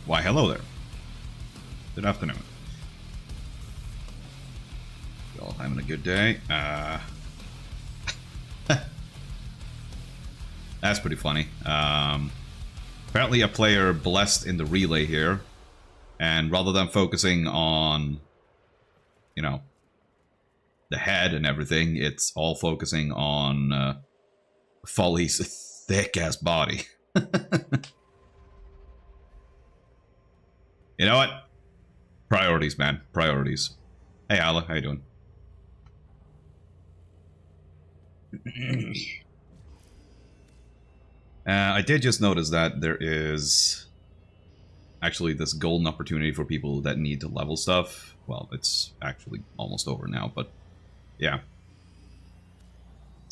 Why, hello there. Good afternoon. You all having a good day? That's pretty funny. Apparently a player blessed in the relay here, and rather than focusing on, you know, the head and everything, it's all focusing on Folly's thick-ass body. You know what? Priorities, man. Priorities. Hey, Ala, how you doing? I did just notice that there is actually this golden opportunity for people that need to level stuff. Well, it's actually almost over now, but yeah.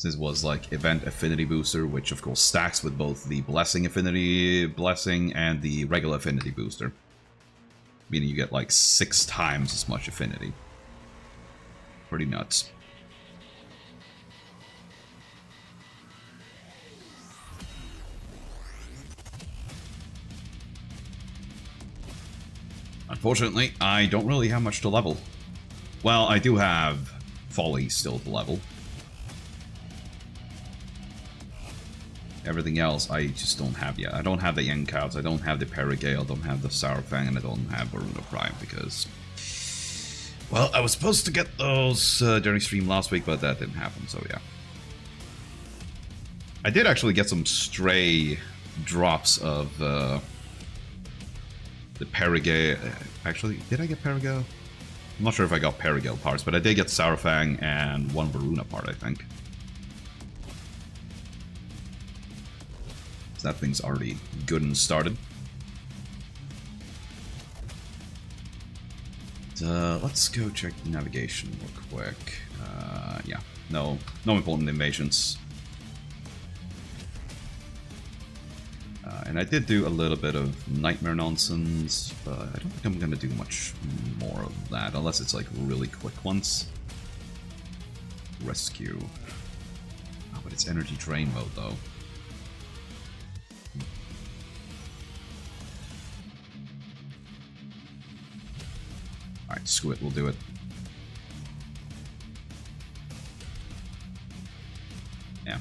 This was like event affinity booster, which of course stacks with both the blessing affinity blessing and the regular affinity booster. Meaning you get like 6 times as much affinity. Pretty nuts. Unfortunately, I don't really have much to level. Well, I do have Folly still to level. Everything else I just don't have yet. I don't have the Yenkouts, I don't have the Perigale, I don't have the Sourfang, and I don't have Varuna Prime because... Well, I was supposed to get those during stream last week, but that didn't happen, so yeah. I did actually get some stray drops of the Perigale. Actually, did I get Perigale? I'm not sure if I got Perigale parts, but I did get Sourfang and 1 Varuna part, I think. So that thing's already good and started. Let's go check navigation real quick. Yeah, no important invasions. And I did do a little bit of nightmare nonsense, but I don't think I'm gonna do much more of that, unless it's like really quick ones. Rescue. Oh, but it's energy drain mode though. Alright, screw it, we'll do it. Yeah.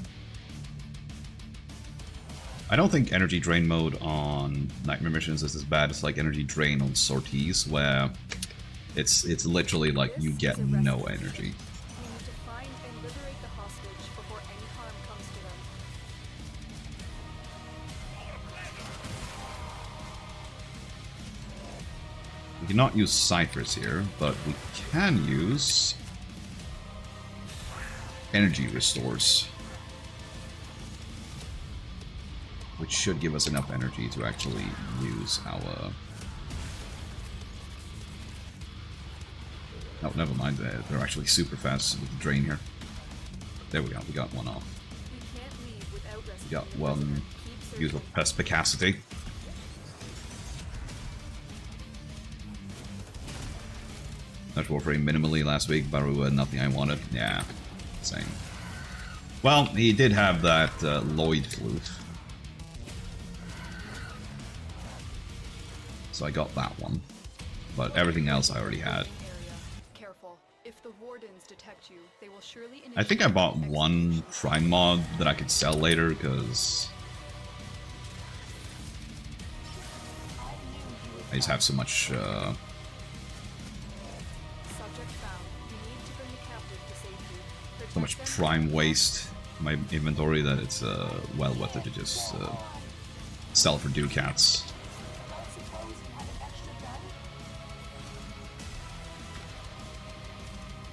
I don't think energy drain mode on nightmare missions is as bad as like energy drain on sorties, where it's literally like you get no energy. We cannot use ciphers here, but we can use energy restores, which should give us enough energy to actually use our... Oh, never mind. They're actually super fast with the drain here. There we go. We got one off. We got one use of perspicacity. Touched Warframe minimally last week. Baru had nothing I wanted. Yeah, same. Well, he did have that Lloyd flute. So I got that one. But everything else I already had. I think I bought one Prime mod that I could sell later, because I just have so much Prime waste in my inventory that it's well worth it to just sell for ducats.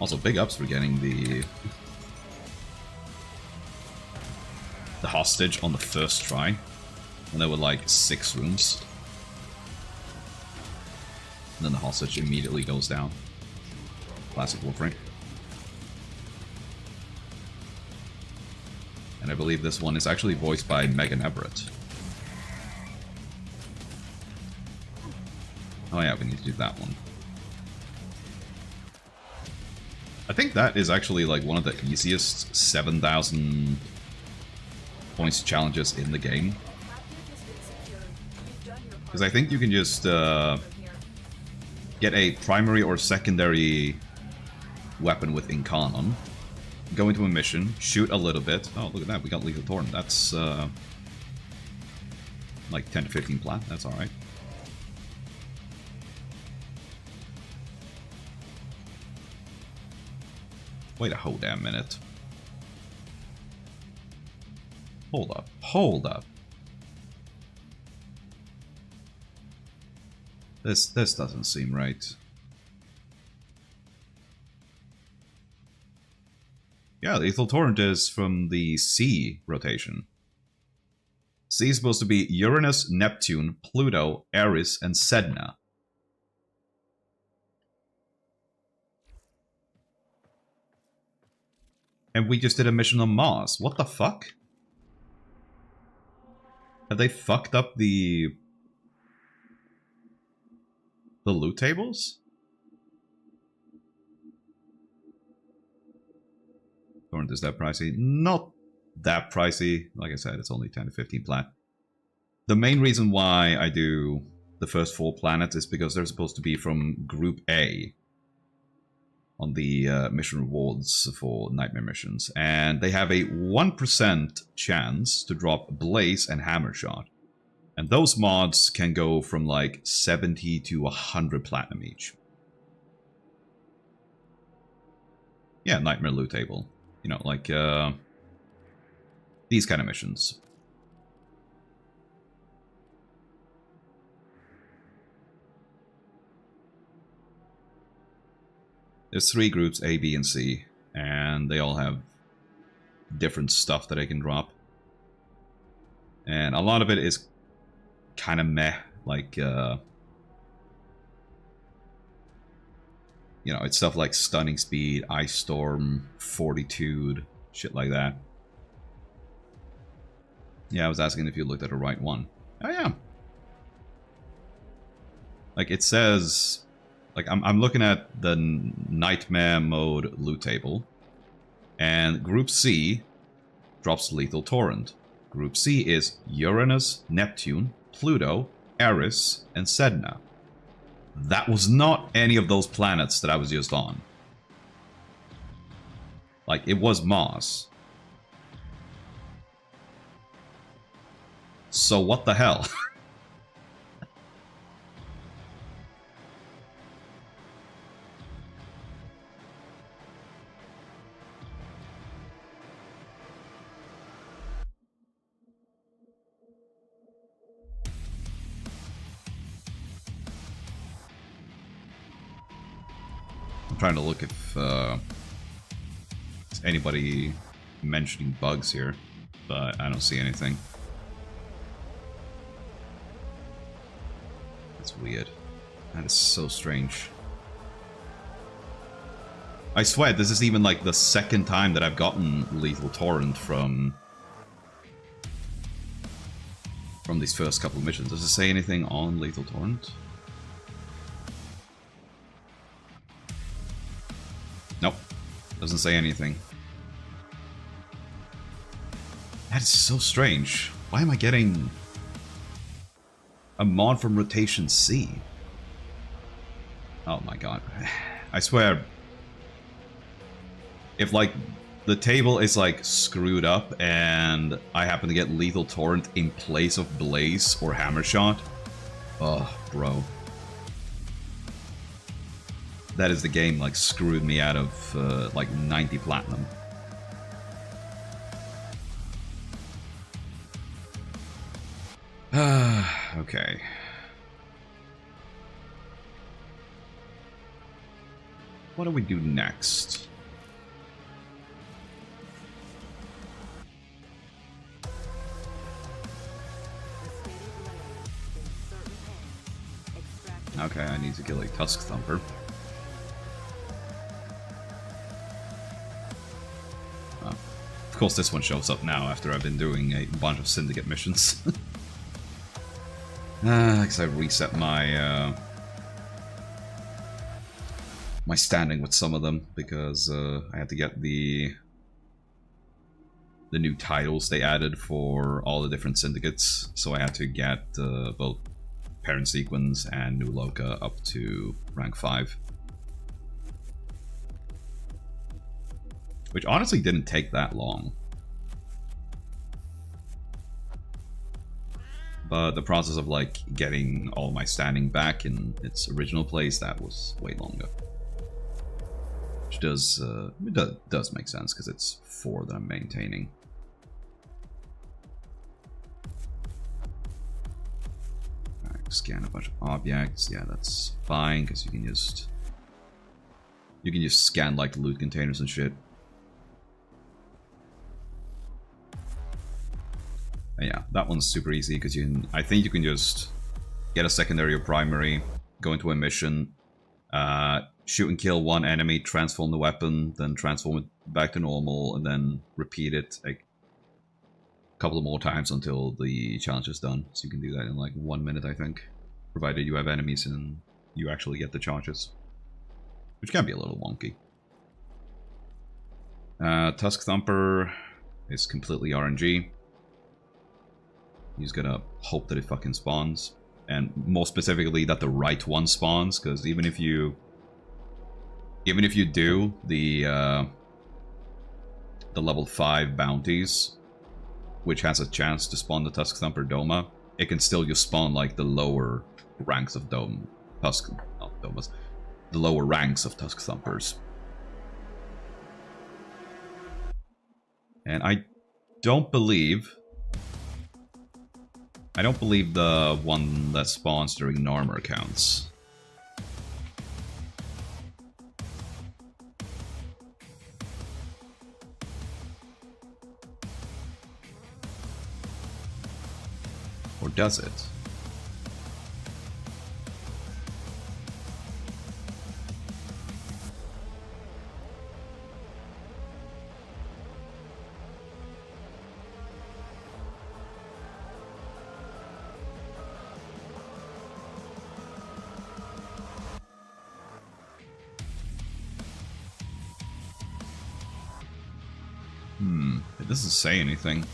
Also, big ups for getting the hostage on the first try, when there were like 6 rooms. And then the hostage immediately goes down. Classic Warframe. And I believe this one is actually voiced by Megan Everett. Oh yeah, we need to do that one. I think that is actually like one of the easiest 7,000 points challenges in the game. Because I think you can just get a primary or secondary weapon with Incarnon, go into a mission, shoot a little bit. Oh, look at that, we got Lethal Torrent. That's like 10 to 15 plat, that's alright. Wait a whole damn minute. Hold up, hold up. This doesn't seem right. Yeah, Lethal Torrent is from the C rotation. C is supposed to be Uranus, Neptune, Pluto, Eris, and Sedna. And we just did a mission on Mars. What the fuck? Have they fucked up the loot tables? Torrent is that pricey? Not that pricey. Like I said, it's only 10 to 15 plat. The main reason why I do the first 4 planets is because they're supposed to be from Group A on the mission rewards for Nightmare missions. And they have a 1% chance to drop Blaze and Hammer Shot. And those mods can go from like 70 to 100 platinum each. Yeah, Nightmare loot table. You know, like these kind of missions. There's 3 groups, A, B, and C, and they all have different stuff that I can drop. And a lot of it is kind of meh, like, you know, it's stuff like Stunning Speed, Ice Storm, Fortitude, shit like that. Yeah, I was asking if you looked at the right one. Oh yeah. Like, it says... Like, I'm looking at the Nightmare mode loot table, and Group C drops Lethal Torrent. Group C is Uranus, Neptune, Pluto, Eris, and Sedna. That was not any of those planets that I was just on. Like, it was Mars. So what the hell? I'm trying to look if there's anybody mentioning bugs here, but I don't see anything. That's weird. That is so strange. I swear, this is even like the second time that I've gotten Lethal Torrent from these first couple of missions. Does it say anything on Lethal Torrent? Nope. Doesn't say anything. That is so strange. Why am I getting a mod from Rotation C? Oh my god. I swear, if like the table is like screwed up and I happen to get Lethal Torrent in place of Blaze or Hammer Shot, oh bro. That is the game like screwed me out of like 90 platinum. Okay. What do we do next? Okay, I need to kill a Tusk Thumper. Of course, this one shows up now after I've been doing a bunch of Syndicate missions. Because I reset my my standing with some of them because I had to get the new titles they added for all the different syndicates. So I had to get both parent sequence and new Loka up to rank 5. Which honestly didn't take that long. But the process of like getting all my standing back in its original place, that was way longer. Which does make sense because it's 4 that I'm maintaining. Alright, scan a bunch of objects. Yeah, that's fine because you can just scan like loot containers and shit. And yeah, that one's super easy because I think you can just get a secondary or primary, go into a mission, shoot and kill one enemy, transform the weapon, then transform it back to normal, and then repeat it like a couple of more times until the challenge is done. So you can do that in like 1 minute, I think, provided you have enemies and you actually get the charges, which can be a little wonky. Tusk Thumper is completely RNG. You just gotta hope that it fucking spawns, and more specifically that the right one spawns. Because even if you do the level 5 bounties, which has a chance to spawn the Tusk Thumper Doma, it can still just spawn like the lower ranks of the lower ranks of Tusk Thumpers. And I don't believe the one that spawns during Narmer counts. Or does it? It doesn't say anything.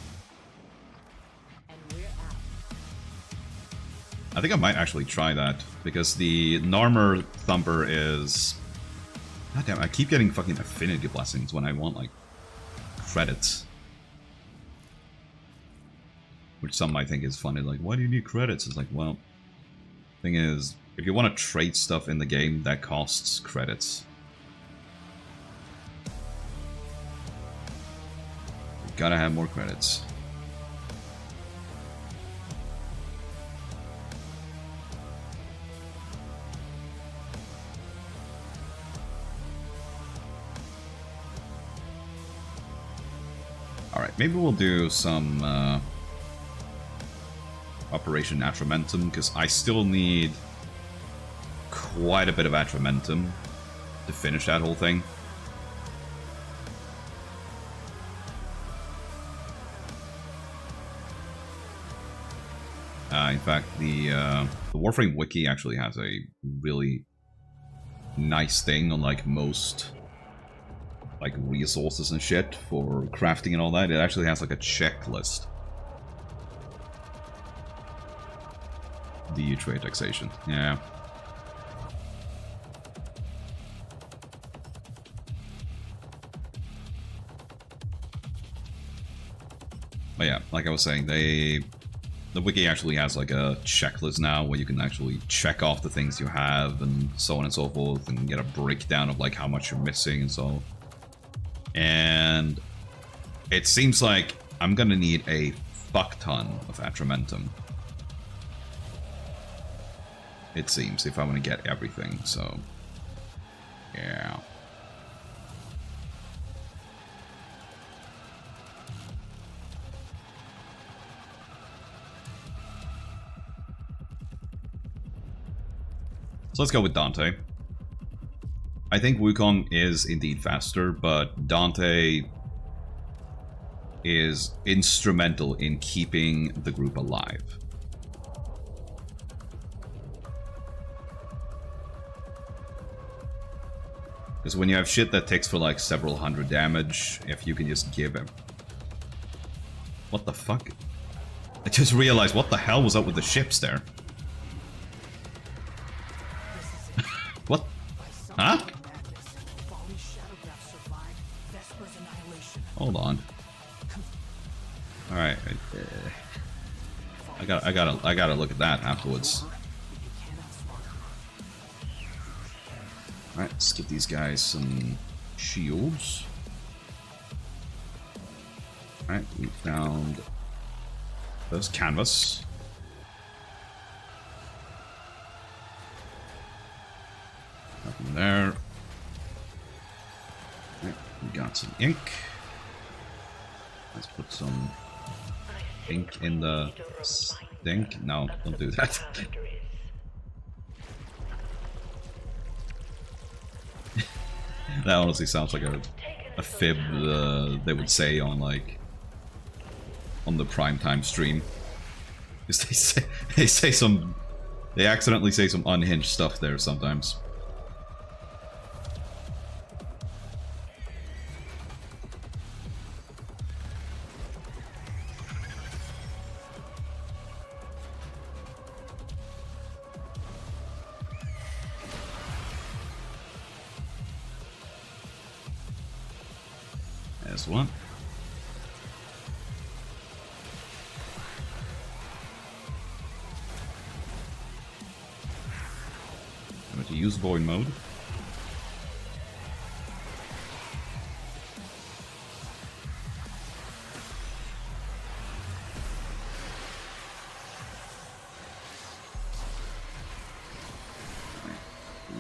I think I might actually try that, because the Narmer Thumper is... God damn, I keep getting fucking affinity blessings when I want, like, credits. Which some might think is funny, like, why do you need credits? It's like, well, thing is, if you want to trade stuff in the game, that costs credits. Gotta have more credits. Alright, maybe we'll do some Operation Atramentum, because I still need quite a bit of Atramentum to finish that whole thing. In fact, the Warframe wiki actually has a really nice thing on like most like resources and shit for crafting and all that. It actually has like a checklist. DU trade taxation, yeah. But yeah, like I was saying, the wiki actually has like a checklist now where you can actually check off the things you have and so on and so forth, and get a breakdown of like how much you're missing and so. And it seems like I'm gonna need a fuck ton of Atramentum. It seems, if I want to get everything, so yeah. So let's go with Dante. I think Wukong is indeed faster, but Dante is instrumental in keeping the group alive. Because when you have shit that takes for like several hundred damage, if you can just give him... What the fuck? I just realized what the hell was up with the ships there. Huh? Hold on. All right. I gotta look at that afterwards. All right, let's give these guys some shields. All right, we found those canvas. Nothing there. Right, we got some ink. Let's put some ink in the stink. No, don't do that. That honestly sounds like a fib they would say on like on the primetime stream. Because they accidentally say some unhinged stuff there sometimes. There's one. I'm going to use void mode.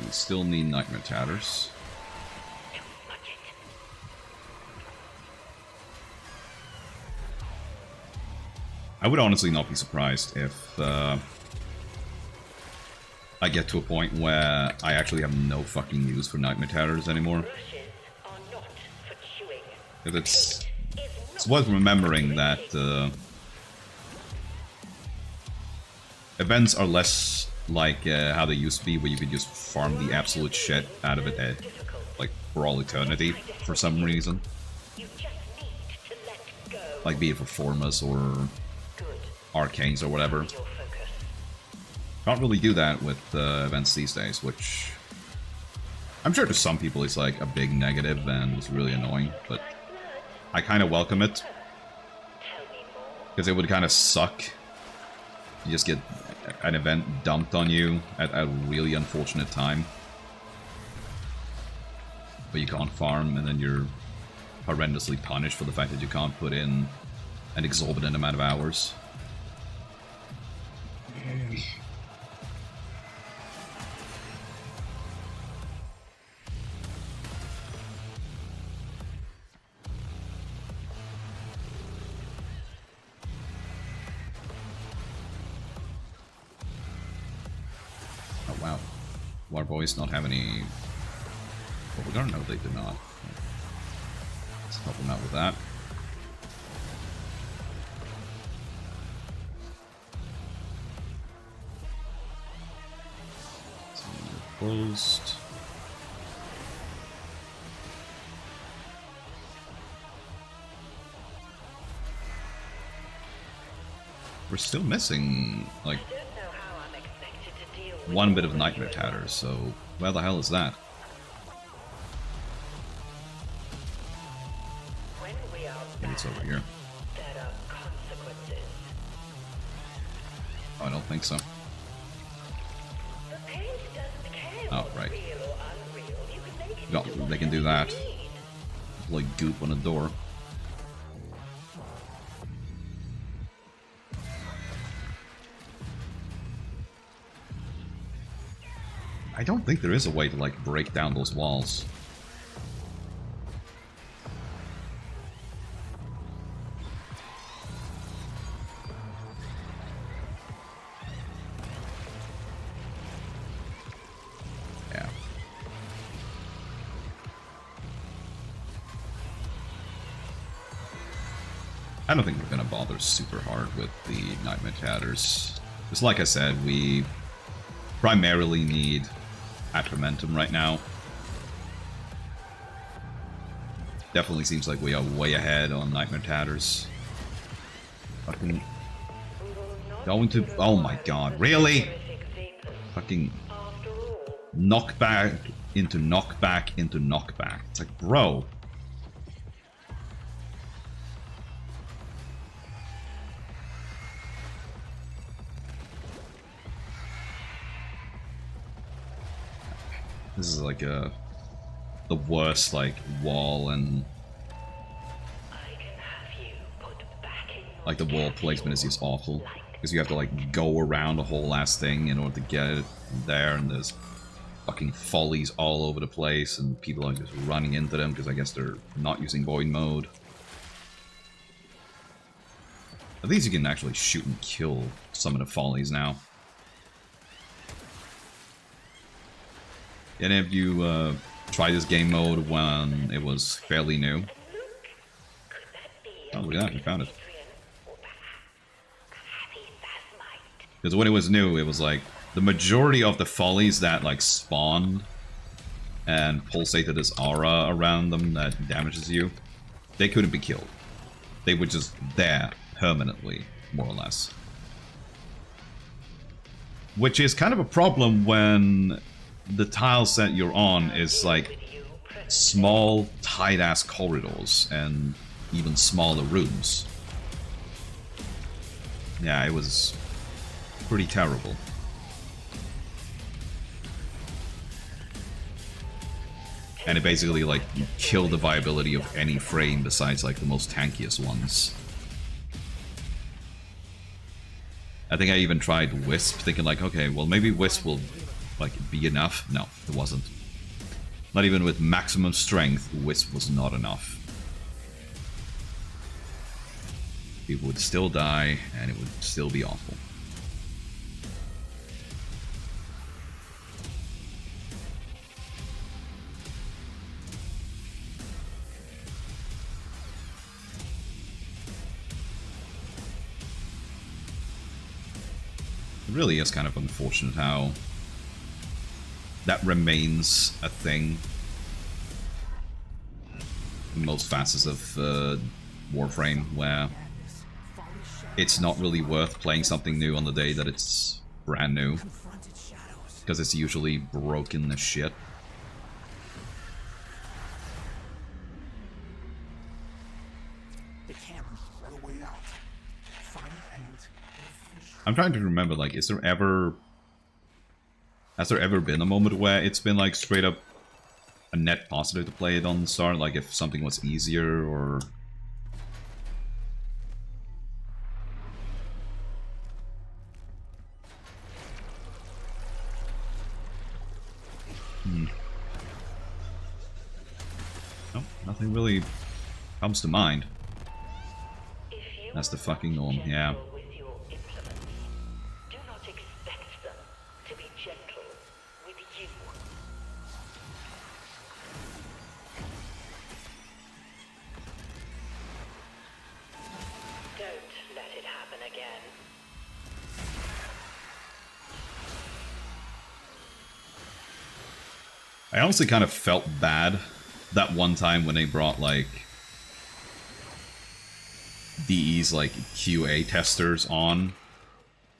We still need Nightmare Tatters. I would honestly not be surprised if I get to a point where I actually have no fucking use for Nightmare Tatters anymore. It's worth remembering that events are less like how they used to be, where you could just farm the absolute shit out of it like for all eternity for some reason. Like be it for Formas or Arcanes or whatever. Can't really do that with events these days, which I'm sure to some people is like a big negative and it's really annoying, but I kind of welcome it. Because it would kind of suck. You just get an event dumped on you at a really unfortunate time. But you can't farm and then you're horrendously punished for the fact that you can't put in an exorbitant amount of hours. Oh wow. War boys not have any... Well, we don't know they do not. Let's help them out with that. Closed. We're still missing, like, one bit of Nightmare Tatters, so where the hell is that? Maybe it's over here. Oh, I don't think so. Oh, right. No, they can do that. Like goop on a door. I don't think there is a way to, like, break down those walls. Yeah. I don't think we're gonna bother super hard with the Nightmare Tatters. Just like I said, we primarily need Atrementum right now. Definitely seems like we are way ahead on Nightmare Tatters. Fucking going to... Oh my god, really? Fucking knockback into knockback into knockback. It's like, bro. This is like the worst like wall and like the wall placement is just awful because you have to like go around the whole last thing in order to get it there, and there's fucking follies all over the place and people are just running into them because I guess they're not using void mode. At least you can actually shoot and kill some of the follies now. And if you tried this game mode when it was fairly new. Oh, look at that, we found it. Because when it was new, it was like the majority of the follies that like spawned and pulsated this aura around them that damages you, they couldn't be killed. They were just there permanently, more or less. Which is kind of a problem when the tile set you're on is like small, tight-ass corridors and even smaller rooms. Yeah, it was pretty terrible. And it basically like killed the viability of any frame besides like the most tankiest ones. I think I even tried Wisp, thinking like, okay, well maybe Wisp will like be enough. No, it wasn't. Not even with maximum strength, Wisp was not enough. People would still die, and it would still be awful. It really is kind of unfortunate how that remains a thing in most facets of Warframe, where it's not really worth playing something new on the day that it's brand new, because it's usually broken as shit. I'm trying to remember, like, has there ever been a moment where it's been like straight up a net positive to play it on the start, like if something was easier or... Nope, nothing really comes to mind. That's the fucking norm, yeah. I honestly kind of felt bad that one time when they brought, like, DE's, like, QA testers on,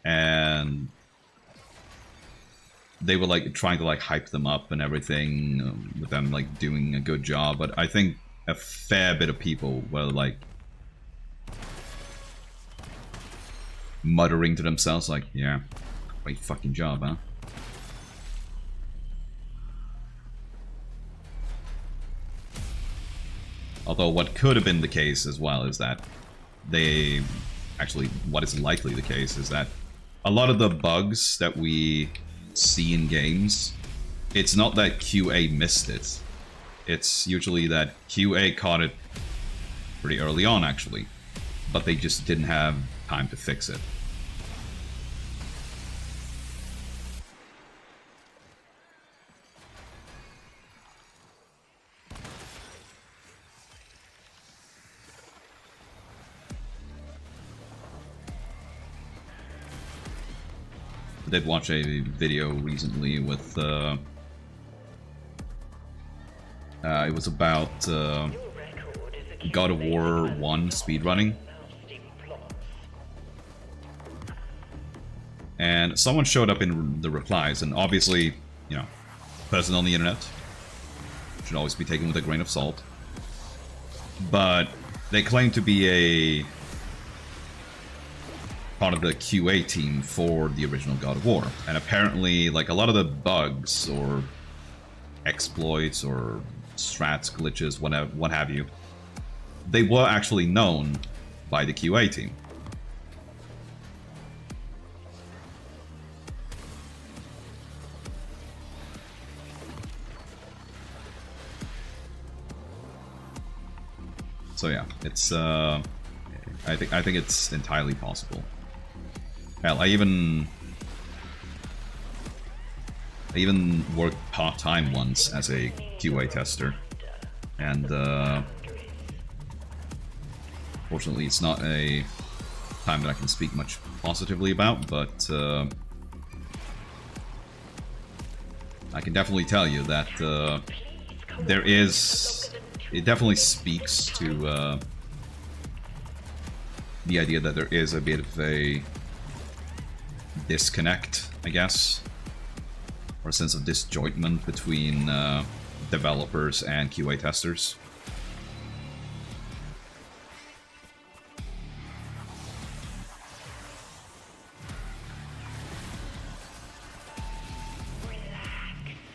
and they were, like, trying to, like, hype them up and everything, with them, like, doing a good job, but I think a fair bit of people were, like, muttering to themselves, like, yeah, great fucking job, huh? Although what could have been the case as well is that they... Actually, what is likely the case is that a lot of the bugs that we see in games, it's not that QA missed it. It's usually that QA caught it pretty early on, actually. But they just didn't have time to fix it. I did watch a video recently with it was about God of War 1 speedrunning, and someone showed up in the replies, and obviously, you know, person on the internet, should always be taken with a grain of salt. But they claim to be a part of the QA team for the original God of War. And apparently, like, a lot of the bugs or exploits or strats, glitches, what have you, they were actually known by the QA team. So yeah, it's I think it's entirely possible. Hell, I even worked part-time once as a QA tester, and fortunately it's not a time that I can speak much positively about, but I can definitely tell you that it definitely speaks to the idea that there is a bit of a disconnect, I guess, or a sense of disjointment between developers and QA testers.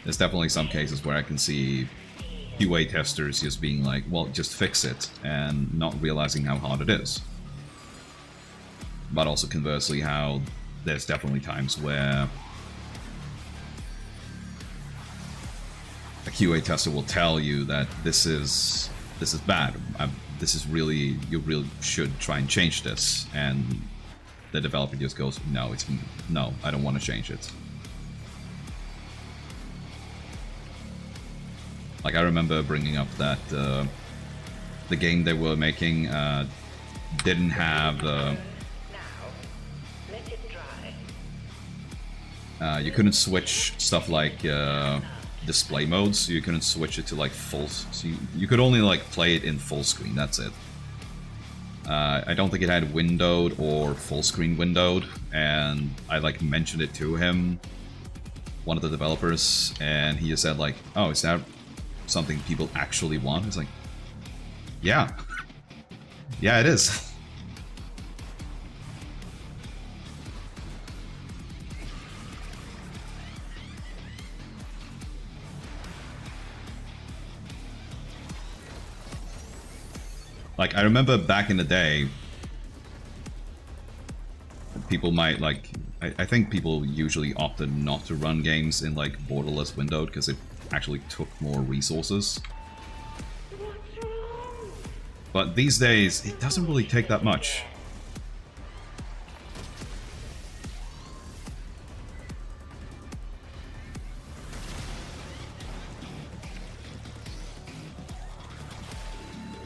There's definitely some cases where I can see QA testers just being like, well, just fix it, and not realizing how hard it is. But also conversely, how there's definitely times where a QA tester will tell you that this is bad. This is really, you really should try and change this, and the developer just goes, no, I don't want to change it. Like, I remember bringing up that the game they were making didn't have you couldn't switch stuff like display modes. You couldn't switch it to like full. So you could only like play it in full screen. That's it. I don't think it had windowed or full screen windowed, and I like mentioned it to him, one of the developers, and he just said like, "Oh, is that something people actually want?" It's like, yeah, yeah, it is. Like, I remember back in the day, people might like, I think people usually opted not to run games in like borderless windowed because it actually took more resources. But these days, it doesn't really take that much.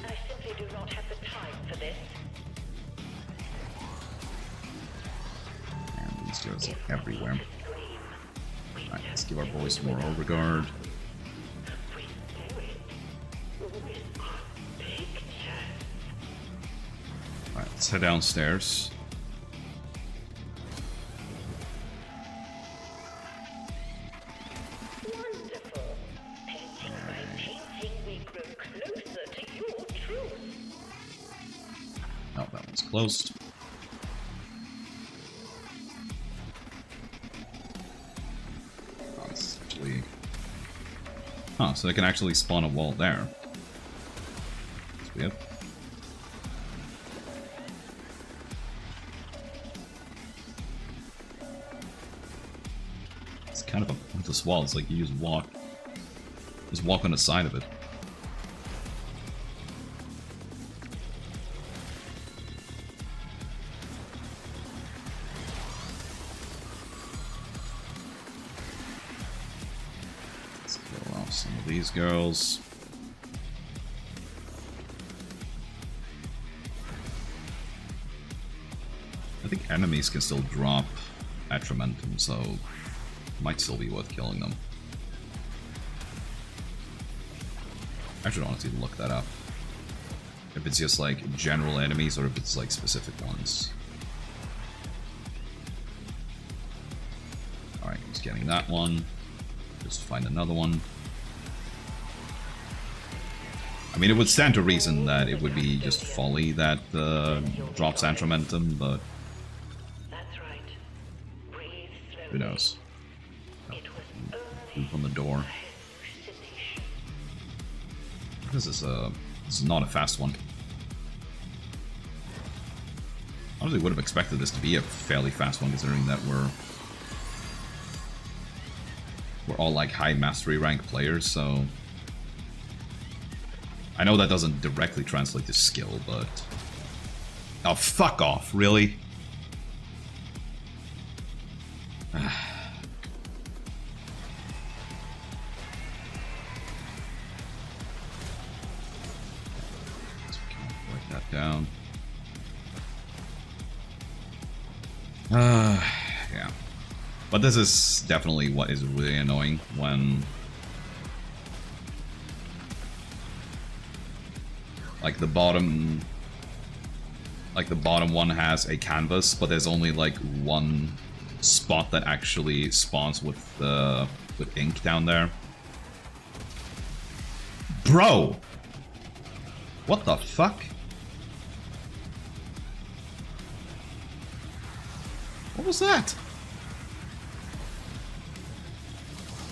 I simply do not have the time for this. And these guys are everywhere. Alright, let's give our boys more overguard. Alright, let's head downstairs. Wonderful. Painting by painting, we grow closer to your truth. Oh, that one's closed. Oh, this is actually... Huh, so they can actually spawn a wall there. That's weird. It's kind of a pointless wall. It's like you just walk on the side of it. Let's kill off some of these girls. I think enemies can still drop Atramentum, so it might still be worth killing them. I should honestly look that up. If it's just like general enemies or if it's like specific ones. Alright, he's getting that one. Just find another one. I mean, it would stand to reason that it would be just folly that drops Atramentum, but That's right. Breathe slowly. who knows? It was Move on the door. hallucination. This is not a fast one. Honestly, would have expected this to be a fairly fast one, considering that we're all like high mastery rank players. So I know that doesn't directly translate to skill, but oh, fuck off! Really? Write that down. Yeah. But this is definitely what is really annoying when like the bottom one has a canvas, but there's only like one spot that actually spawns with ink down there. Bro! What the fuck? What was that?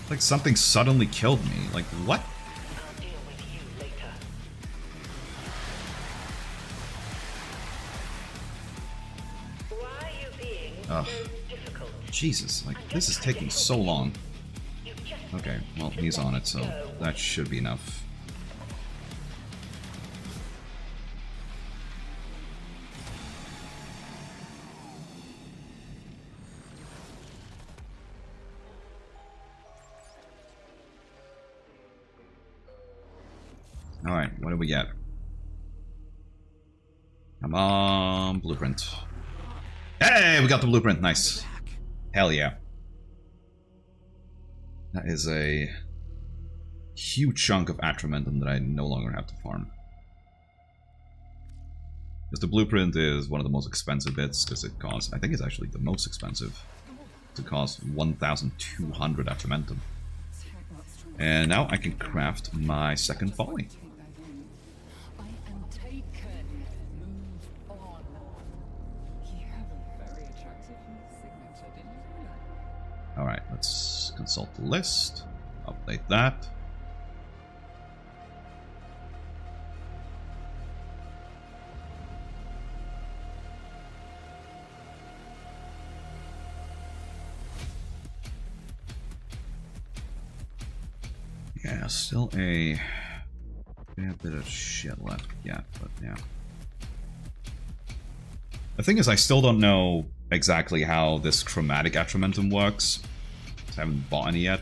Like something suddenly killed me. Like what? I'll deal with you later. Why are you being Ugh. so difficult? Jesus, like this is taking so long. You just Okay, well he's on it, so that should be enough. Alright, what do we get? Come on, blueprint. Hey, we got the blueprint, nice. Hell yeah. That is a huge chunk of Atramentum that I no longer have to farm. Because the blueprint is one of the most expensive bits, because it costs, I think it's actually the most expensive. It costs 1,200 Atramentum. And now I can craft my second folly. Alright, let's consult the list, update that. Yeah, still a bit of shit left yet, but yeah. The thing is, I still don't know exactly how this chromatic Atramentum works. I haven't bought any yet.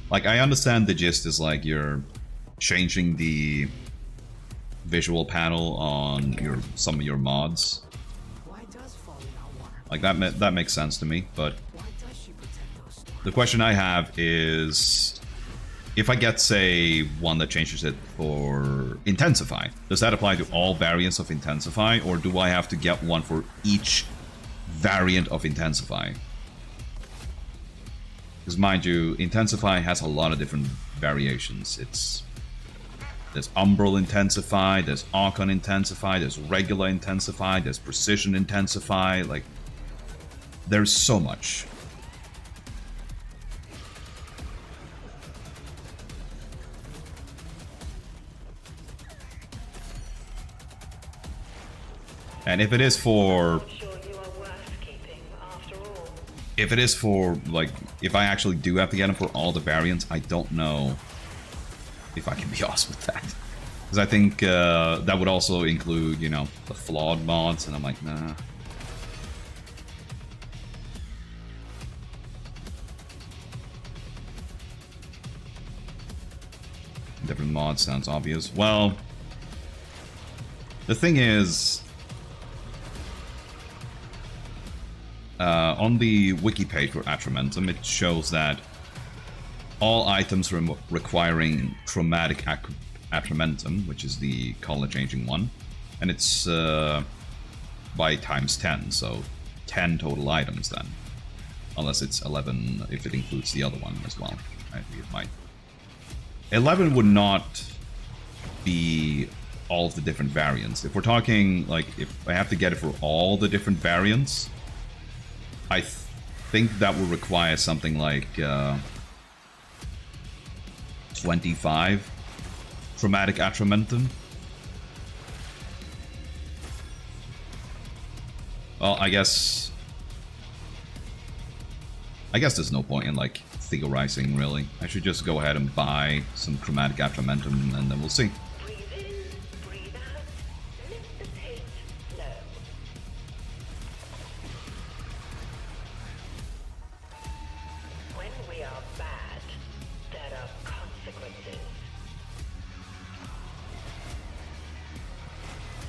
Like, I understand the gist is like you're changing the visual panel on some of your mods. Like that makes sense to me, but the question I have is, if I get, say, one that changes it for Intensify, does that apply to all variants of Intensify, or do I have to get one for each variant of Intensify? Because mind you, Intensify has a lot of different variations. There's Umbral Intensify, there's Archon Intensify, there's Regular Intensify, there's Precision Intensify, like, there's so much. And if it is for... I'm sure you are worth keeping after all. If it is for, like, if I actually do have to get them for all the variants, I don't know if I can be arsed with that. Because I think that would also include, you know, the flawed mods, and I'm like, nah. Different mods sounds obvious. Well, the thing is, on the wiki page for Atramentum, it shows that all items requiring chromatic Atramentum, which is the color changing one, And it's by times 10, so 10 total items then. Unless it's 11 if it includes the other one as well. I think it might. 11 would not be all of the different variants. If we're talking, like, if I have to get it for all the different variants, I think that would require something like 25 chromatic atramentum. Well, I guess there's no point in, like, theorizing, really. I should just go ahead and buy some chromatic atramentum, and then we'll see. Breathe in, breathe out, let the pain flow. When we are bad, there are consequences.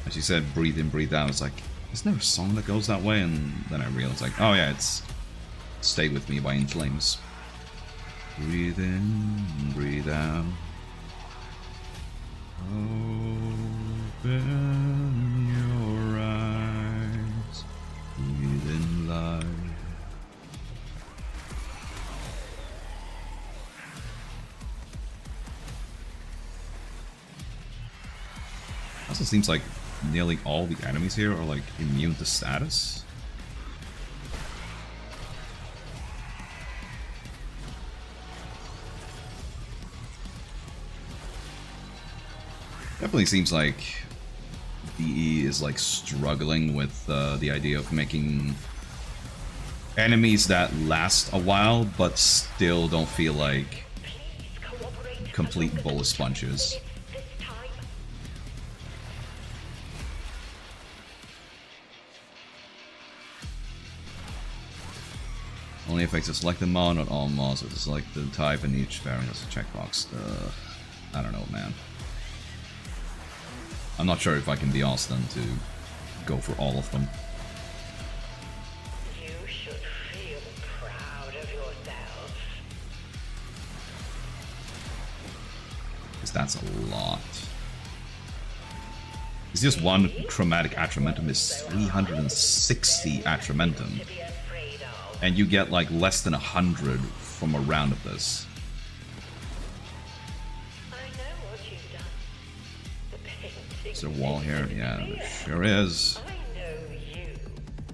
As you said, breathe in, breathe out. It's like, isn't there a song that goes that way? And then I realized, like, oh yeah, it's Stay With Me by In Flames. Breathe in, breathe out. Open your eyes. Breathe in life. Also seems like nearly all the enemies here are, like, immune to status. Definitely seems like DE is, like, struggling with the idea of making enemies that last a while but still don't feel like complete bullet sponges. Only effects are selected mod, not all mods. So it's like the type and each variant has a checkbox. I don't know, man. I'm not sure if I can be asked them to go for all of them. You should feel proud of yourself. Because that's a lot. It's just one chromatic atramentum is 360 atramentum. To be afraid of. And you get, like, less than 100 from a round of this. I know what you've done. The painting. Is there a wall here? Yeah, there sure is. I know you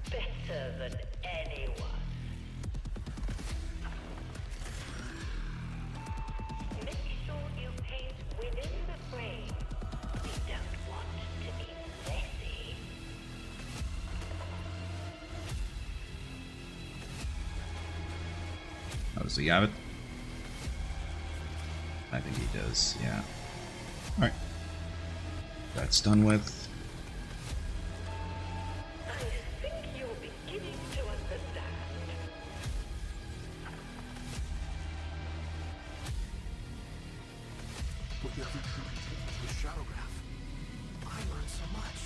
better than anyone. Make sure you paint within the frame. We don't want to be messy. Oh, does he have it? I think he does, yeah. Alright. That's done with. I think you're beginning to understand. With the other crew taken to the shadowgraph, I learned so much.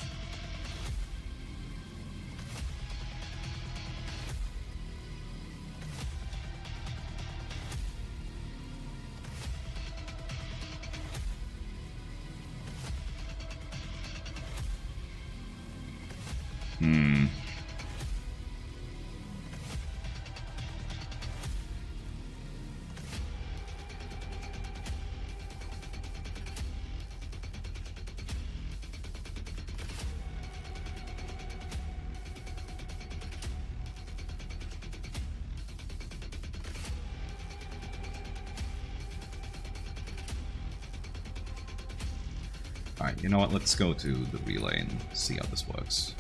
Alright, you know what? Let's go to the relay and see how this works.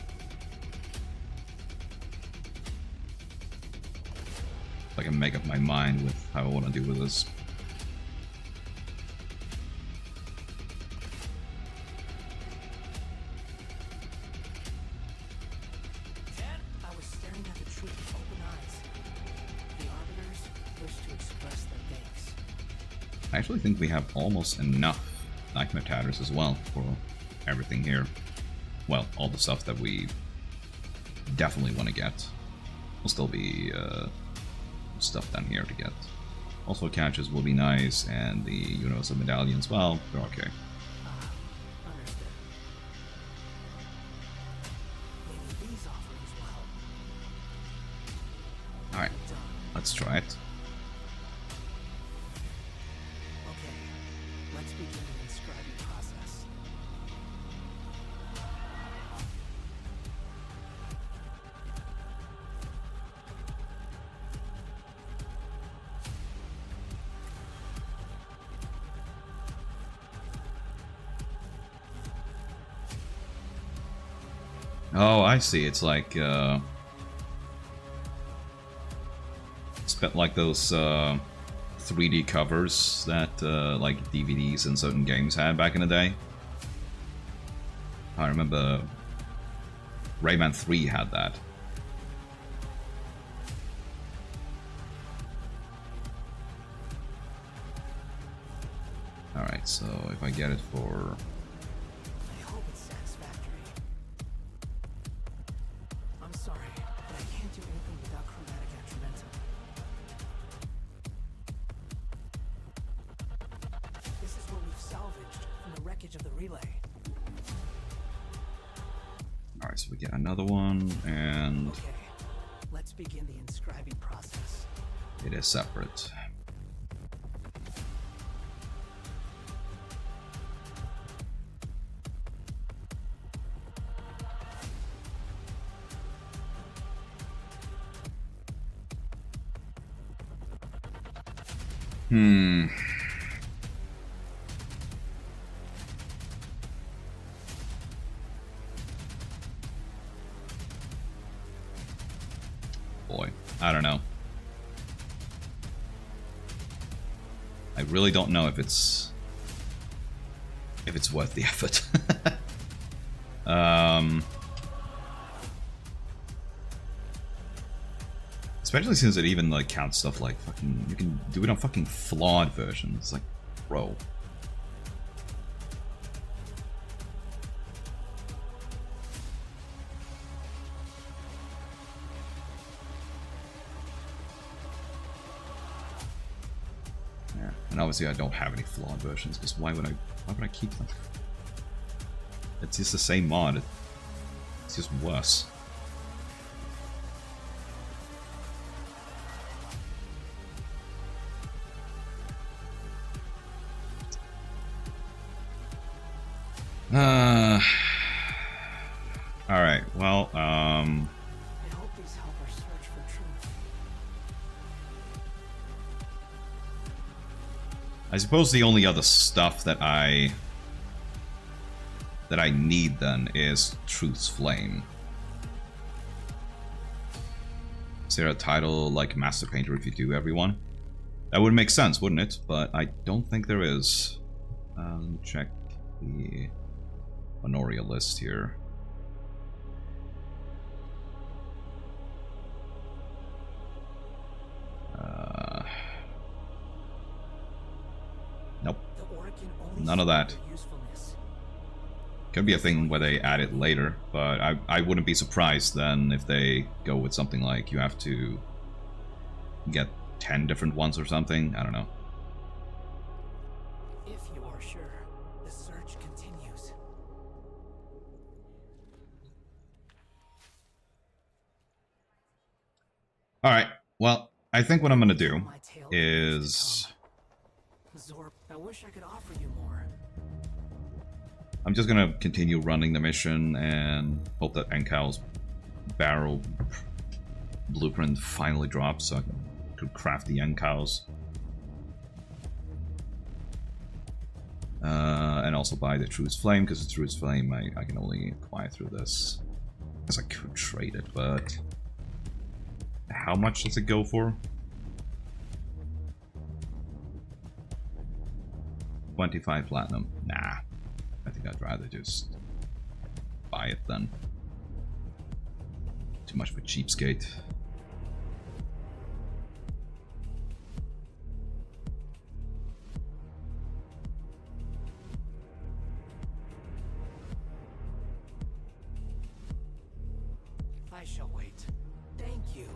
If I can make up my mind with how I want to do with this. I was staring at the truth with open eyes. The Arbiters wish to express their thanks. I actually think we have almost enough Nightmare Tatters as well for everything here. Well, all the stuff that we definitely want to get. Will still be stuff down here to get. Also, catches will be nice, and the Universal Medallions, well, they're okay. Understood. Let's try it. Okay, let's begin the inscribing process. Oh, I see. It's like like those 3D covers that like DVDs and certain games had back in the day. I remember Rayman 3 had that. Alright, so if I get it for... I hope it's satisfactory. I'm sorry, but I can't do anything without chromatic attramentum. This is what we've salvaged from the wreckage of the relay. Alright, so we get another one, and Okay, let's begin the inscribing process. it is separate. Boy, I don't know. I really don't know if it's worth the effort. Especially since it even like counts stuff like fucking, you can do it on fucking flawed versions. Like, bro. Yeah, and obviously I don't have any flawed versions because why would I keep them? It's just the same mod. It's just worse. Alright, well, I hope these help our search for truth. I suppose the only other stuff that I need then is Truth's Flame. Is there a title like Master Painter if you do everyone? That would make sense, wouldn't it? But I don't think there is. Let me check the Honoria list here. Nope. None of that. Could be a thing where they add it later, but I wouldn't be surprised then if they go with something like you have to get 10 different ones or something. I don't know. If you are sure, the search continues. Alright, well, I think what I'm gonna do is... Zorp, I wish I could offer you more. I'm just gonna continue running the mission and hope that Enkau's barrel blueprint finally drops so I could craft the Enkaus. And also buy the Truth's Flame, because the Truth's Flame I can only acquire through this. I guess I could trade it, but how much does it go for? 25 platinum. Nah. I think I'd rather just buy it then. Too much of a cheapskate. I shall wait. Thank you.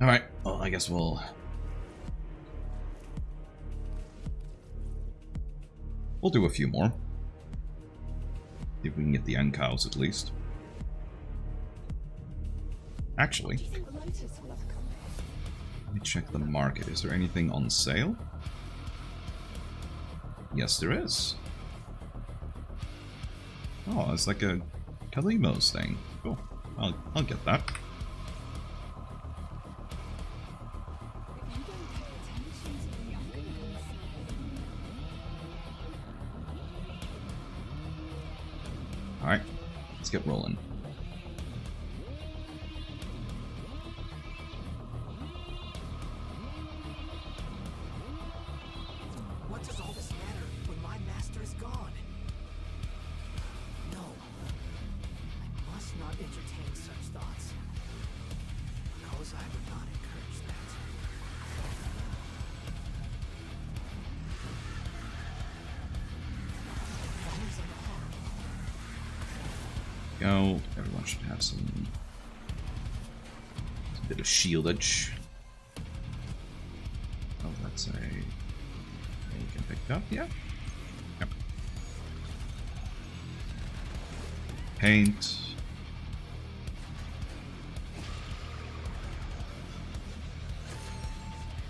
Alright, well, I guess we'll do a few more. See if we can get the Enkaus at least. Actually, me check the market. Is there anything on sale? Yes, there is. Oh, it's like a Kalimos thing. Cool. I'll get that. Alright, let's get rolling. What does all this matter when my master is gone? No. I must not entertain such thoughts. Because I would not encourage that. Fires like a hawk. Go. Everyone should have some bit of shieldage. Oh, that's a. You can pick it up, yeah. Yep. Paint.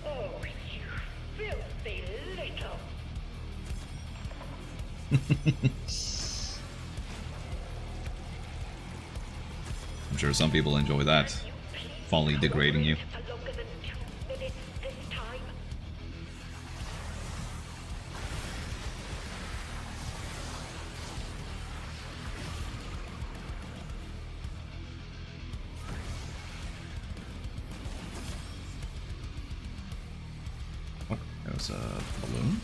Oh, you filthy little. I'm sure some people enjoy that. Fully degrading you. For longer than 2 minutes this time. Oh, there's a balloon.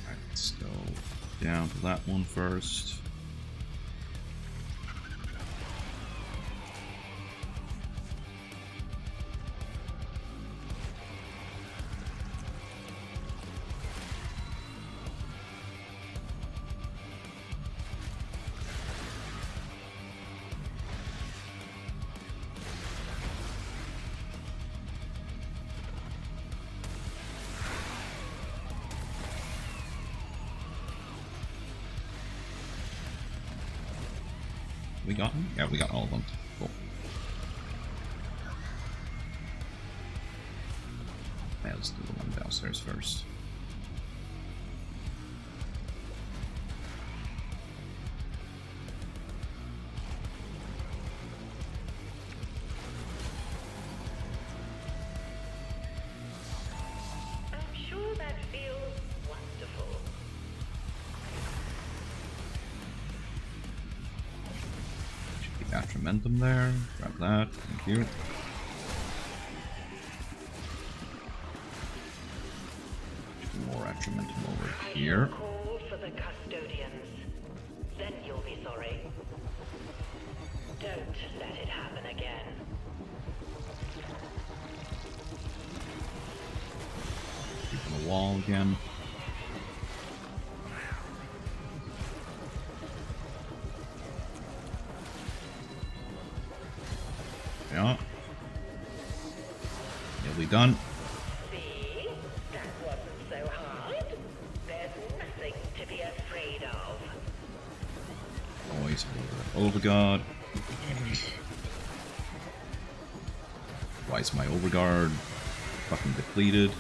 Alright, let's go down to that one first. We got them? Yeah, we got all of them. Cool. Yeah, let's do the one downstairs first. I'm sure that feels wonderful. Should be Atramentum there. Grab that. Thank you. Should be more Atramentum over here. Call for the custodians. Then you'll be sorry. Don't let it happen again. Keep on the wall again. Yeah. You'll be done. See? That wasn't so hard. There's nothing to be afraid of. Always Overguard. Why is my Overguard fucking depleted?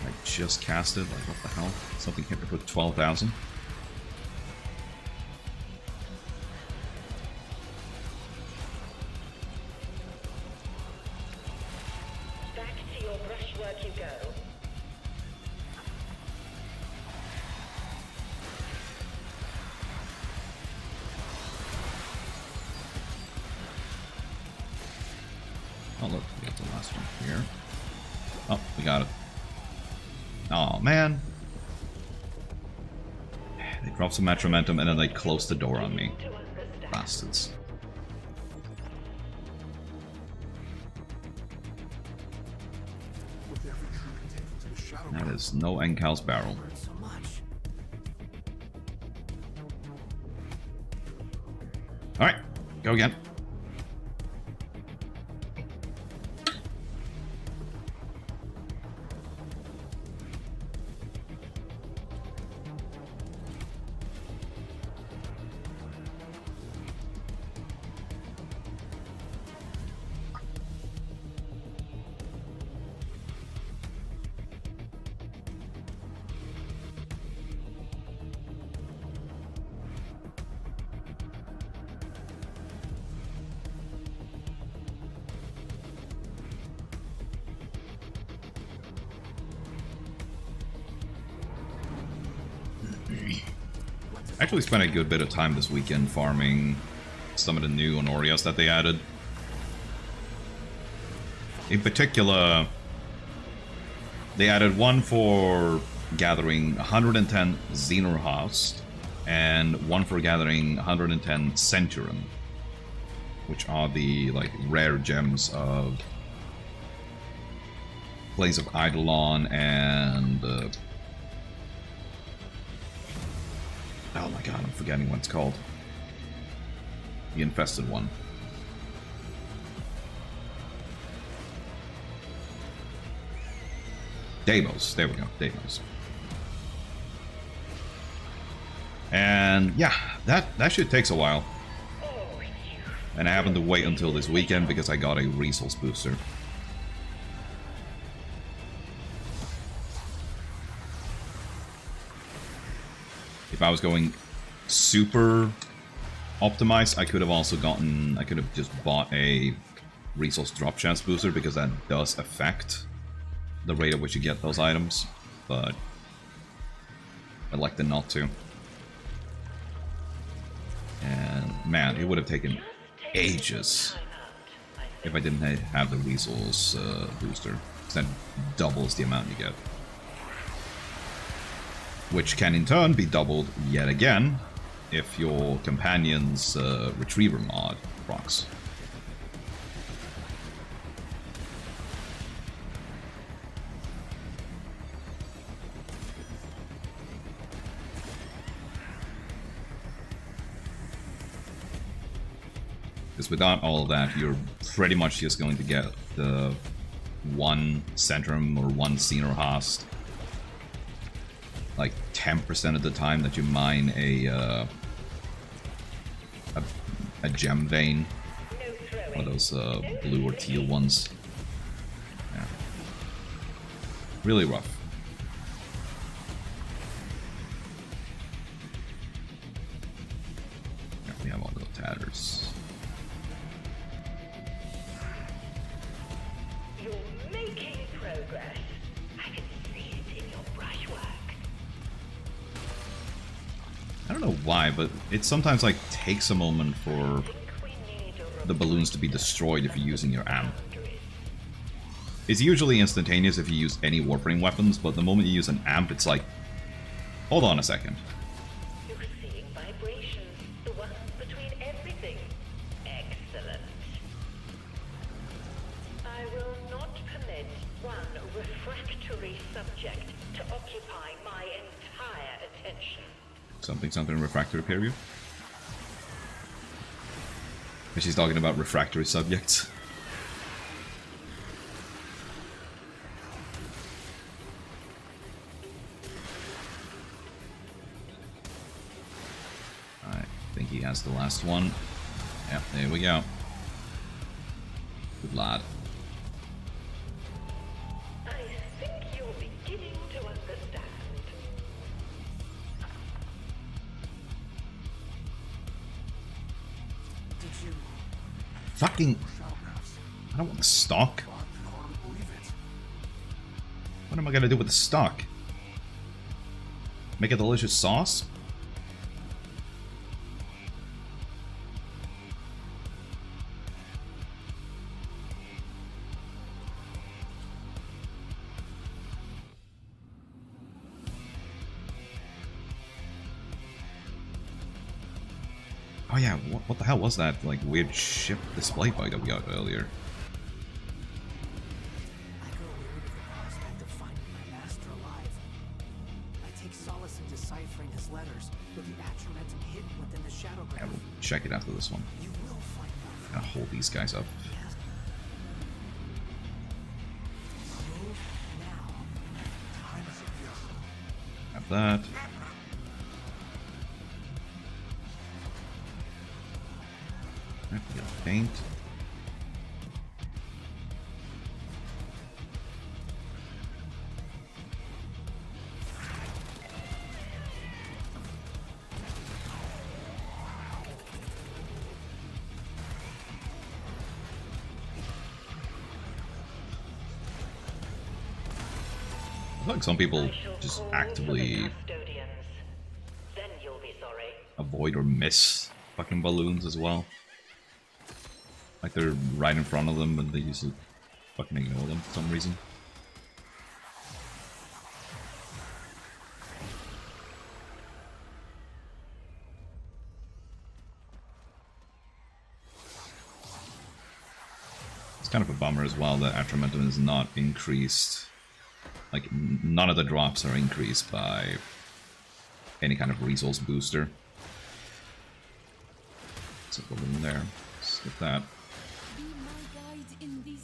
I just cast it. Like, what the hell? Something hit me with 12,000. Back to your brushwork you go. Oh, look, we got the last one here. Oh, we got it. Oh, man. They dropped some Atramentum and then they closed the door on me. To understand. Bastards. With every troop taken to the shadow That is no Enkhal's barrel. Learned so much. Alright, go again. Actually spent a good bit of time this weekend farming some of the new Honorias that they added. In particular, they added one for gathering 110 Xenorhast and one for gathering 110 Centurion, which are the like rare gems of Plains of Eidolon and oh my god, I'm forgetting what it's called. The infested one. Deimos, there we go, Deimos. And yeah, that shit takes a while. And I happened to wait until this weekend because I got a resource booster. If I was going super optimized, I could have also gotten, I could have just bought a resource drop chance booster because that does affect the rate at which you get those items, but I elected not to. And man, it would have taken ages if I didn't have the resource booster, because that doubles the amount you get. Which can in turn be doubled yet again if your companion's retriever mod procs. Because without all of that, you're pretty much just going to get the one Centrum or one Xenorhast like 10% of the time that you mine a gem vein, or those blue or teal ones. Yeah. Really rough. Yeah, we have all the tatters. You're making progress. I can see it in your brushwork. I don't know why, but it sometimes like takes a moment for the balloons to be destroyed if you're using your amp. It's usually instantaneous if you use any Warframe weapons, but the moment you use an amp, it's like, hold on a second. You're seeing vibrations, the ones between everything. Excellent. I will not permit one refractory subject to occupy my entire attention. Something refractory period? And she's talking about refractory subjects. I think he has the last one. Yep, there we go. Good lad. I think you're beginning to understand. Did you? Fucking... I don't want the stock. What am I gonna do with the stock? Make a delicious sauce? Oh yeah, what the hell was that, like, weird ship display bug that we got earlier? I grow weary of the prospect of finding my master alive. I take solace in deciphering his letters, with the atramentum hidden within the shadow Yeah, graph. we'll check it after this one. You will find out. Gotta hold these guys up. Yes. Move now. Time is of the essence. Have that. We got paint. I feel like some people I shall just call for the actively custodians. Then you'll be sorry. avoid or miss fucking balloons as well. Like they're right in front of them, but they usually fucking ignore them for some reason. It's kind of a bummer as well that Atramentum is not increased. Like, none of the drops are increased by any kind of resource booster. It's a balloon there. Skip that. Be my guide in this.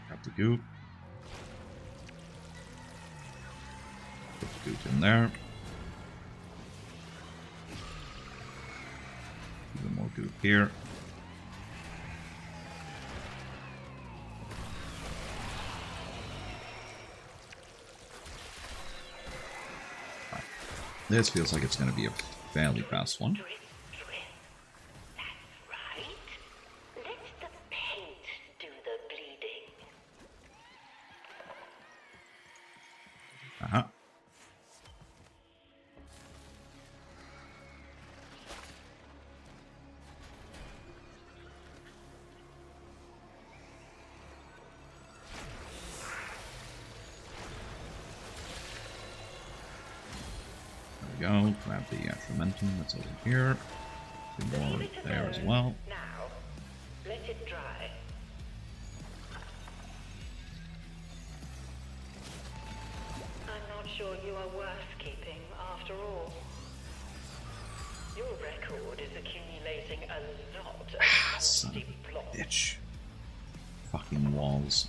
Grab the goop. Put the goop in there. Even more goop here. Right. This feels like it's going to be a fairly fast one. Drip, drip. That's right. Let the paint do the bleeding. Uh-huh. There we go. Grab the Atramentum that's over here. Get more Leave it there as alone. well. Now, let it dry. I'm not sure you are worth keeping after all. Your record is accumulating a lot of Son of nasty a plots. bitch. Fucking walls.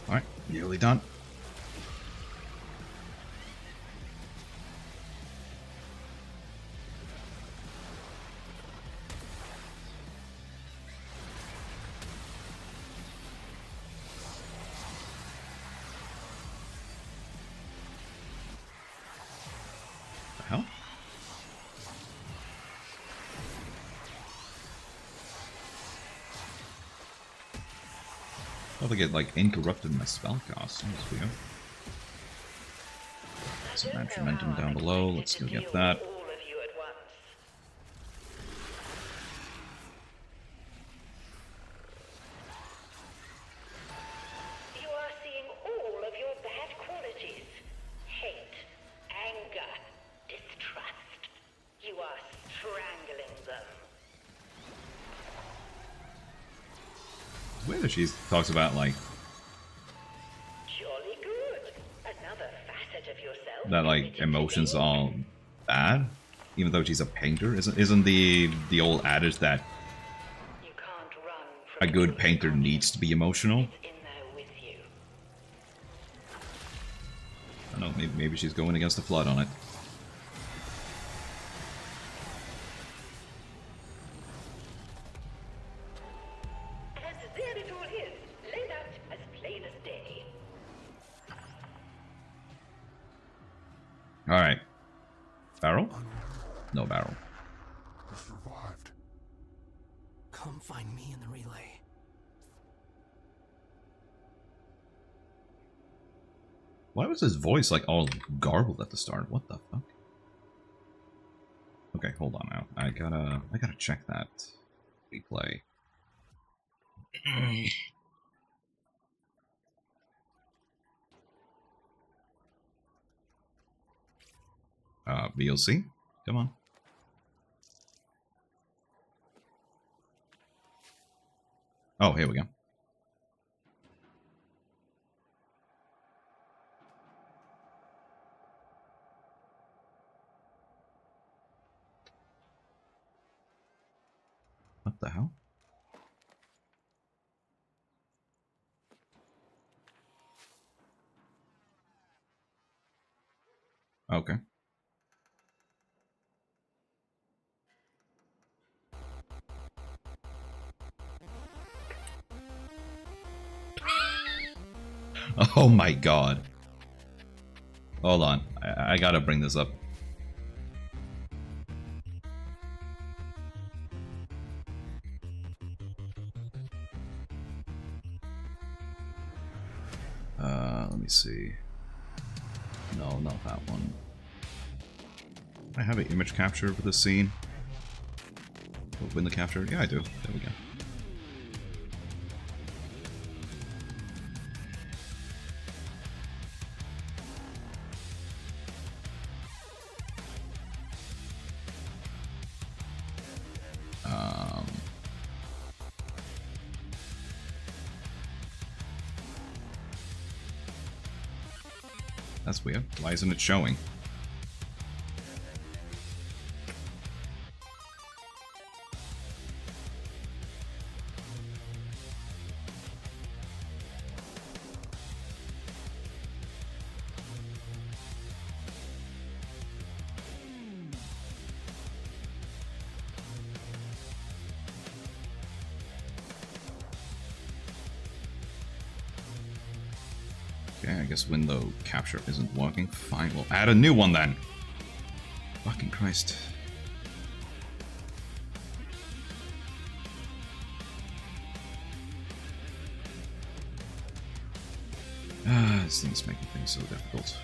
Alright, nearly done. The hell? Oh, they get like incorrupted my spell cost. That's weird. Some Atramentum down below. Let's go get that. All of you at once. You are seeing all of your bad qualities. Hate, anger, distrust. You are strangling them. It's weird that she talks about like Jolly good. Another facet of yourself. that like emotions are bad, even though she's a painter. Isn't the old adage that You can't run a from good your painter conscience. needs to be emotional? It's in there with you. I don't know, maybe she's going against the flood on it. And there it all is, laid out as plain as day. Alright. Barrel? Unreal. No barrel. You survived. Come find me in the relay. Why was his voice like all garbled at the start? What the fuck? Okay, hold on now. I gotta check that replay. VOC? Come on. Oh, here we go. What the hell? Okay. Oh my god. Hold on. I gotta bring this up. Let me see. No, not that one. I have an image capture for this scene. Win the capture? Yeah, I do. There we go. That's weird. Why isn't it showing? Okay, I guess window capture isn't working. Fine, we'll add a new one then. Fucking Christ. This thing's making things so difficult.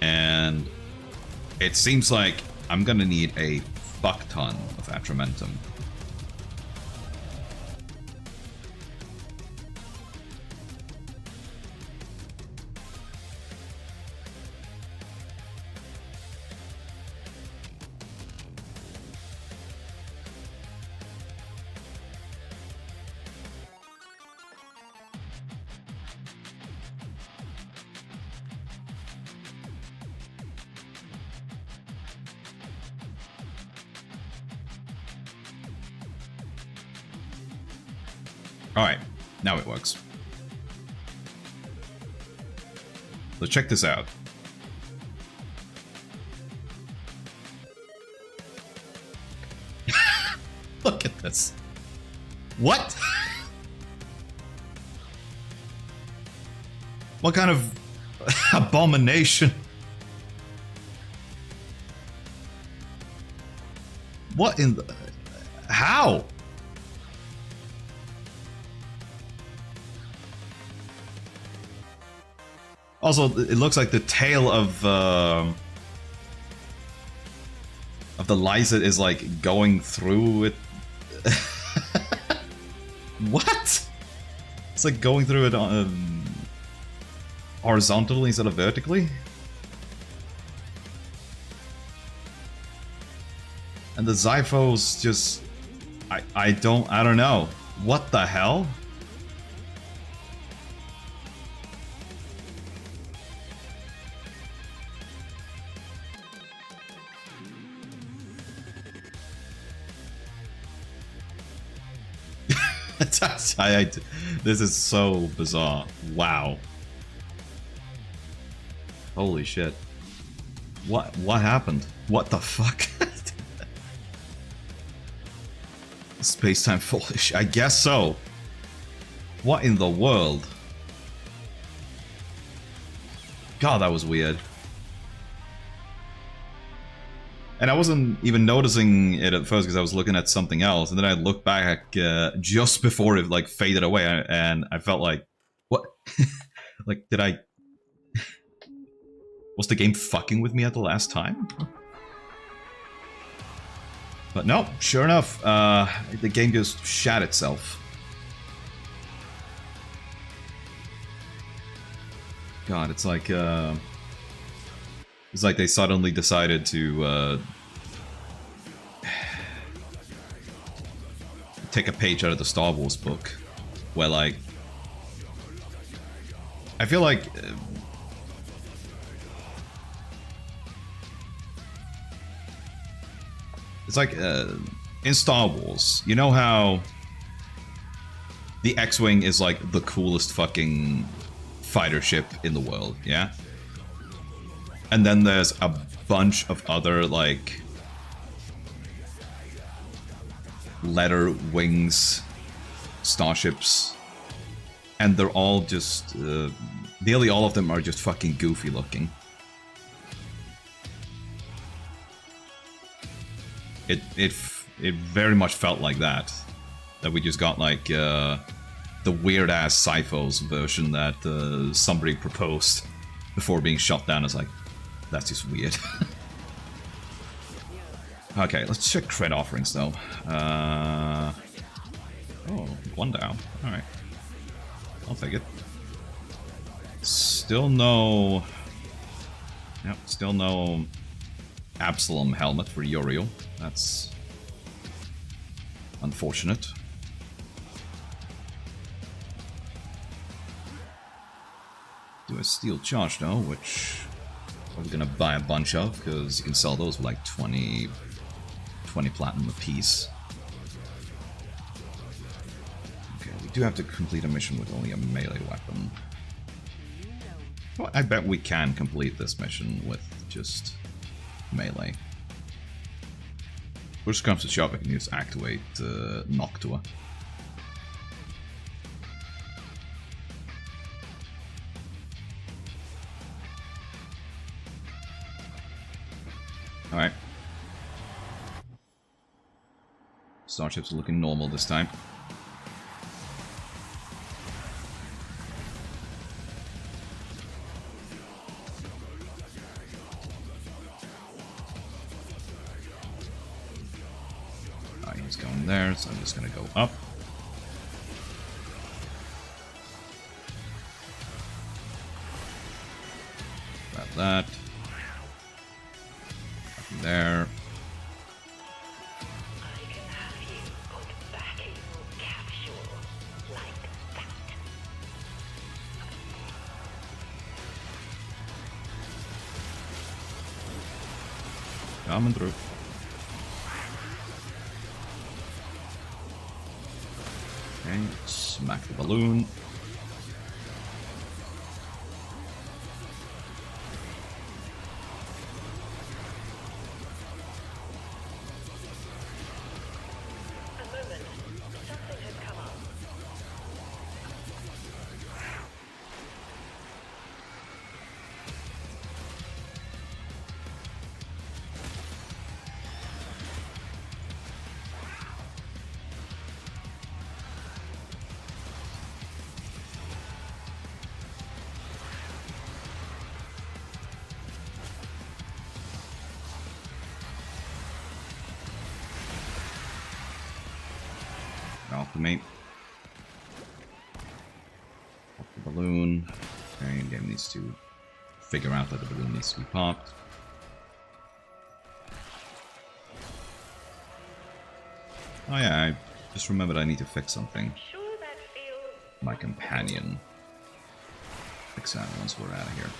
And it seems like I'm gonna need a fuck ton of Atramentum. Alright, now it works. So check this out. Look at this. What? What kind of abomination? What in the... How? Also, it looks like the tail of the Lyset is like going through it. What? It's like going through it horizontally instead of vertically. And the Zyphos just, I don't know. What the hell? This is so bizarre. Wow. Holy shit. What happened? What the fuck? Space-time foolish. I guess so. What in the world? God, that was weird. And I wasn't even noticing it at first because I was looking at something else, and then I looked back just before it like faded away, and I felt like, what? Like, did I? Was the game fucking with me at the last time? But no, sure enough, the game just shat itself. God, it's like they suddenly decided to take a page out of the Star Wars book, where like I feel like it's like in Star Wars, you know how the X-Wing is like the coolest fucking fighter ship in the world, yeah? And then there's a bunch of other like letter wings starships, and they're all just nearly all of them are just fucking goofy looking. It very much felt like that we just got like the weird ass Sifos version that somebody proposed before being shot down. It's like, that's just weird. Okay, let's check cred offerings though. Oh, one down. Alright. I'll take it. Still no... Yep, still no Absalom helmet for Uriel. That's unfortunate. Do a steel charge though, which I'm gonna buy a bunch of, because you can sell those for like 20 platinum a piece. Okay, we do have to complete a mission with only a melee weapon. Well, I bet we can complete this mission with just melee. Worst comes to shove, I can just activate Noctua. Alright. Starships are looking normal this time. Alright, he's going there, so I'm just gonna go up. Grab that. There. I can have you put back in your capsule like that. Coming through. Okay, smack the balloon. Alchemy. Pop the balloon. Okay, game needs to figure out that the balloon needs to be popped. Oh yeah, I just remembered I need to fix something. Sure that feels My companion. Fix that once we're out of here.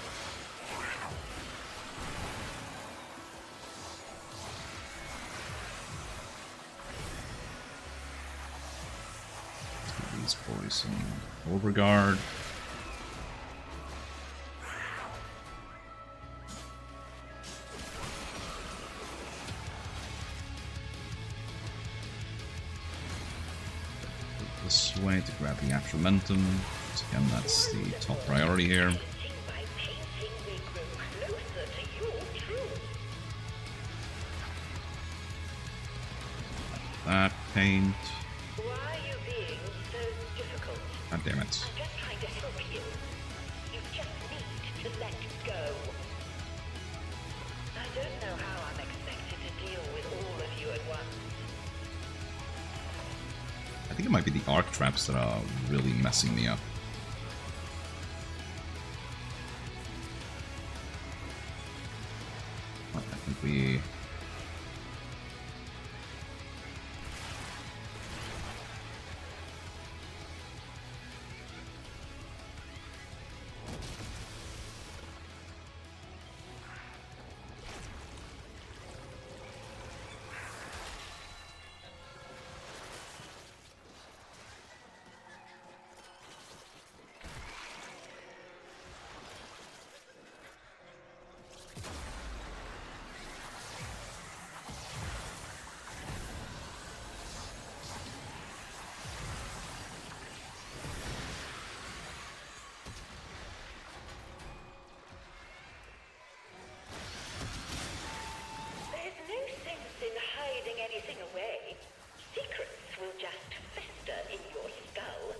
These boys some overguard. This way to grab the Afromentum. Again, that's the top priority here. by painting we grow closer to your truth. That paint. Why are you being so difficult? God damn it. I'm just trying to help you. You just need to let go. I don't know how I'm expected to deal with all of you at once. I think it might be the arc traps that are really messing me up. Well, I think we... chasing away, secrets will just fester in your skull.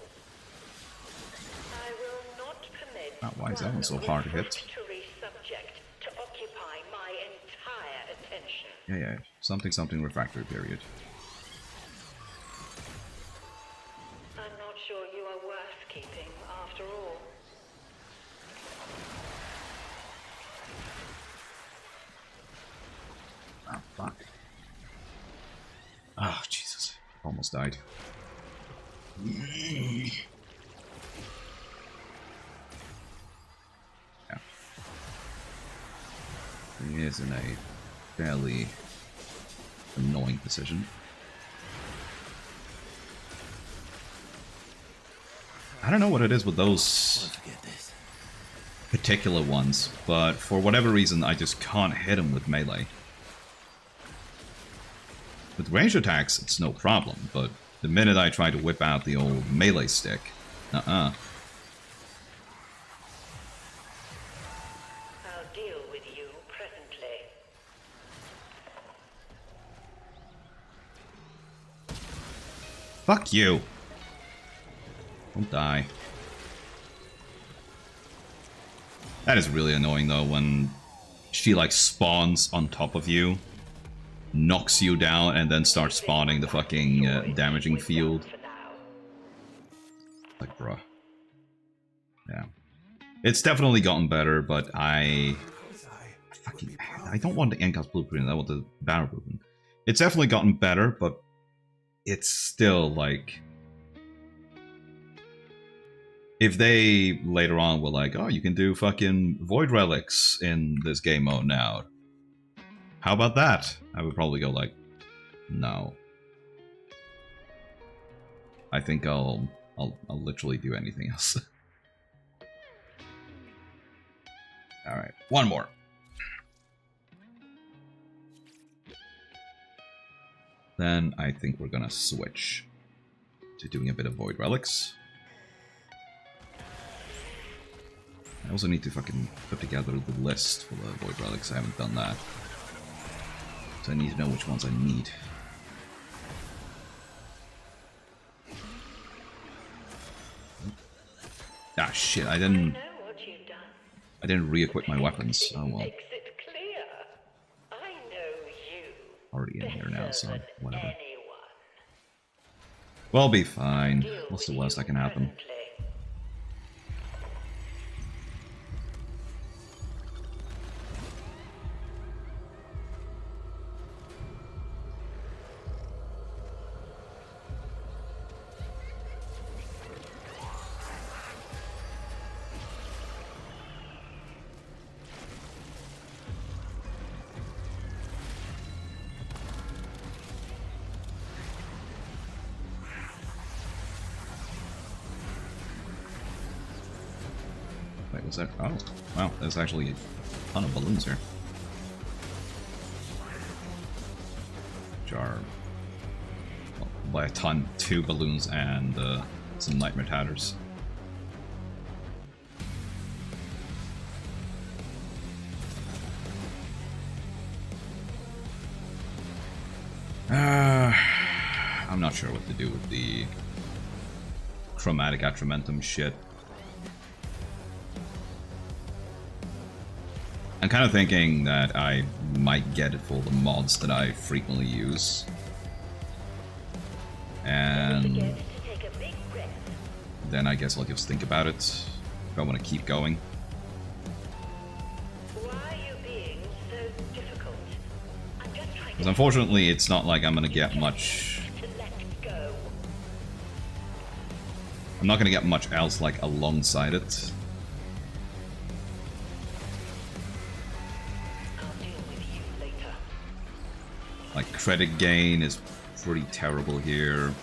I will not permit Why is that one so hard to hit? refractory subject to occupy my entire attention. Yeah. Something refractory period. I'm not sure you are worth keeping after all. Oh, fuck. Oh, Jesus. Almost died. Yeah. He is in a fairly annoying position. I don't know what it is with those particular ones, but for whatever reason I just can't hit him with melee. With range attacks, it's no problem, but the minute I try to whip out the old melee stick, I'll deal with you presently. Fuck you! Don't die. That is really annoying though, when she like spawns on top of you, knocks you down, and then starts spawning the fucking damaging field. Like, bruh. Yeah. It's definitely gotten better, but I don't want the Endcast Blueprint, I want the Battle Blueprint. It's definitely gotten better, but it's still like... If they later on were like, oh, you can do fucking Void Relics in this game mode now, how about that? I would probably go like, no. I think I'll literally do anything else. Alright, one more. Then I think we're gonna switch to doing a bit of Void Relics. I also need to fucking put together the list for the Void Relics. I haven't done that. So I need to know which ones I need. Ah shit, I didn't re-equip my weapons. Oh well. Already in here now, so whatever. We'll be fine. What's the worst that can happen? Wait, was that? Oh, wow, there's actually a ton of balloons here. Which are, well, by a ton, 2 balloons and some Nightmare Tatters. I'm not sure what to do with the chromatic atramentum shit. I'm kind of thinking that I might get it for the mods that I frequently use. And then I guess I'll just think about it if I want to keep going. Because unfortunately, it's not like I'm going to get much... I'm not going to get much else like alongside it. Like, credit gain is pretty terrible here.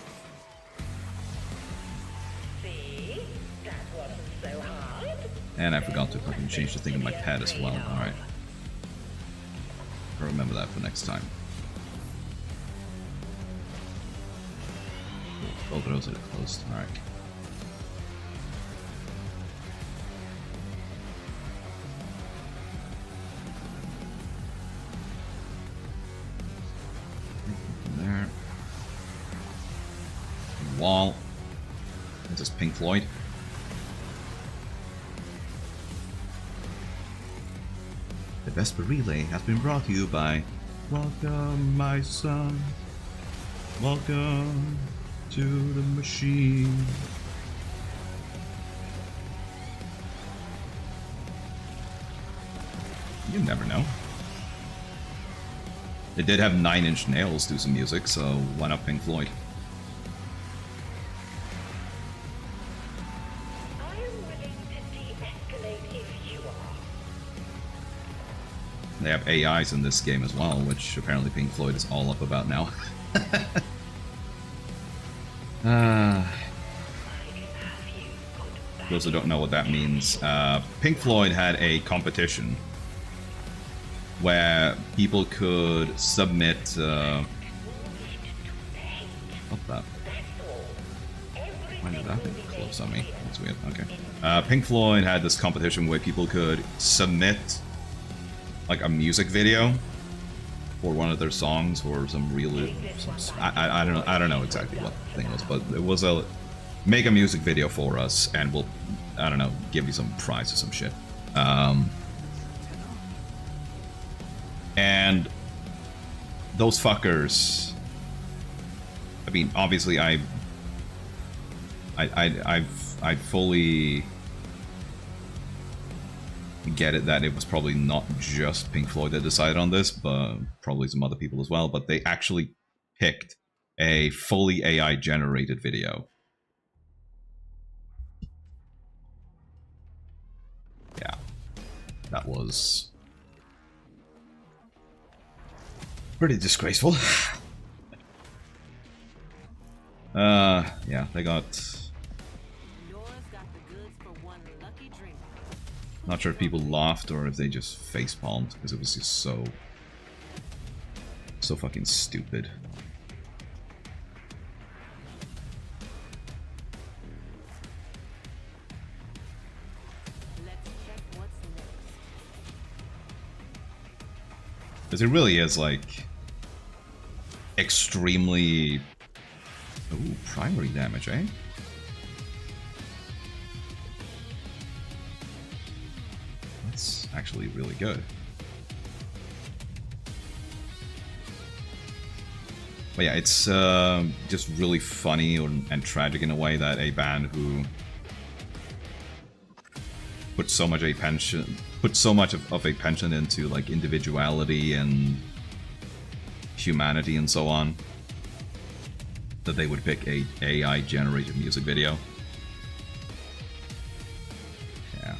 And I forgot to fucking change the thing in my pad as well. Alright. I'll remember that for next time. Cool. Both of those are closed. Alright. There. wall. This is Pink Floyd. The Vesper Relay has been brought to you by Welcome, my son. Welcome to the machine. You never know. They did have 9 Inch Nails do some music, so why not Pink Floyd? I am willing to de-escalate if you are. They have AIs in this game as well, which apparently Pink Floyd is all up about now. Those who don't know what that means, Pink Floyd had a competition where people could submit. What the? Why did that thing close on me? That's weird. Okay. Pink Floyd had this competition where people could submit like a music video for one of their songs or some real. I don't know exactly what the thing was, but it was a make a music video for us, and we'll I don't know give you some prize or some shit. And those fuckers. I mean, obviously, I fully get it that it was probably not just Pink Floyd that decided on this, but probably some other people as well. But they actually picked a fully AI generated video. Yeah, that was pretty disgraceful. Yeah, they got. Not sure if people laughed or if they just facepalmed because it was just so fucking stupid. Because it really is like extremely. Ooh, primary damage, eh? That's actually really good. But yeah, it's just really funny and tragic in a way that a band who put so much of a penchant into like individuality and humanity and so on, that they would pick a AI generated music video. Yeah.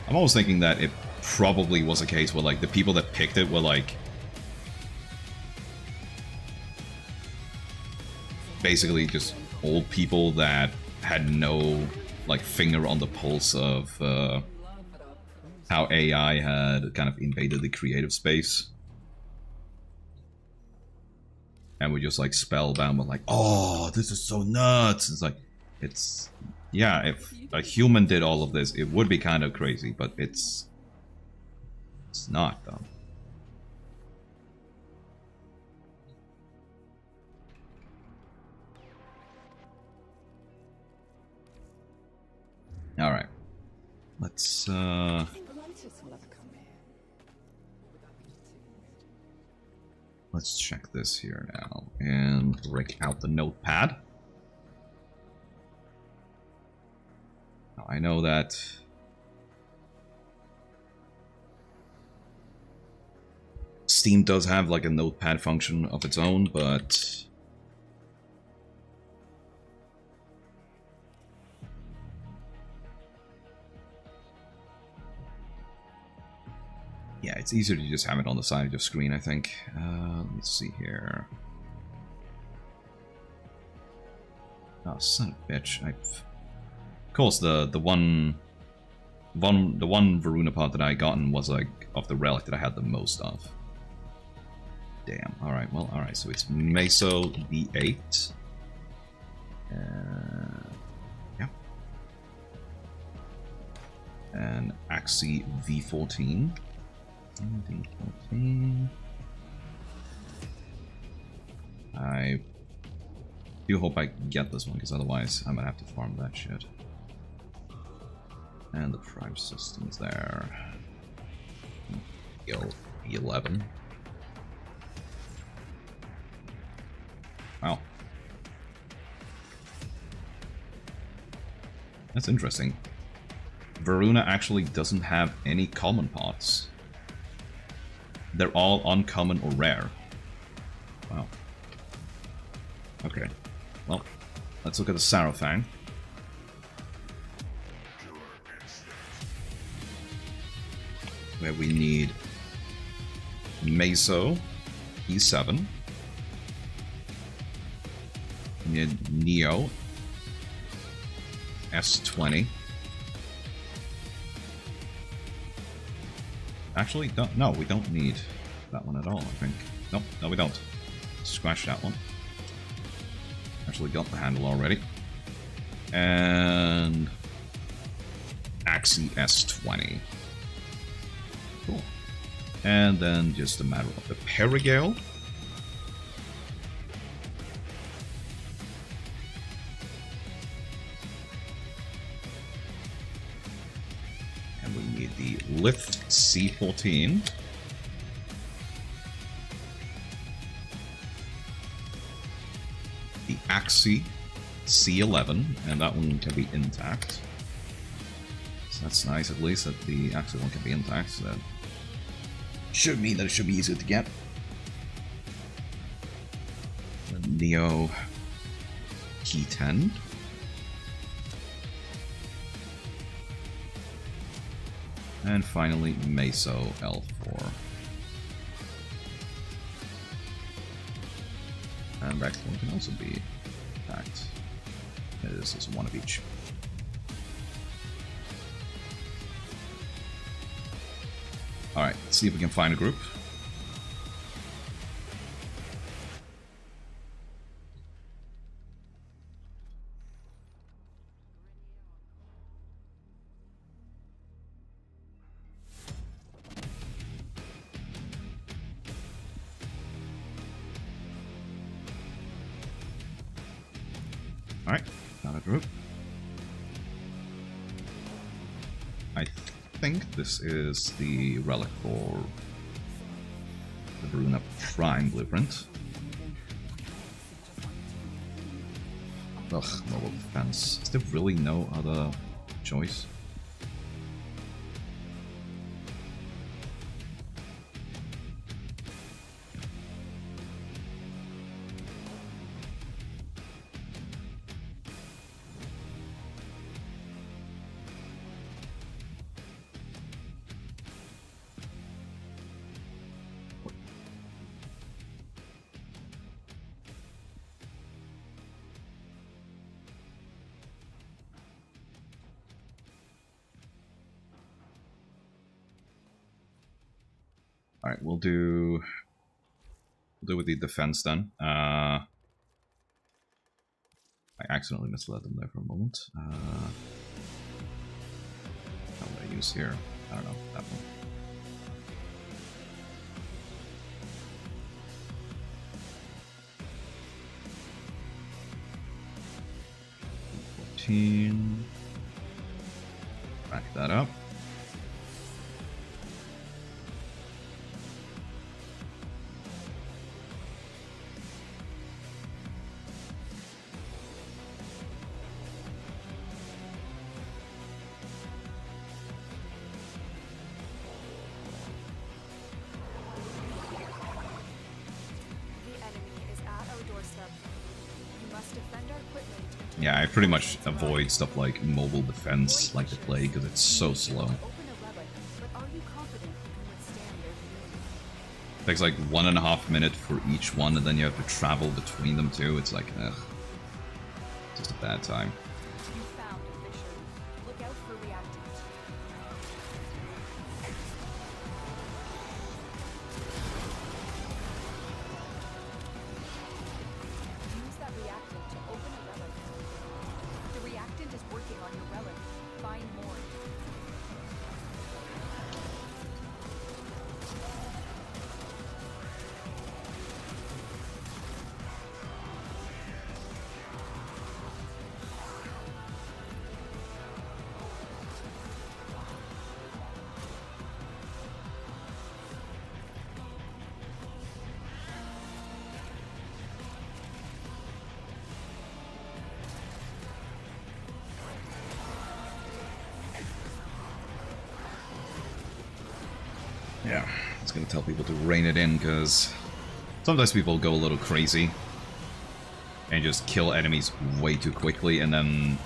I'm always thinking that it probably was a case where like the people that picked it were like basically just old people that had no like finger on the pulse of how AI had kind of invaded the creative space. And we just like spellbound with like, oh, this is so nuts. It's like, it's, yeah, if a human did all of this, it would be kind of crazy, but it's not though. All right, let's let's check this here now and break out the notepad. Now, I know that Steam does have like a notepad function of its own, but yeah, it's easier to just have it on the side of your screen, I think. Let's see here. Oh, son of a bitch! Of course, the one Varuna part that I gotten was like of the relic that I had the most of. Damn. All right. Well. All right. So it's Meso B8. Yeah. And Axie V14. V14. I do hope I get this one, because otherwise I'm gonna have to farm that shit. And the Prime System's there. E11. Wow. That's interesting. Varuna actually doesn't have any common parts. They're all uncommon or rare. Wow. Okay. Well, let's look at the Sarafang. Where we need Meso, E7. We need Neo, S20. Actually, no, we don't need that one at all, I think. Nope, no we don't. Scratch that one. Actually got the handle already. And Axie S20. Cool. And then just a matter of the Perigale. And we need the Lift C14. The Axie C11, and that one can be intact. So that's nice, at least that the Axie one can be intact. So that should mean that it should be easier to get. The Neo Key 10. And finally, Meso L4. And Rex one can also be attacked. This is one of each. Alright, let's see if we can find a group. Alright, got a group. I think this is the relic for the Varuna Prime blueprint. Ugh, mobile defense. Is there really no other choice? Alright, we'll do with the defense then. I accidentally misled them there for a moment. What would I use here? I don't know, that one. Back that up. Yeah, I pretty much avoid stuff like mobile defense like the plague because it's so slow. It takes like 1.5 minutes for each one, and then you have to travel between them too. It's like, ugh. Just a bad time. Yeah, I was gonna tell people to rein it in, because sometimes people go a little crazy and just kill enemies way too quickly, and then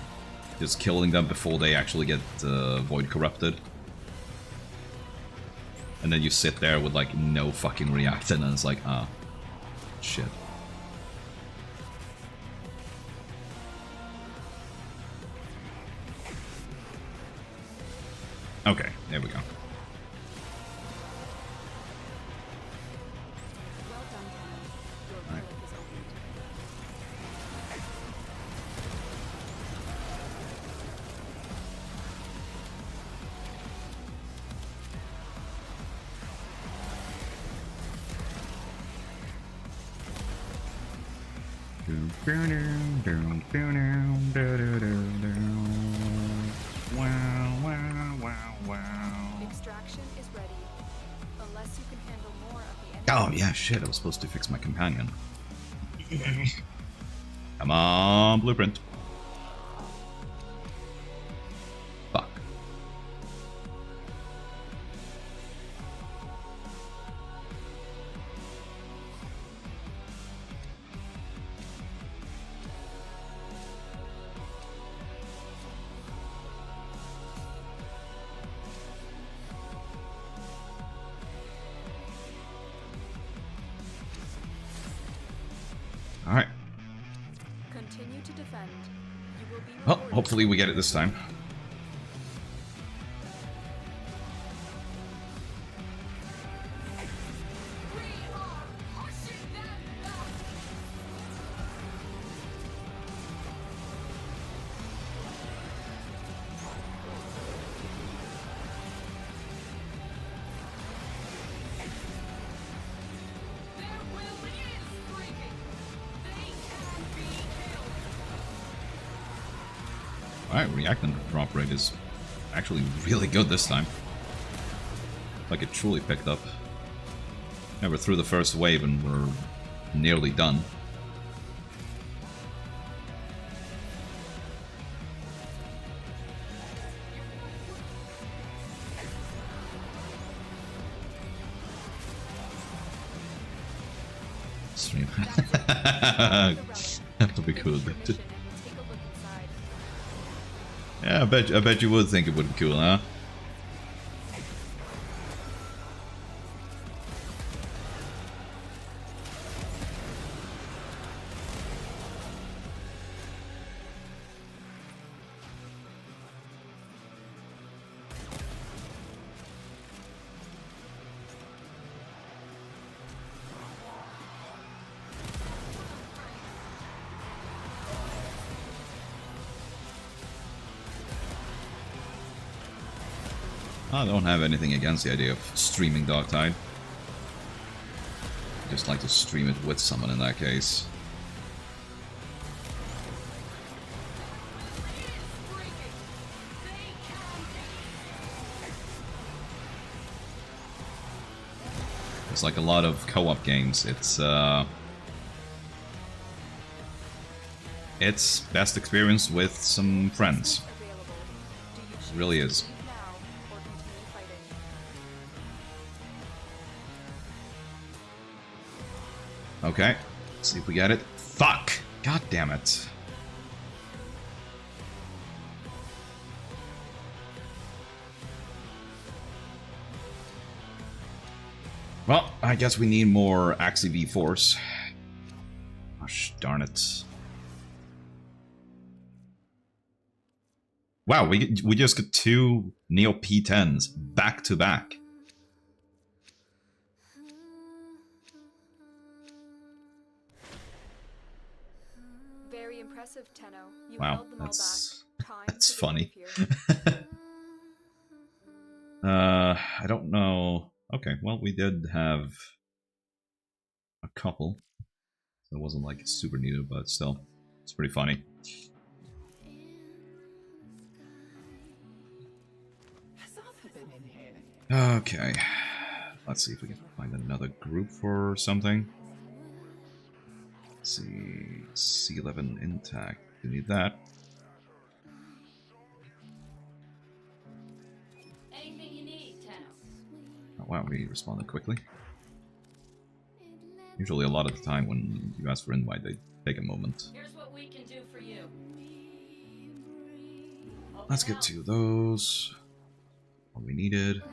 just killing them before they actually get void corrupted. And then you sit there with like no fucking react, and then it's like, ah, shit. Okay, there we go. Well done, Tenno. Your Alright. relic is opened. Extraction is ready. Unless you can handle more of the Oh yeah, shit, I was supposed to fix my companion. Come on, blueprint. Fuck. Alright. Continue to defend. You will be Well, rewarded. hopefully we get it this time. Alright, reactant drop rate is actually really good this time. Like it truly picked up. Yeah, we're through the first wave and we're nearly done. Stream. That would be cool. Take a look inside. Yeah, I bet you would think it would be cool, huh? I don't have anything against the idea of streaming Dark Tide. I just like to stream it with someone in that case. It's like a lot of co-op games. It's best experience with some friends. Available. Do you choose It really to is. leave now or continue fighting? Okay, let's see if we get it. Fuck! God damn it. Well, I guess we need more Axie V Force. Gosh darn it. Wow, we just got 2 Neo P10s back to back. Very impressive, Tenno. You Wow, held them all that's back. Time that's to funny. disappear. I don't know. Okay, well, we did have a couple. So it wasn't like super needed, but still, it's pretty funny. Okay, let's see if we can find another group for something. Let's see, C11 intact. We need that. Anything you need, Tenno. Oh, wow, we responded quickly. Usually a lot of the time when you ask for invite, they take a moment. Here's what we can do for you. Let's get to those. What we needed.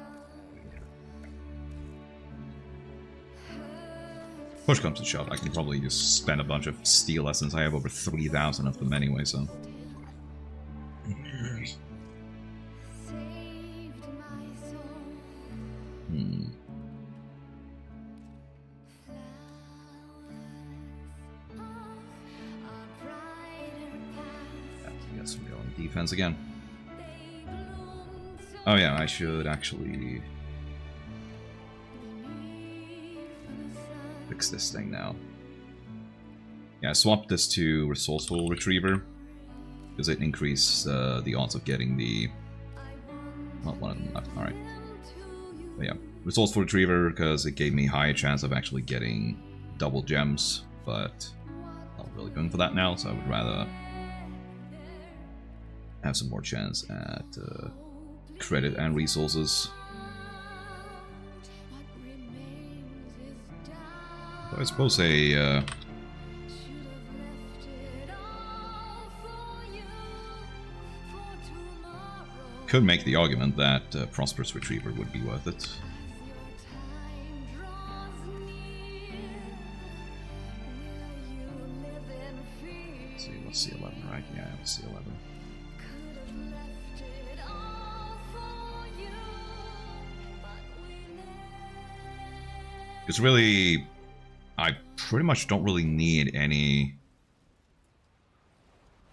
Push comes to shove, I can probably just spend a bunch of steel essence. I have over 3,000 of them anyway, so. Guess we go on defense again. Oh yeah, I should actually fix this thing now. Yeah, I swapped this to Resourceful Retriever because it increased the odds of getting the... Not one of them left, alright. But yeah, Resourceful Retriever because it gave me higher chance of actually getting double gems, but not really going for that now, so I would rather have some more chance at credit and resources. So I suppose a could make the argument that Prosperous Retriever would be worth it. Let's see, what's C11, right? Yeah, it's C11. It's really, I pretty much don't really need any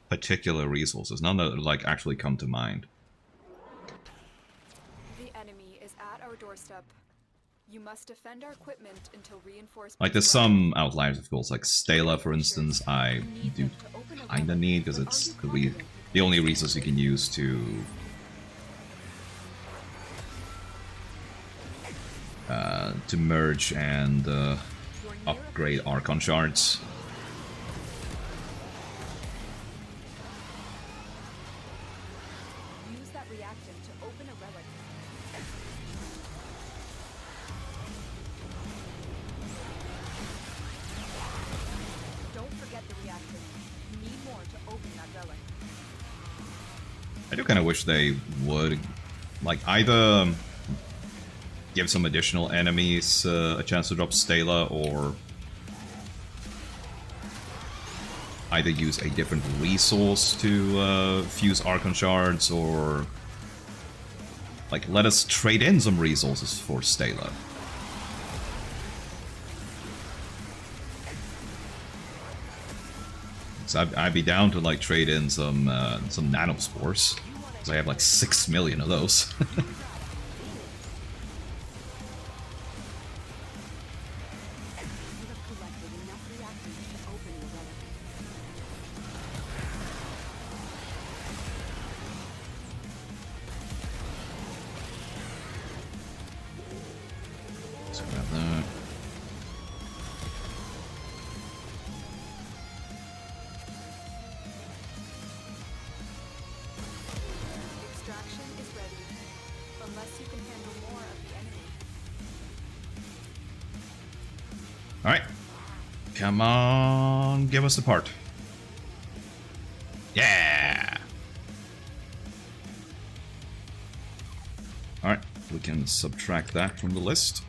particular resources, none that like actually come to mind. The enemy is at our doorstep. You must defend our equipment until reinforcements. Like there's some outliers, of course, like Stela, for instance. I do kinda need because it's the only resource you can use to merge and upgrade Archon shards. Use that reactant to open a relic. Don't forget the reactant. You need more to open that relic. I do kind of wish they would, like, either give some additional enemies a chance to drop Stela, or either use a different resource to fuse Archon shards, or like let us trade in some resources for Stela. So I'd be down to like trade in some nanospores, because I have like 6 million of those. Come on, give us the part. Yeah! Alright, we can subtract that from the list.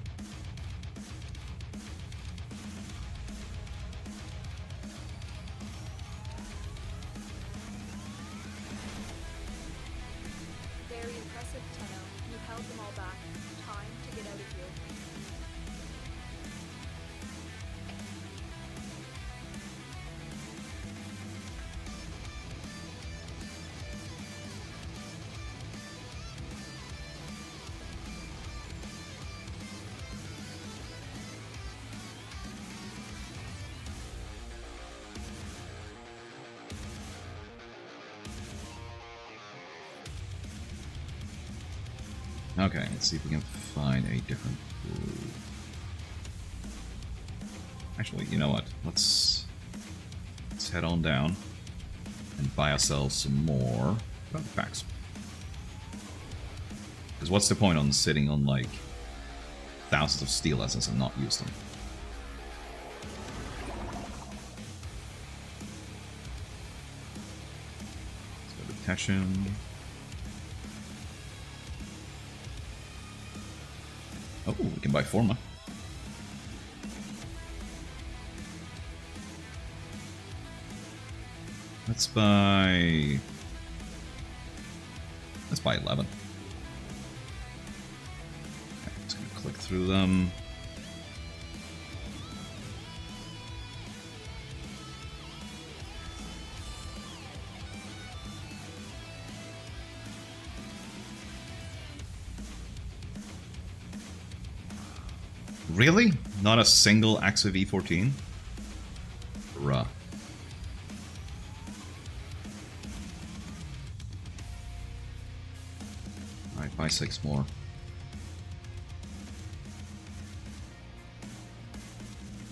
Very impressive, Tenno. You held them all back. Time to get out of here. Okay, let's see if we can find a different blue. Actually, you know what? Let's head on down and buy ourselves some more packs. Because what's the point on sitting on like thousands of steel essence and not use them. Let's go to Teshin. Oh, we can buy Forma. Let's buy 11. Okay, just gonna click through them. Really? Not a single Axa V14? Bruh. Alright, buy 6 more.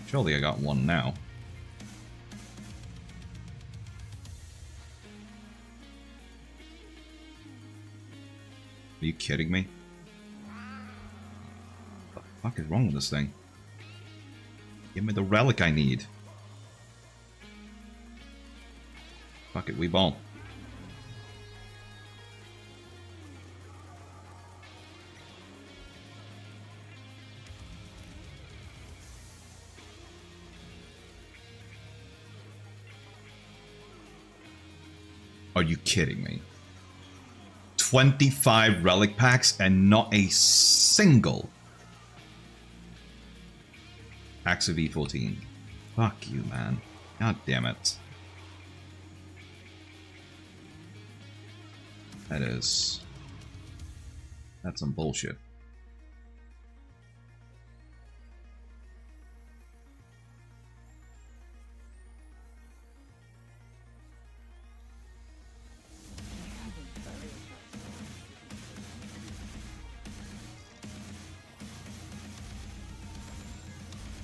Surely I got one now. Are you kidding me? What the fuck is wrong with this thing? Give me the relic I need. Fuck it, we ball. Are you kidding me? 25 relic packs and not a single Axa V14. Fuck you, man. God damn it. That's some bullshit.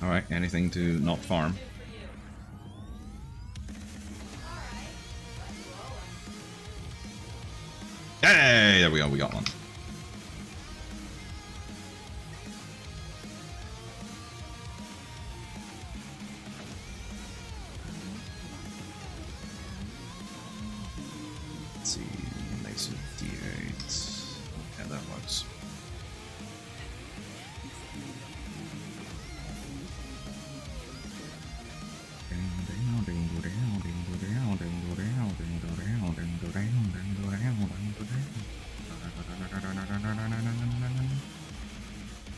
Alright, anything to not farm. Hey, there we go, we got one. Let's see, nice D8. Yeah, that works.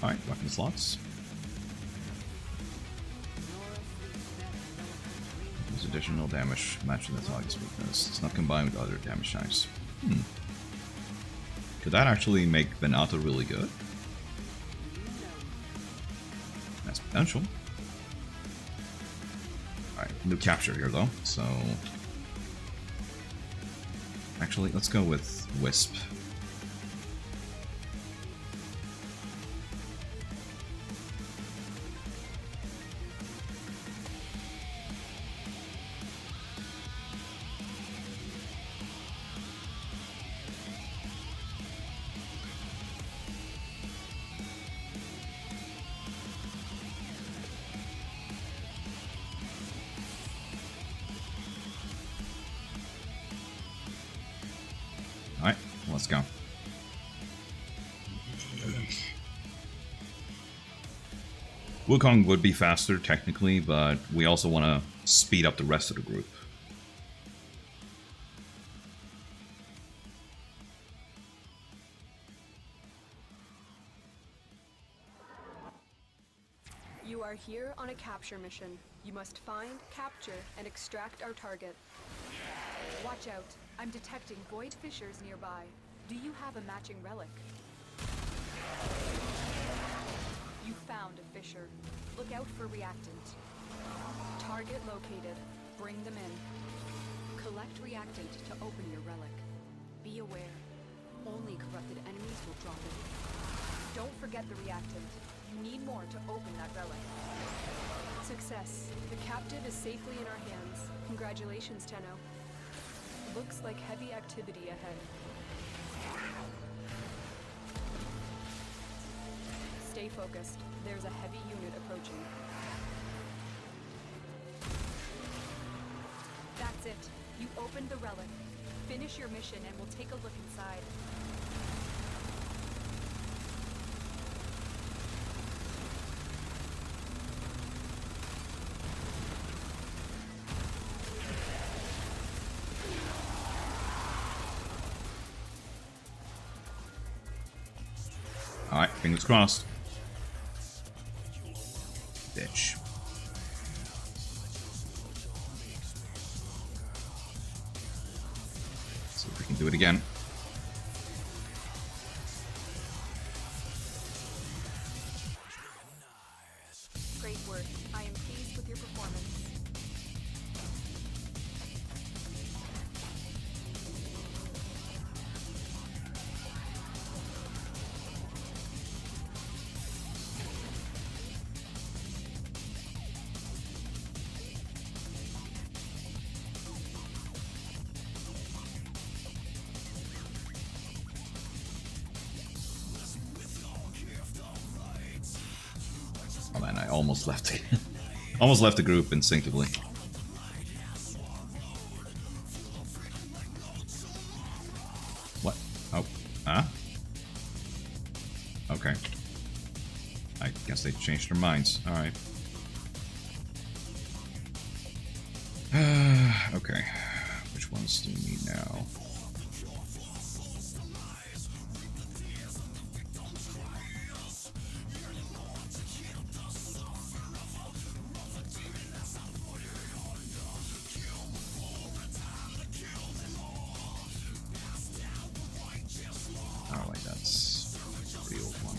Alright, weapon slots. There's additional damage matching the target's weakness. It's not combined with other damage types. Could that actually make Venato really good? That's potential. Alright, new capture here though, so... Actually, let's go with Wisp. Alright, let's go. Wukong would be faster, technically, but we also want to speed up the rest of the group. You are here on a capture mission. You must find, capture, and extract our target. Watch out. I'm detecting void fissures nearby. Do you have a matching relic? You found a fissure. Look out for reactant. Target located. Bring them in. Collect reactant to open your relic. Be aware. Only corrupted enemies will drop it. Don't forget the reactant. You need more to open that relic. Success. The captive is safely in our hands. Congratulations, Tenno. Looks like heavy activity ahead. Stay focused. There's a heavy unit approaching. That's it. You opened the relic. Finish your mission and we'll take a look inside. Alright, fingers crossed. Bitch. See if we can do it again. Great work. I am pleased with your performance. Oh man, I almost left it. Almost left the group instinctively. What? Oh. Huh? Okay. I guess they changed their minds. Alright. Okay. Which ones do we need now? Oh, wait, that's the old one.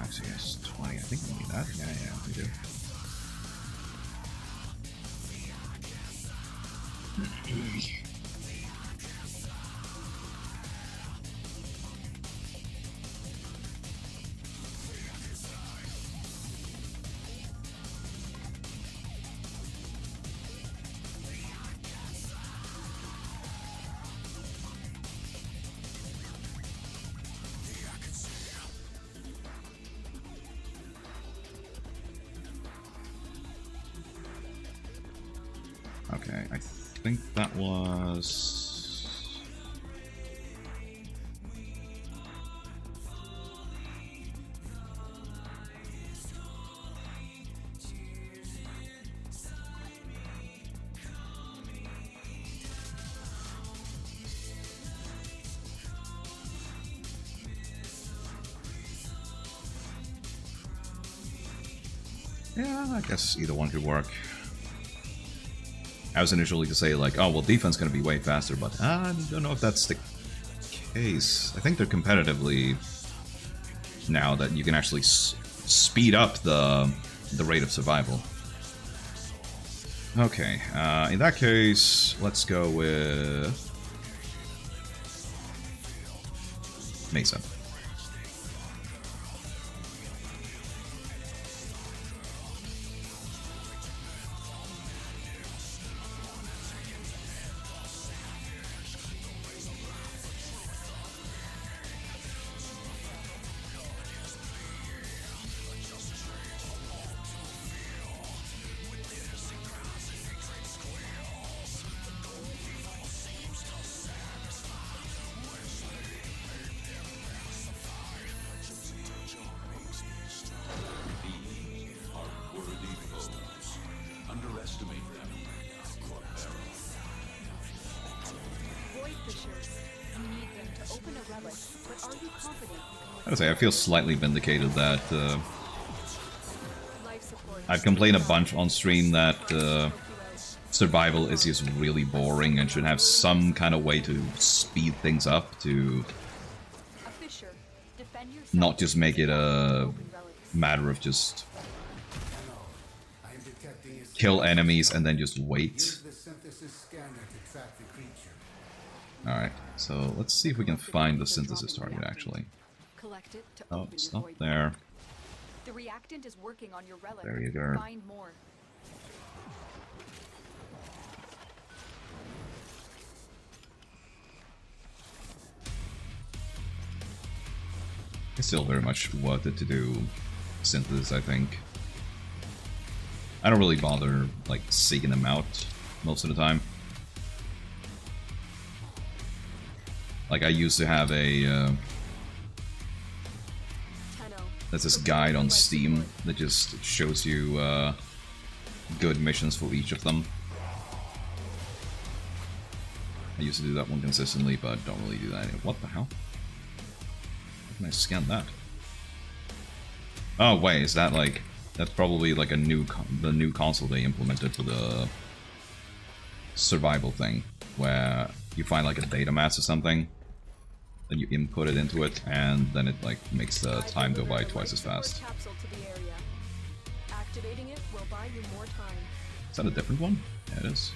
Actually, yes, 20. I think we need that. Yeah, we do. Okay, I think that was... Yeah, I guess either one could work. I was initially to say like, oh well, defense gonna be way faster, but I don't know if that's the case. I think they're competitively now that you can actually speed up the rate of survival. Okay, in that case, let's go with Mesa. I would say I feel slightly vindicated that I've complained a bunch on stream that survival is just really boring and should have some kind of way to speed things up to not just make it a matter of just kill enemies and then just wait. Alright, so let's see if we can find the synthesis target actually. Oh, it's not there. The reactant is working on your relic. There you go. Find more. It's still very much worth it to do synthesis, I think. I don't really bother, like, seeking them out most of the time. Like, I used to have a... there's this guide on Steam that just shows you good missions for each of them. I used to do that one consistently, but don't really do that anymore. What the hell? How can I scan that? Oh wait, is that like... That's probably like a the new console they implemented for the survival thing, where you find like a data mass or something, then you input it into it, and then it like makes the time go by twice as fast. Activating it will buy you more time. Is that a different one? Yeah, it is.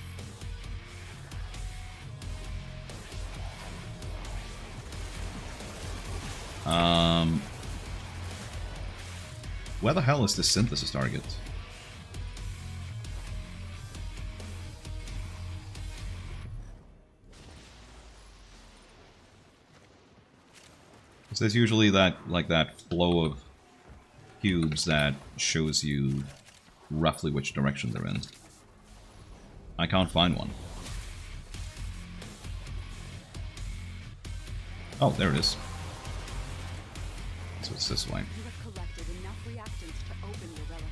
Where the hell is this synthesis target? Because there's usually that, like, that flow of cubes that shows you roughly which direction they're in. I can't find one. Oh, there it is. So it's this way. You have collected enough reactants to open your relic.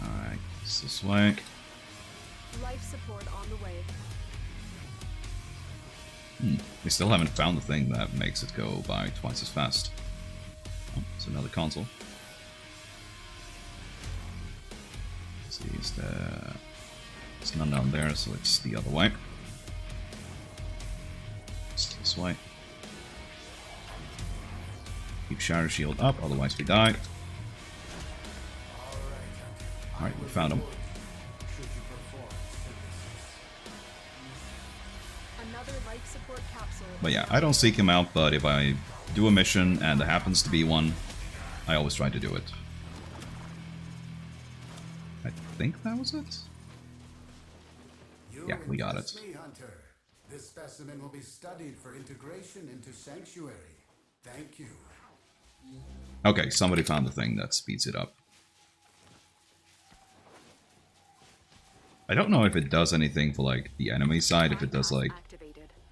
Alright, it's this way. Life support on the way. We still haven't found the thing that makes it go by twice as fast. Oh, it's another console. Let's see, is there... There's none down there, so it's the other way. It's this way. Keep Shatter Shield up, otherwise we die. Alright, we found him. Another life support capsule. But yeah, I don't seek him out, but if I do a mission and there happens to be one, I always try to do it. I think that was it? Yeah, we got it. Me, Hunter. This specimen will be studied for integration into Sanctuary. Thank you. Okay, somebody found the thing that speeds it up. I don't know if it does anything for, like, the enemy side, if it does, like,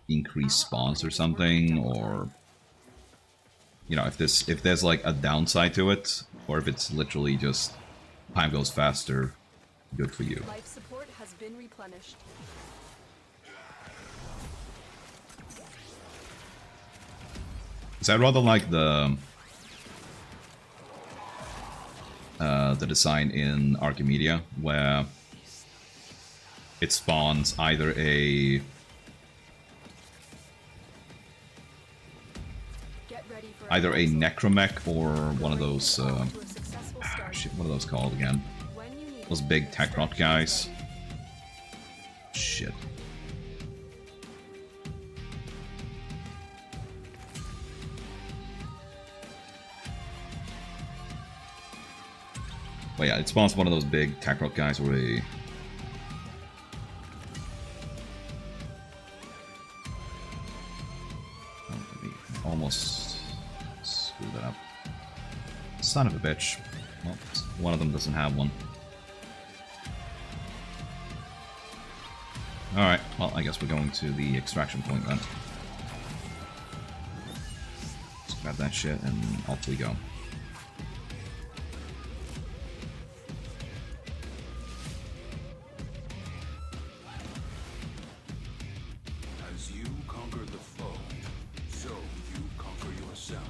increase spawns or something, or... You know, if there's, like, a downside to it, or if it's literally just time goes faster, good for you. Life support has been replenished. So I rather like the design in Archimedia, where it spawns either a necromech or one of those shit, what are those called again? Those big Techrot guys. Shit. But yeah, it spawns one of those big Techrot guys where they... Oh, almost screwed that up. Son of a bitch. Well, one of them doesn't have one. Alright, well, I guess we're going to the extraction point then. Let's grab that shit and off we go. As you conquer the foe, so you conquer yourself.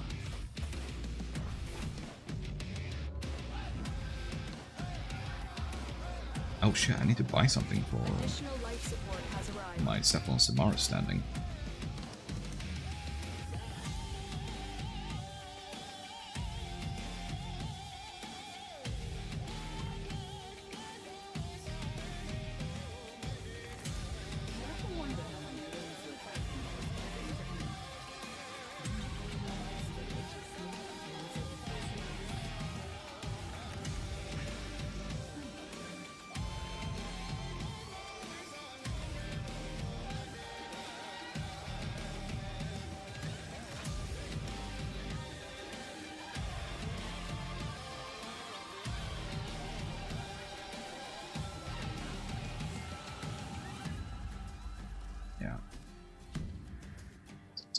Oh shit, I need to buy something for Additional life support has arrived. my Cephalon Samara standing.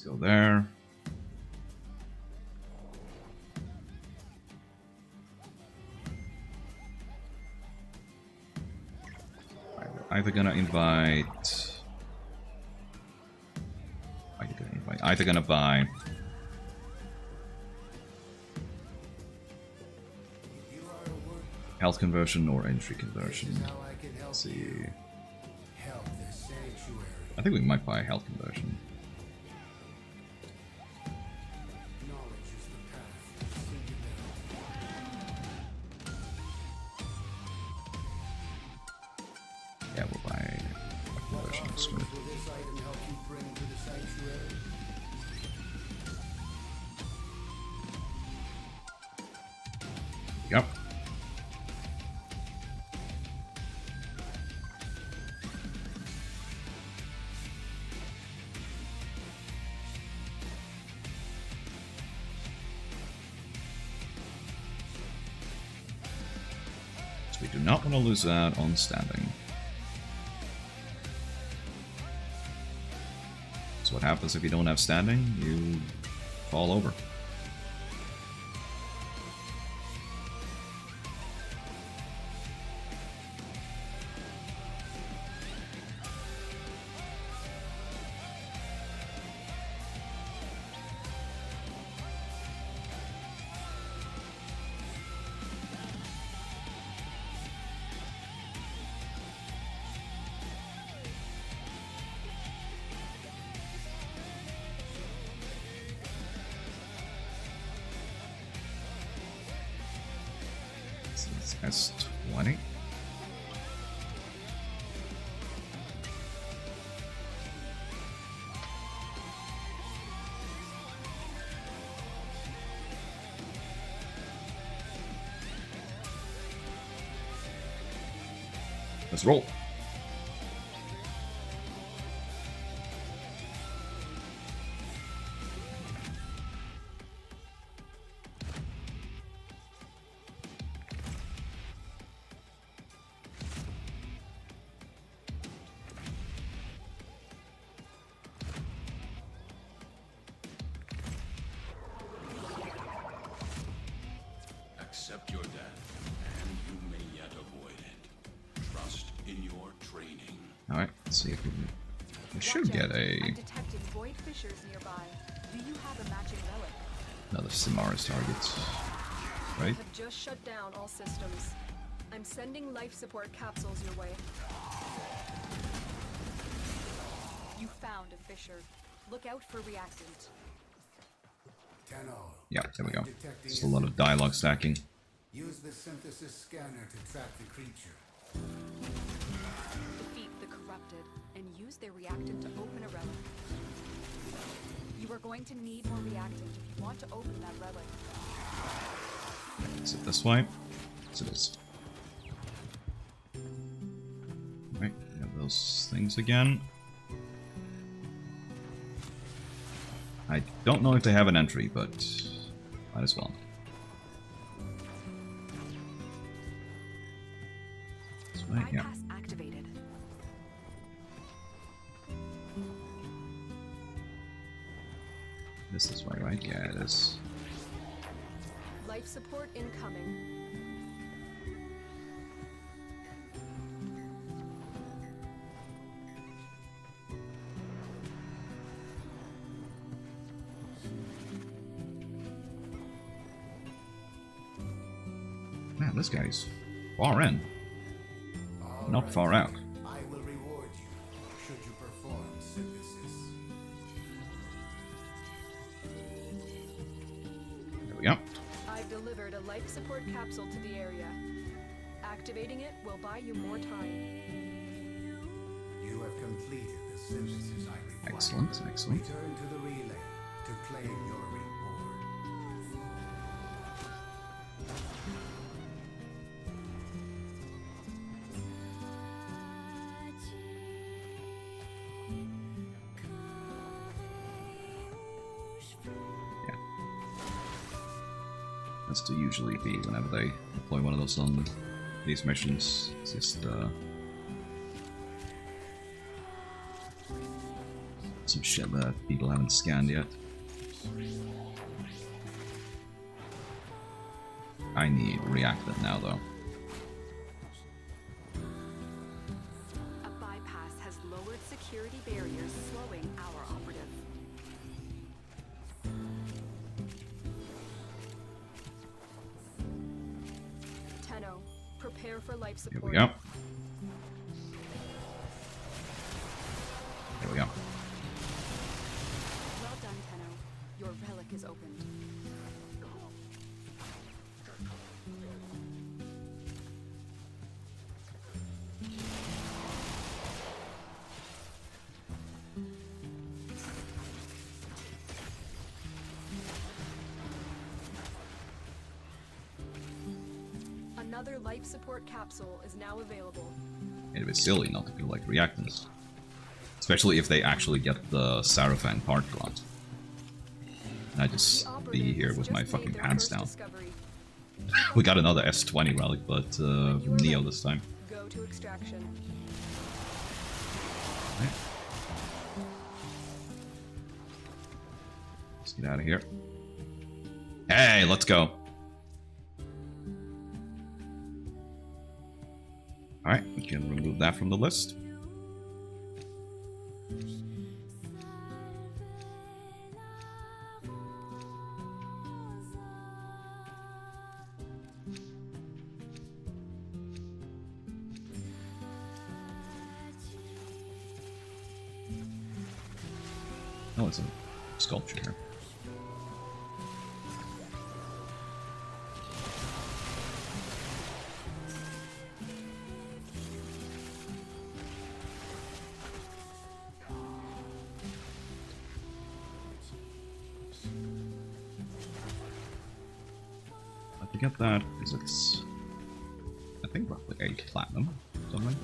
go there. Right, we're either gonna invite. Either gonna buy. Health conversion or entry conversion. Let's see. Help this sanctuary. I think we might buy a health conversion. Knowledge is the path. Yeah, we'll buy a conversion. Screw it. Will this item help you bring to the sanctuary? Yep. So we do not want to lose that on standing. So what happens if you don't have standing? You fall over. That's 20. Let's roll. Accept your death, and you may yet avoid it. Trust in your training. Alright, let's see if we should get a I'm detecting void fissures nearby. Do you have a matching relic? another Simara's target. Right? Have just shut down all systems. I'm sending life support capsules your way. You found a fissure. Look out for reactant. Yeah, there we go. Just a lot of dialogue stacking. Use the synthesis scanner to track the creature. Defeat the corrupted and use their reactant to open a relic. You are going to need more reactant if you want to open that relic. Is it this way? Yes, it is. Right, we have those things again. I don't know if they have an entry, but might as well. This way, yeah. Bypass activated. This is way, right? Yeah, it is. Life support incoming. Man, this guy's far in, not far out. I will reward you should you perform synthesis. There we go. I've delivered a life support capsule to the area. Activating it will buy you more time. You have completed the synthesis I required. Excellent, excellent. Return to the relay to claim your reward. Yeah. That's to usually be whenever they deploy one of those on these missions. It's just Some shit that people haven't scanned yet. I need reactant now, though. A bypass has lowered security barriers, slowing our operative. Tenno, prepare for life Here support. we go. There we go. Well done, Tenno. Your relic is opened. Another life support capsule is now available. It'd be silly not to feel like reactants. Especially if they actually get the Sarafan part gaunt. And I just be here with my fucking pants down. We got another S20 relic, but Neo this time. Go to extraction. Right. Let's get out of here. Hey, let's go. Alright, we can remove that from the list. Oh, it's a sculpture here. To get that, because it's, I think, roughly 8 platinum, something.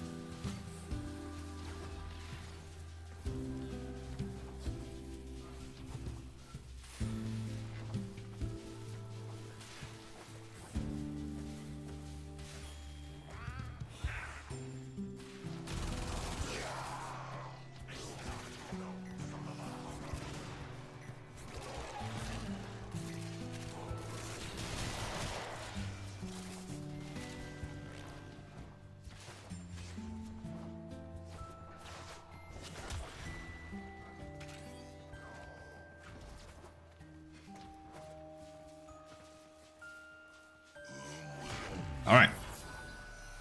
Alright.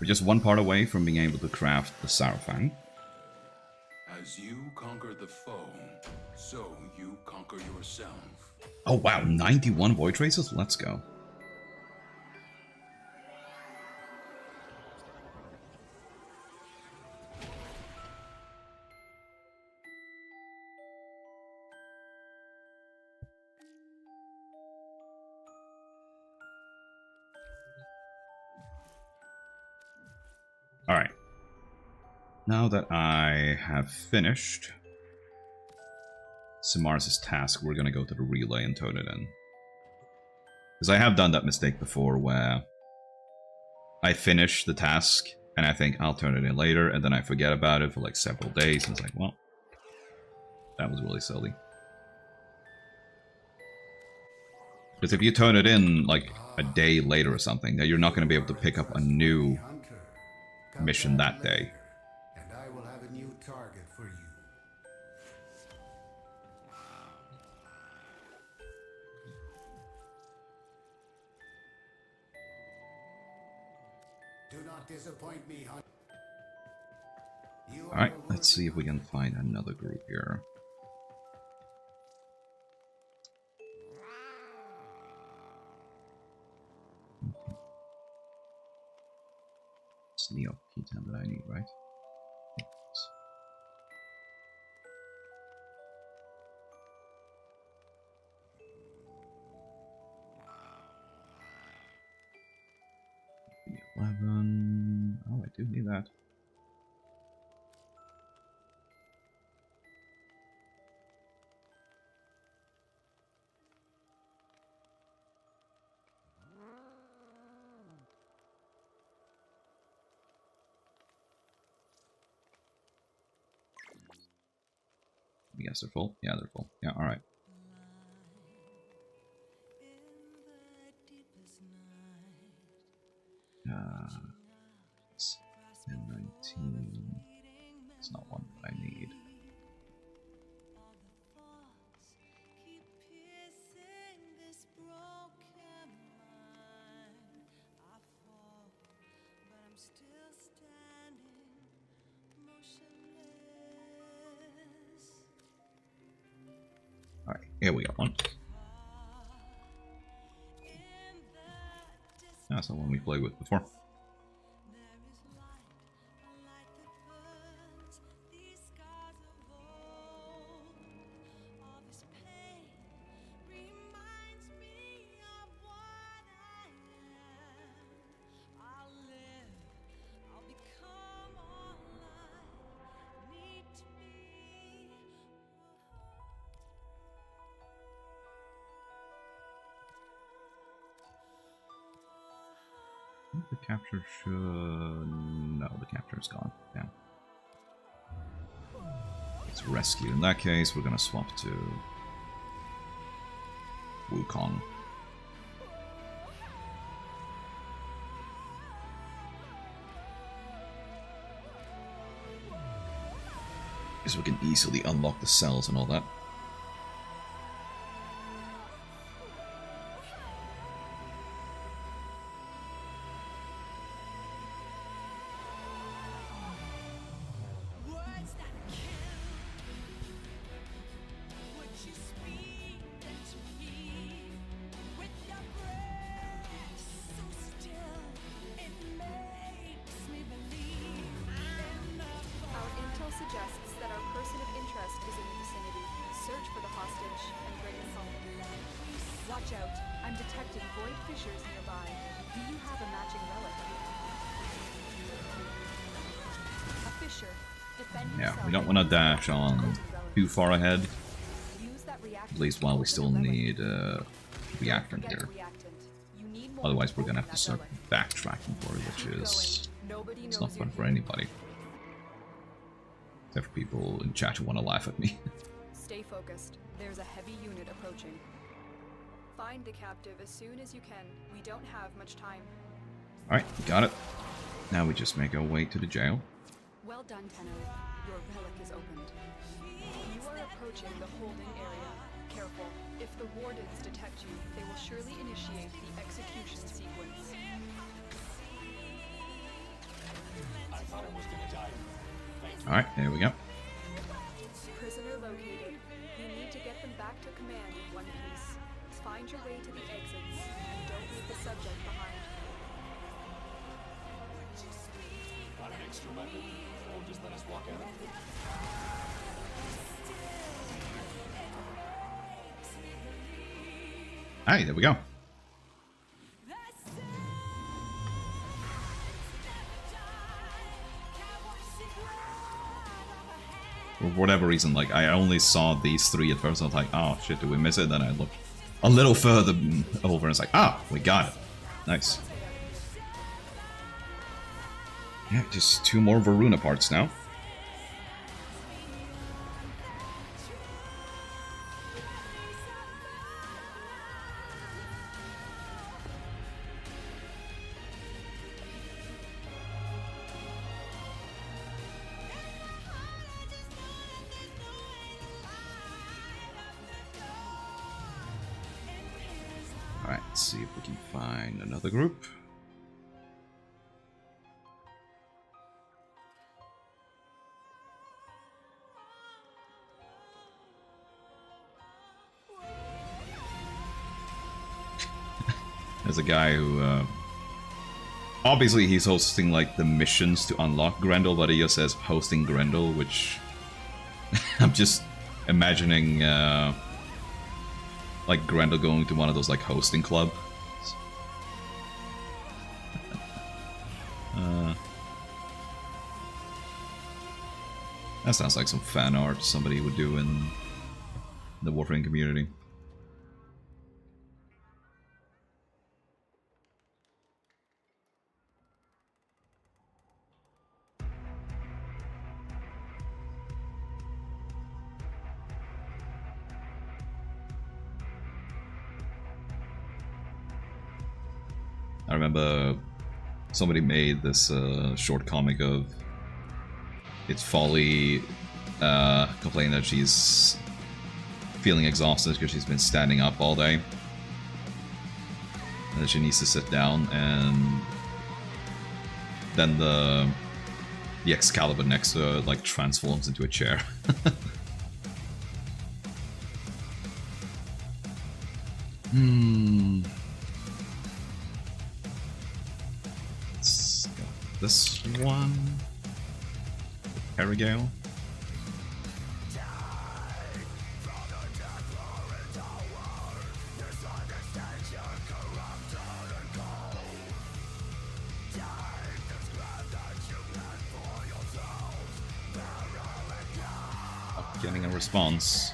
We're just one part away from being able to craft the Sarafan. As you conquer the foe, so you conquer yourself. Oh wow, 91 Void Traces? Let's go. Alright. Now that I have finished Simaris' task, we're gonna go to the relay and turn it in. Because I have done that mistake before where I finish the task and I think I'll turn it in later, and then I forget about it for like several days, and it's like, well, that was really silly. Because if you turn it in like a day later or something, then you're not going to be able to pick up a new mission that day. And I will have a new target for you. Do not disappoint me, Hunter. Alright, let's see if we can find another group here. It's Neo P10 that I need, right? Yes. P11. Oh, I do need that. We got guess they're full. Yeah, they're full. Yeah, alright. It's 1019. It's not one that I need. Alright, here we got one. That's the one we played with before. The capture should... No, the capture's gone. Yeah. It's rescued. In that case, we're gonna swap to Wukong. Because we can easily unlock the cells and all that. Suggests that our person of interest is in the vicinity. Search for the hostage and bring him home. Watch out. I'm detecting void fissures nearby. Do you have a matching relic? A fissure. Defend Yeah, we don't want to dash on too far ahead. At least while we still need reactant here. Otherwise we're gonna have to start backtracking for it, which is... it's not fun for anybody. Except for people in chat who want to laugh at me. Stay focused. There's a heavy unit approaching. Find the captive as soon as you can. We don't have much time. Alright, got it. Now we just make our way to the jail. Well done, Tenno. Your relic is opened. You are approaching the holding area. Careful. If the wardens detect you, they will surely initiate the execution sequence. I thought I was gonna die. Alright, there we go. Prisoner located. You need to get them back to command in one piece. Find your way to the exits, and don't leave the subject behind. Got an extra weapon? Or just let us walk out? Hey, there we go. For whatever reason, like, I only saw these three at first. I was like, oh shit, did we miss it? Then I looked a little further over and it's like, ah, we got it. Nice. Yeah, just 2 more Varuna parts now. Alright, let's see if we can find another group. There's a guy who, obviously he's hosting like the missions to unlock Grendel, but he just says hosting Grendel, which I'm just imagining, like Grendel going to one of those like hosting clubs. That sounds like some fan art somebody would do in the Warframe community. I remember somebody made this short comic of It's Folly complaining that she's feeling exhausted because she's been standing up all day. And that she needs to sit down, and then the Excalibur next to her like transforms into a chair. Let's go this one. Perigale. Not getting a response.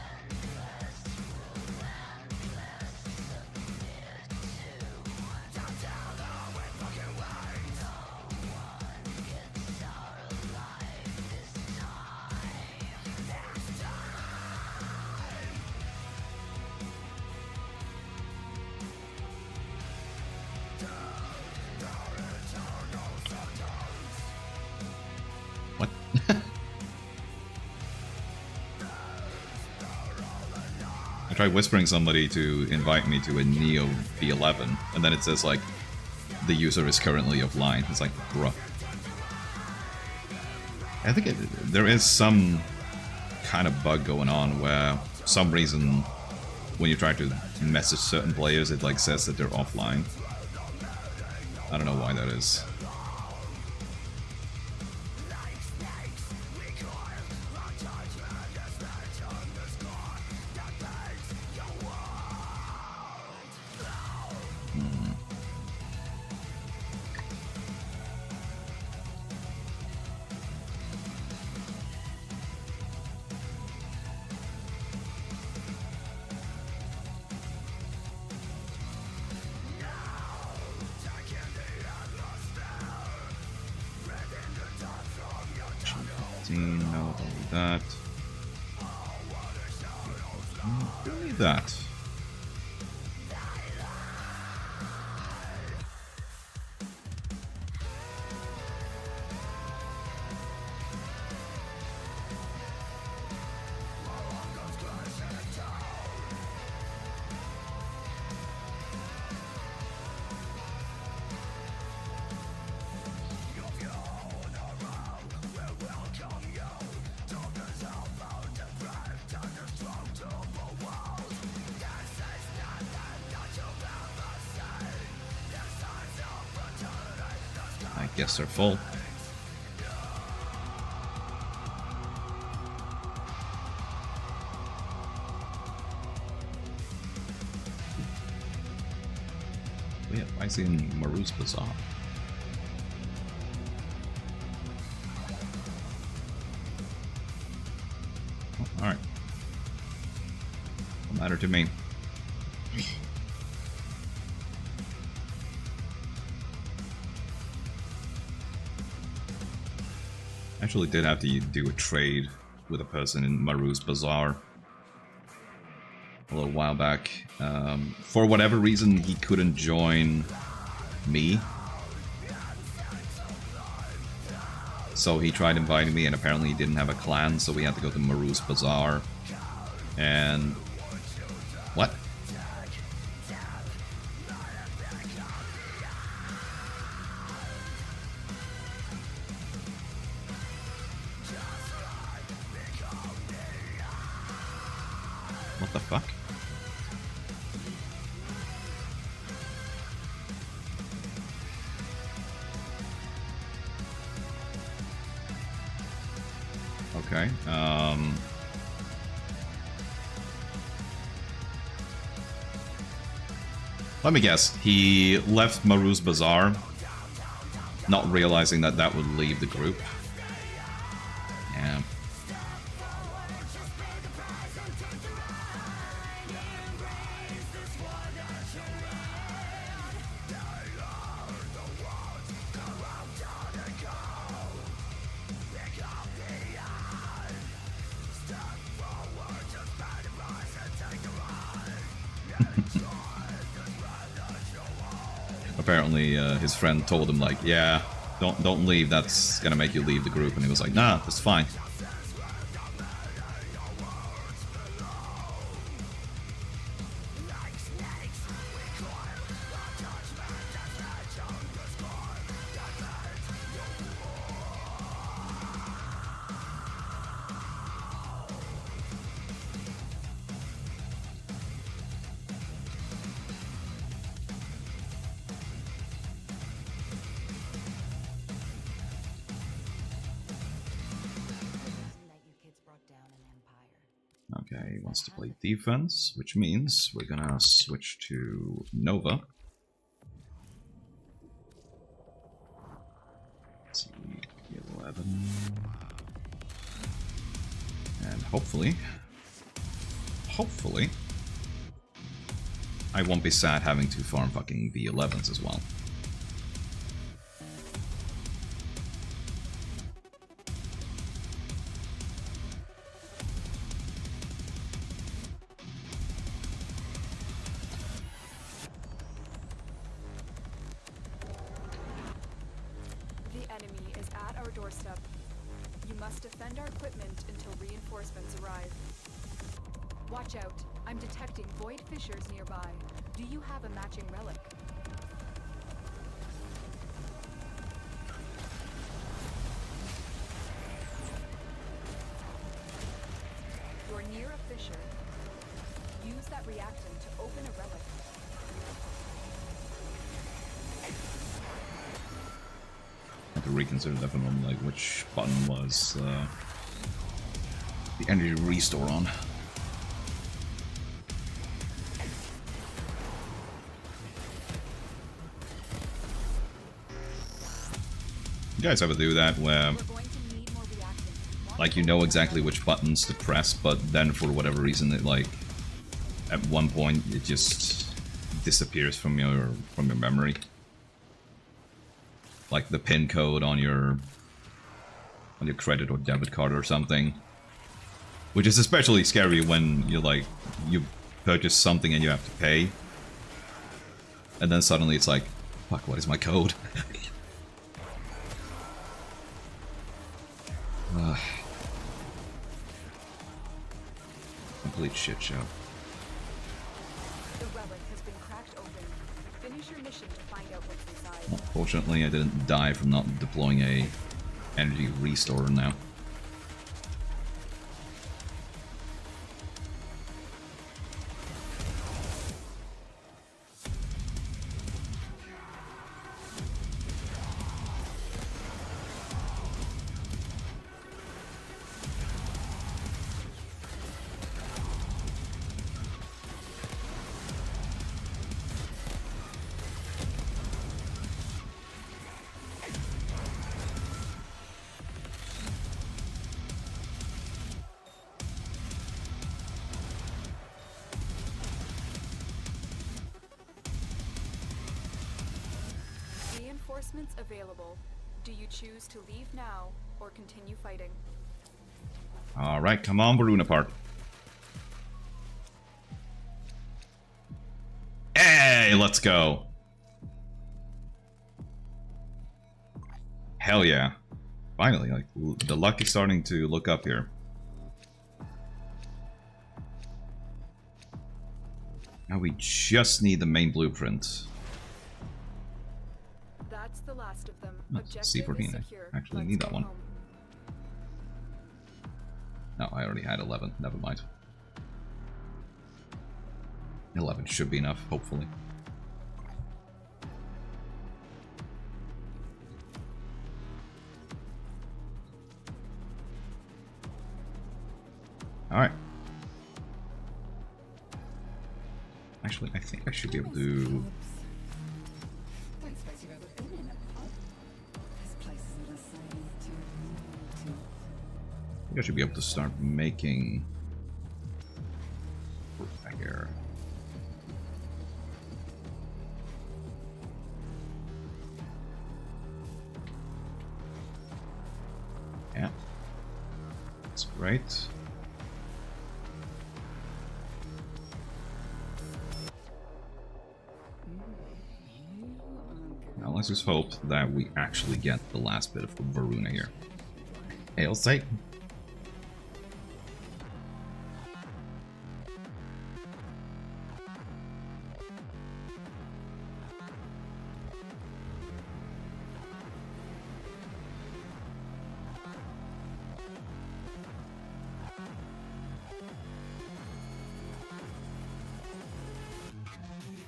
I tried whispering somebody to invite me to a Neo V11, and then it says like, the user is currently offline. It's like, bruh. I think there is some kind of bug going on where, for some reason, when you try to message certain players, it like says that they're offline. I don't know why that is. No, don't need that. Don't need that. I guess they're full. Yeah, I see in Maru's Bazaar. Oh, alright. Don't matter to me. Actually did have to do a trade with a person in Maru's Bazaar a little while back. For whatever reason, he couldn't join me. So he tried inviting me, and apparently he didn't have a clan, so we had to go to Maru's Bazaar. And... what? What the fuck? Okay, let me guess. He left Maru's Bazaar, not realizing that that would leave the group. Yeah. apparently his friend told him like, yeah, don't leave, that's gonna make you leave the group, and he was like, nah, that's fine. Okay, he wants to play defense, which means we're gonna switch to Nova. Let's see, 11. And hopefully, I won't be sad having to farm fucking V11s as well. Watch out. I'm detecting void fissures nearby. Do you have a matching relic? You're near a fissure. Use that reactant to open a relic. I have to reconsider that from like which button was the energy restore on. You guys ever do that where, like, you know exactly which buttons to press, but then for whatever reason it, like, at one point it just disappears from your memory? Like the pin code on your credit or debit card or something. Which is especially scary when you purchase something and you have to pay. And then suddenly it's like, fuck, what is my code? Complete shit show. The relic has been cracked open. Finish your mission to find out what's inside. Well, fortunately, I didn't die from not deploying a energy restorer now. Reinforcements available. Do you choose to leave now or continue fighting? Alright, come on, Baruna Park. Hey, let's go. Hell yeah. Finally, like, the luck is starting to look up here. Now we just need the main blueprint. That's the last of them. C14, I actually need that one. No, I already had 11. Never mind. 11 should be enough, hopefully. Alright. Actually, I think I should be able to... I think I should be able to start making... here. Yeah. That's great. Now let's just hope that we actually get the last bit of Varuna here. Hail Satan.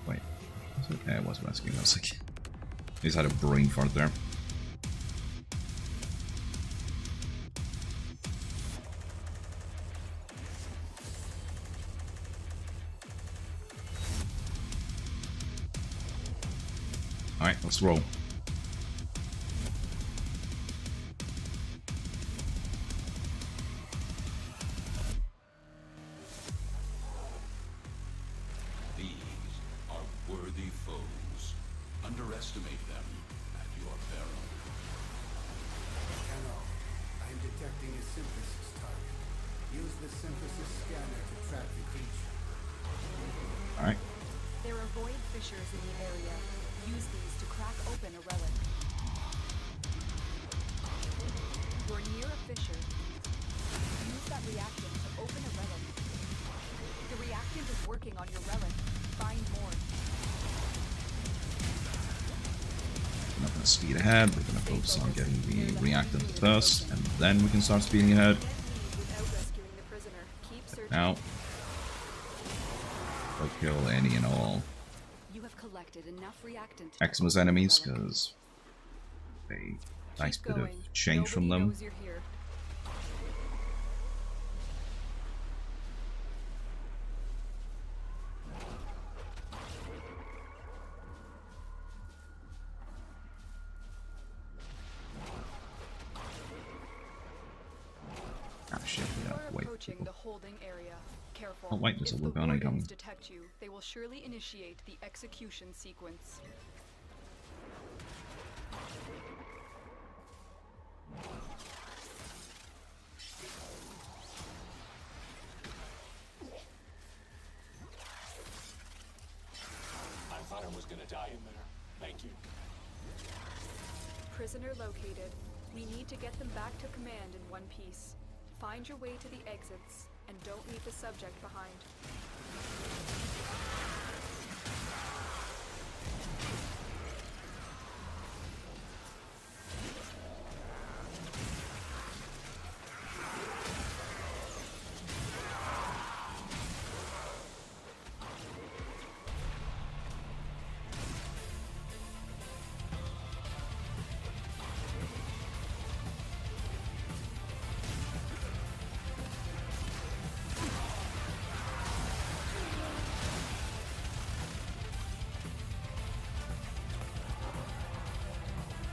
Wait, it's okay, I was rescuing. I was like, I just had a brain fart there. Alright, let's roll. These are worthy foes. Underestimate them at your peril. Cano, I am detecting a synthesis target. Use the synthesis scanner to track the creature. Alright. There are void fissures in the area. Use these to crack open a relic. You're near a fissure. Use that reactant to open a relic. The reactant is working on your relic. Find more. We're not going to speed ahead, we're going to focus on getting the reactant first, and then we can start speeding ahead. Can't leave without rescuing the prisoner. Keep searching. Now, I'll kill any and all You have collected enough reactant. Xmas enemies, because they nice Keep bit of going. change from Nobody them. knows you're here. Ah shit, yeah, You're wait. approaching the holding area. Careful. Oh, wait, there's a If the Lugana wardens coming. detect you, they will surely initiate the execution sequence. I thought I was gonna die in there. Thank you. Prisoner located. We need to get them back to command in one piece. Find your way to the exits, and don't leave the subject behind.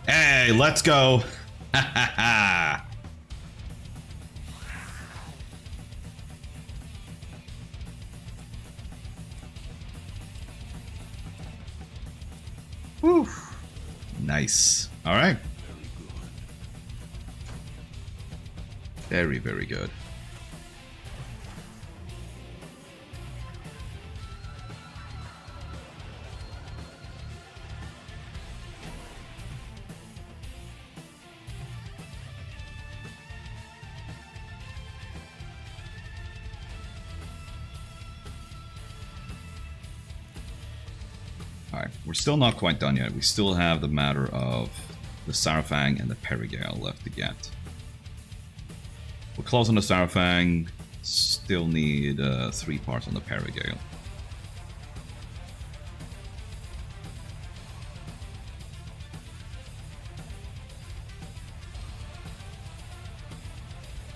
Hey, let's go! Ha ha ha! Whew. Nice. Alright. Very, very good. Alright, we're still not quite done yet. We still have the matter of the Sarafang and the Perigale left to get. We're close on the Sarafang, still need 3 parts on the Perigale.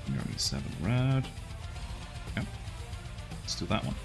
Nearly 7 red. Yep. Let's do that one.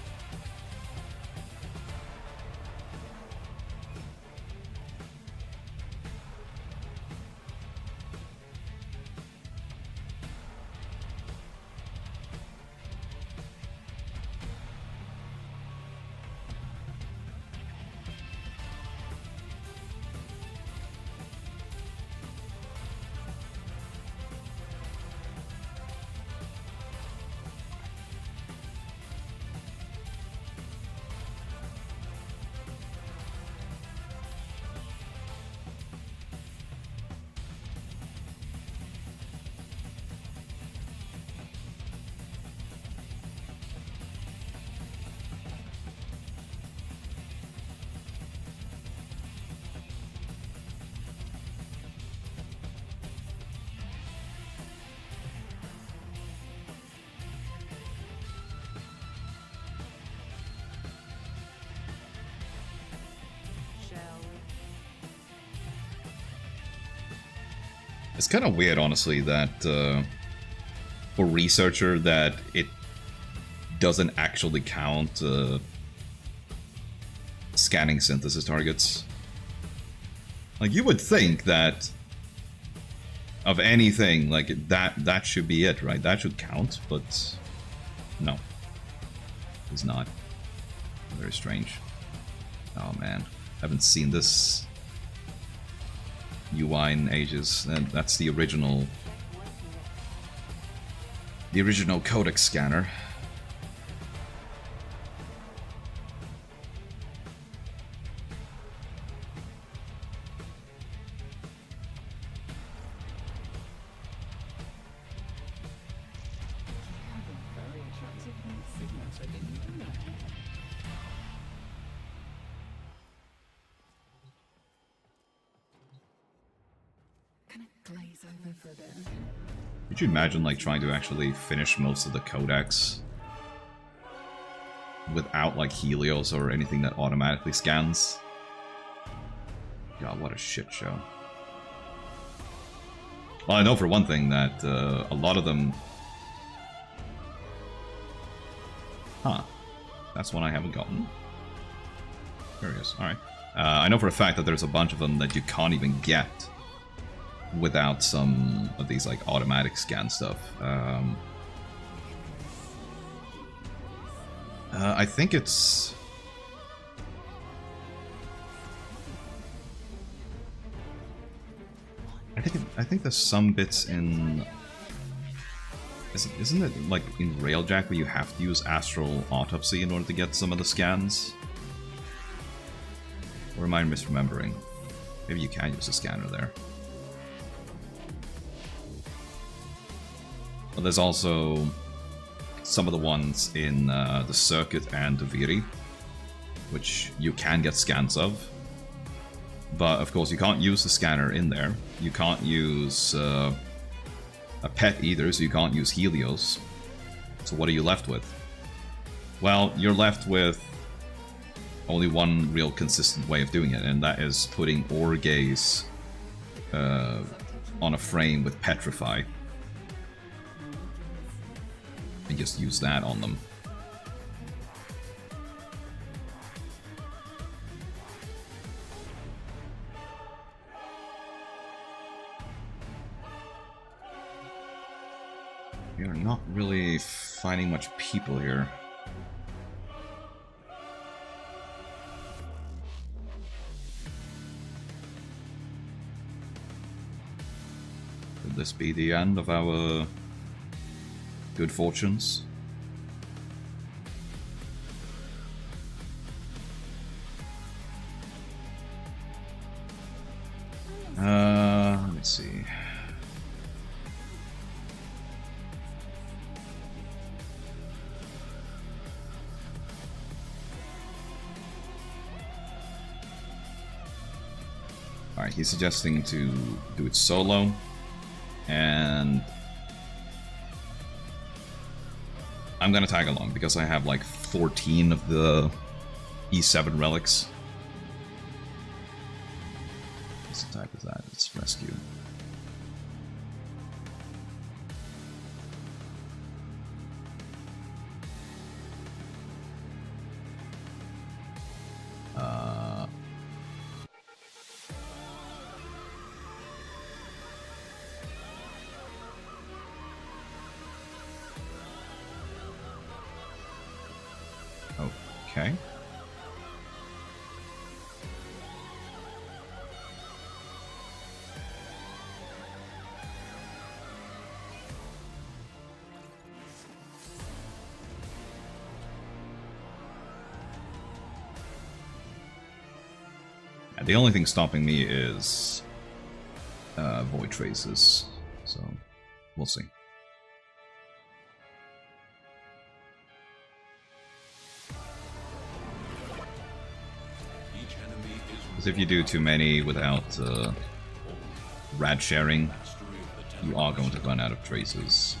It's kind of weird, honestly, that for researcher that it doesn't actually count scanning synthesis targets. Like, you would think that of anything, like, that should be it, right? That should count, but no. It's not. Very strange. Oh man, haven't seen this UI in ages. And that's the original codex scanner. Could you imagine, like, trying to actually finish most of the codex without, like, Helios or anything that automatically scans? God, what a shit show. Well, I know for one thing that a lot of them... Huh. That's one I haven't gotten. There he is. Alright. I know for a fact that there's a bunch of them that you can't even get without some of these, like, automatic scan stuff. I think it's... I think there's some bits in... Isn't it, like, in Railjack where you have to use Astral Autopsy in order to get some of the scans? Or am I misremembering? Maybe you can use a scanner there. But there's also some of the ones in the Circuit and the Viri, which you can get scans of. But of course you can't use the scanner in there. You can't use a pet either, so you can't use Helios. So what are you left with? Well, you're left with only one real consistent way of doing it, and that is putting Orgaze on a frame with Petrify. And just use that on them. We are not really finding much people here. Could this be the end of our good fortunes? Let me see. Alright, he's suggesting to do it solo, and I'm gonna tag along because I have like 14 of the E7 relics. What's the type of that? It's rescue. Okay. The only thing stopping me is void traces, so we'll see. Because if you do too many without rad sharing, you are going to run out of traces.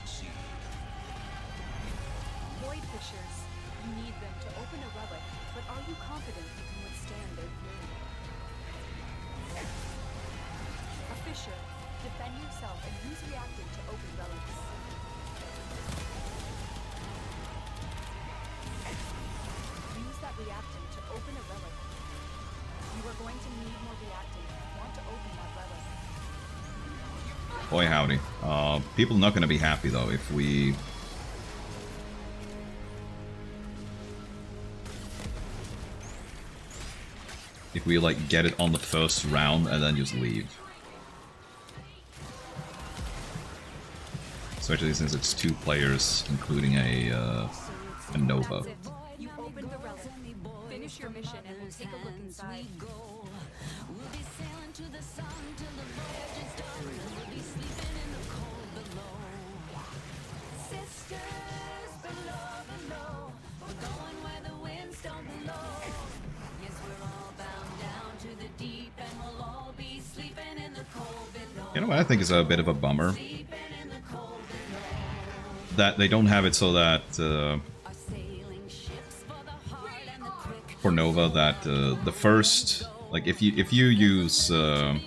Void fissures. You need them to open a relic, but are you confident you can withstand their fury? A fissure. Defend yourself and use reactant to open relics. Use that reactant to open a relic. You are going to need more reactant if you want to open that relic. Boy howdy. People are not going to be happy though if we like get it on the first round and then just leave. Especially since it's 2 players, including a Nova. That's it. You opened the relic. Finish your mission and we'll take a look inside. You know what I think is a bit of a bummer? That they don't have it so that for Nova that the first, like if you use her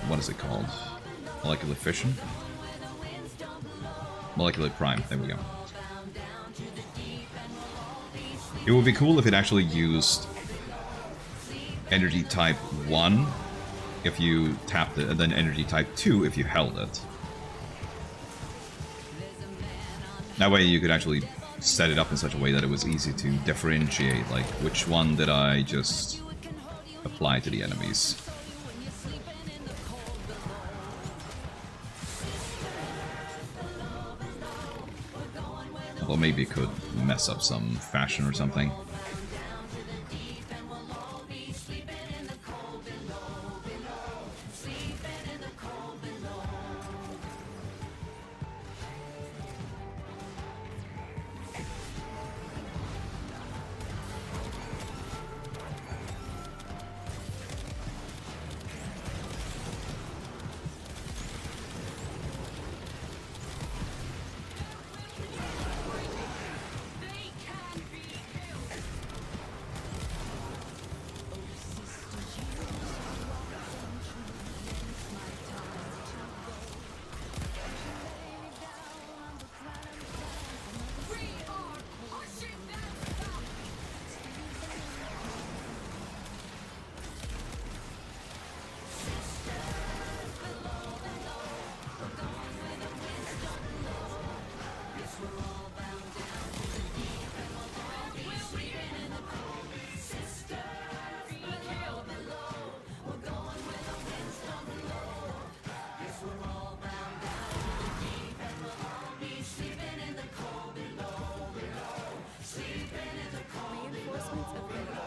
what is it called? Molecular fission? Molecular prime, there we go. It would be cool if it actually used energy type 1 if you tapped it, and then energy type 2 if you held it. That way you could actually set it up in such a way that it was easy to differentiate, like which one did I just apply to the enemies. Although maybe it could mess up some fashion or something.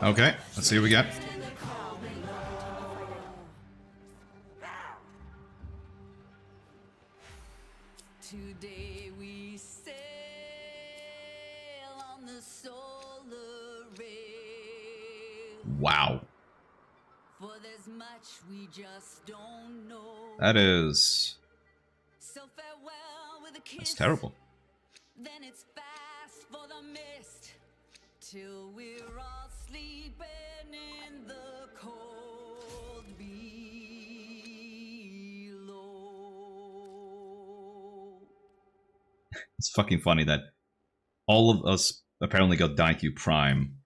Okay, let's see what we got. Today we sail on the solar rail. Wow. For there's much we just don't know. That is... So farewell with a kiss. That's terrible. Then it's fast for the mist till we're all sleeping in the cold below. It's fucking funny that all of us apparently got Daikyu Prime.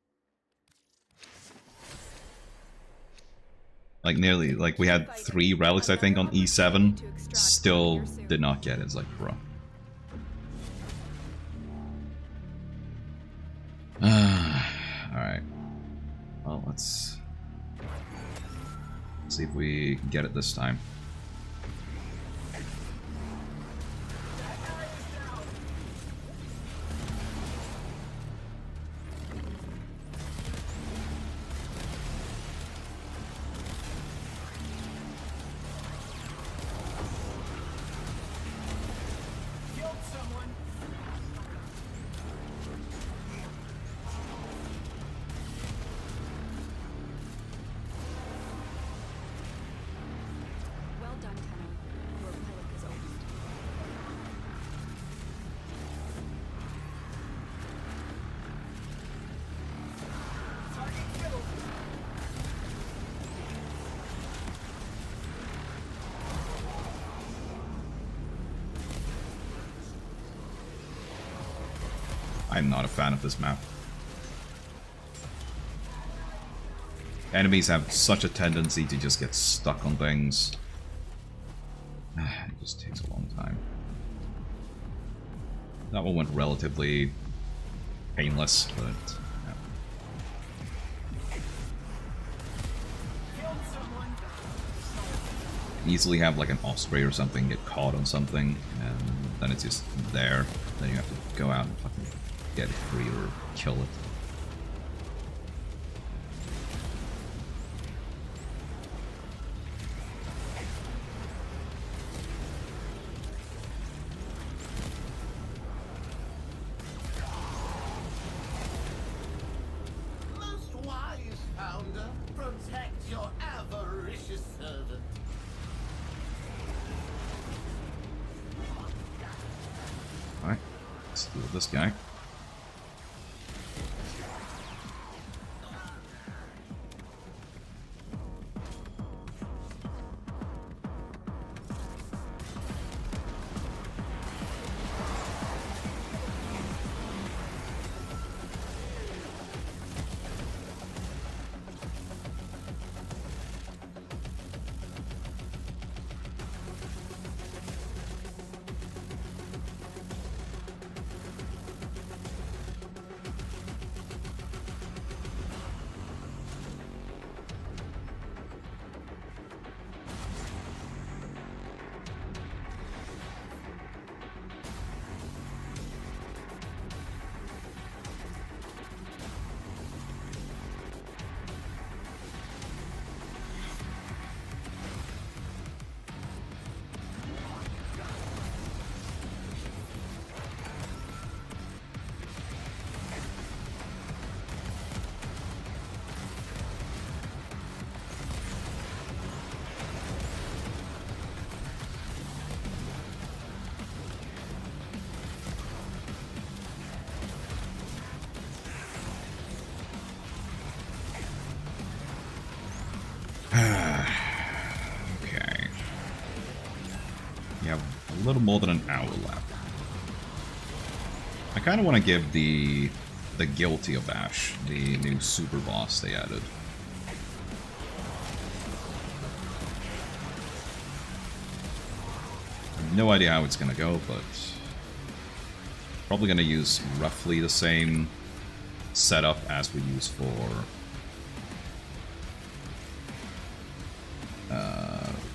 Like nearly, like we had 3 relics I think on E7, still did not get it. It's like, bro. Alright. Well, let's see if we can get it this time. I'm not a fan of this map. Enemies have such a tendency to just get stuck on things. It just takes a long time. That one went relatively painless, but yeah. Easily have like an osprey or something get caught on something, and then it's just there. Then you have to go out and fucking get it free or kill it. Most wise founder, protect your avaricious servant. Alright, let's deal with this guy. Okay. You have a little more than an hour left. I kind of want to give the Guilty of Ash, the new super boss they added. I have no idea how it's gonna go, but probably gonna use roughly the same setup as we use for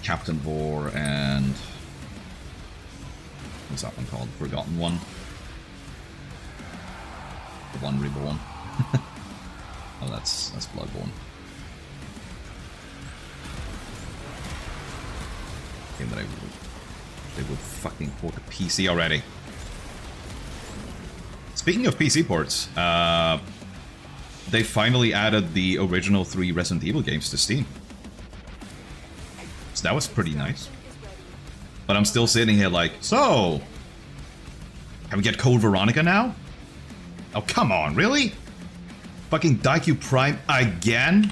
Captain Vor and what's that one called? Forgotten One. The One Reborn. Oh, that's Bloodborne. Game that they would fucking port to PC already. Speaking of PC ports, they finally added the original 3 Resident Evil games to Steam. So that was pretty nice. But I'm still sitting here like, so, can we get Code Veronica now? Oh, come on, really? Fucking Daikyu Prime again?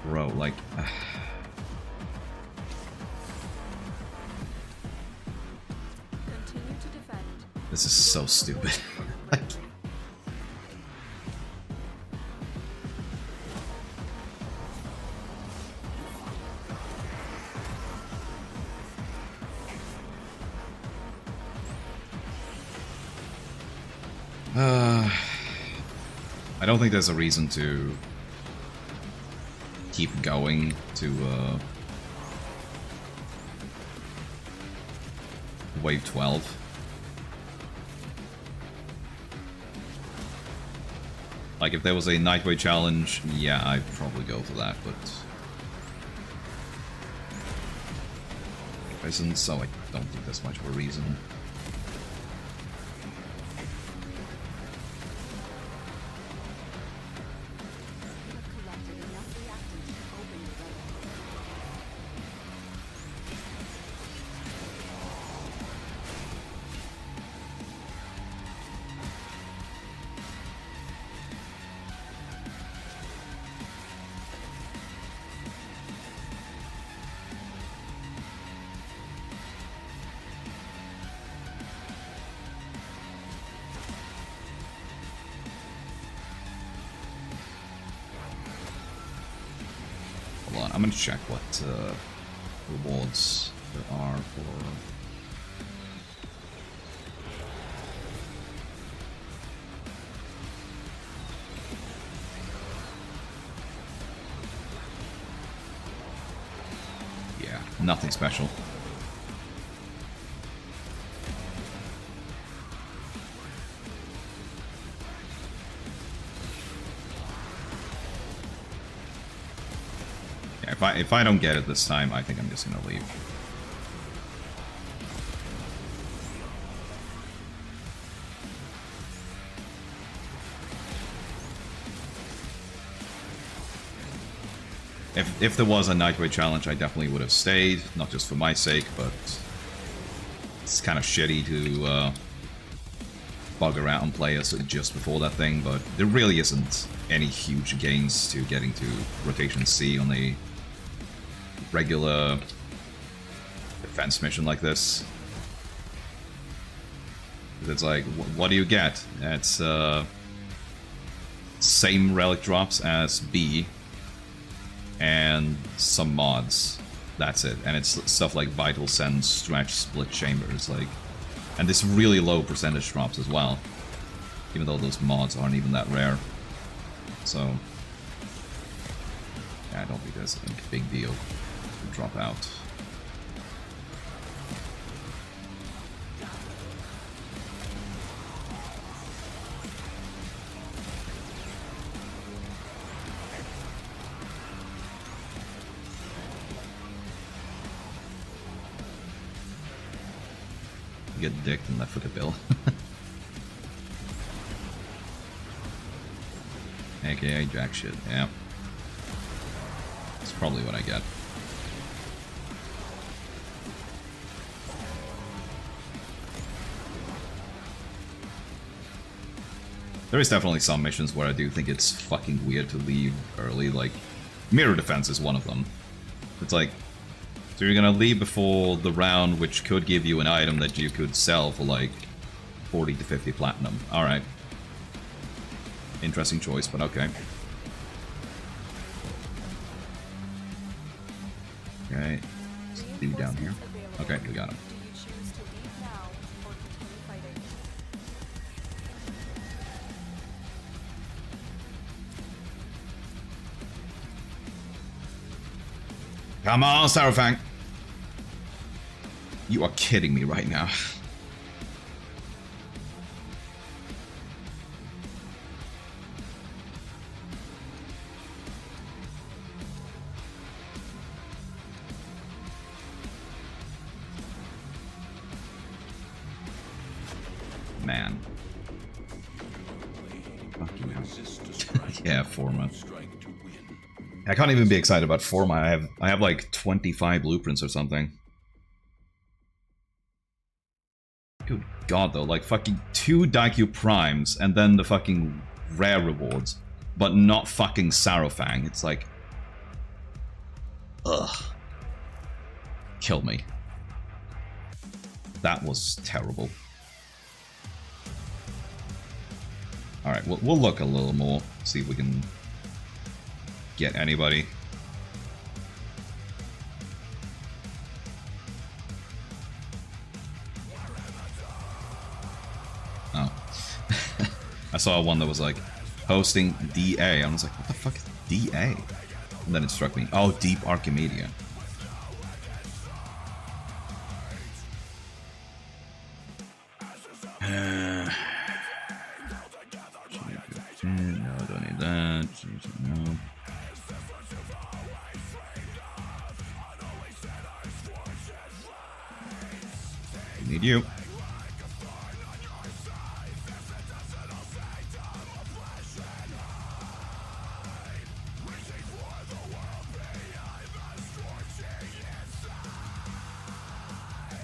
Bro, like... Continue to defend. This is so stupid. Like... I don't think there's a reason to keep going to Wave 12. Like, if there was a Nightwave challenge, yeah, I'd probably go for that, but... there isn't, so I don't think there's much of a reason. on, I'm gonna check what rewards there are for... Yeah, nothing special. If I don't get it this time, I think I'm just gonna leave. If there was a Nightway challenge, I definitely would have stayed, not just for my sake, but it's kind of shitty to bug around and play us just before that thing, but there really isn't any huge gains to getting to Rotation C on a regular defense mission like this. It's like, what do you get? It's same relic drops as B and some mods. That's it. And it's stuff like Vital Sense, Stretch, Split Chambers, like, and this really low percentage drops as well, even though those mods aren't even that rare. So yeah, I don't think there's a big deal to drop out. Get dicked and left with a bill. AKA jack shit, yeah. That's probably what I get. There is definitely some missions where I do think it's fucking weird to leave early, like Mirror Defense is one of them. It's like, so you're gonna leave before the round, which could give you an item that you could sell for like 40 to 50 platinum. Alright. Interesting choice, but okay. Okay. Dude down here. Okay, we got him. Come on, Sarafang! You are kidding me right now. Man. Fucking hell. Yeah, Forma. I can't even be excited about Forma. I have like 25 blueprints or something. Good god though, like fucking 2 Daikyu Primes and then the fucking rare rewards, but not fucking Sarafang. It's like, ugh. Kill me. That was terrible. Alright, we'll look a little more, see if we can get anybody. Oh. I saw one that was like, hosting DA. I was like, what the fuck is DA? And then it struck me. Oh, Deep Archimedia. No, don't need that. No. Need you.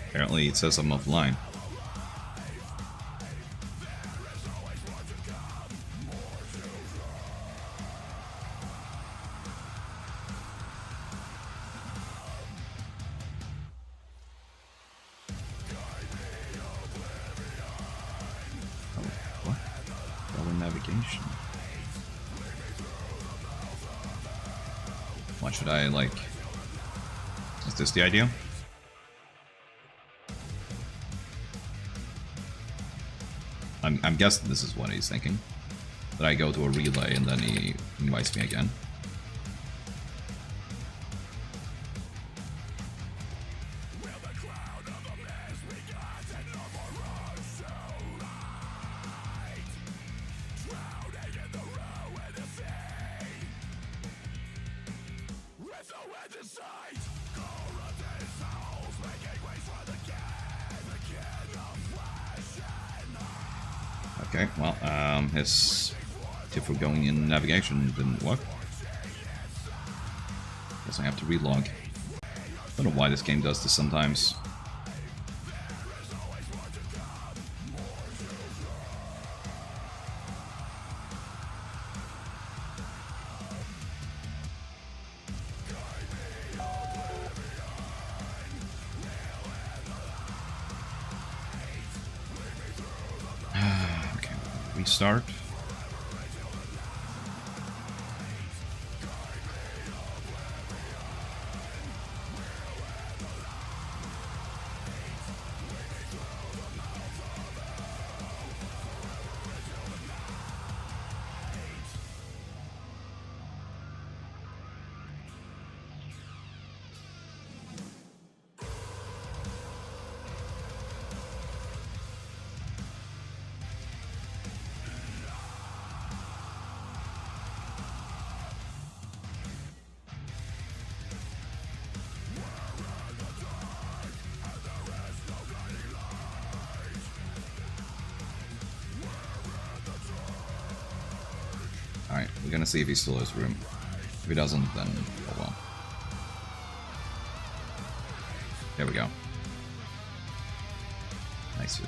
Apparently it says I'm offline. What should I, like... Is this the idea? I'm guessing this is what he's thinking. That I go to a relay and then he invites me again. Okay, well, his tip for going in navigation didn't work. Guess I have to relog. Don't know why this game does this sometimes. Start. Alright, we're gonna see if he still has room. If he doesn't, then oh well. There we go. Nice.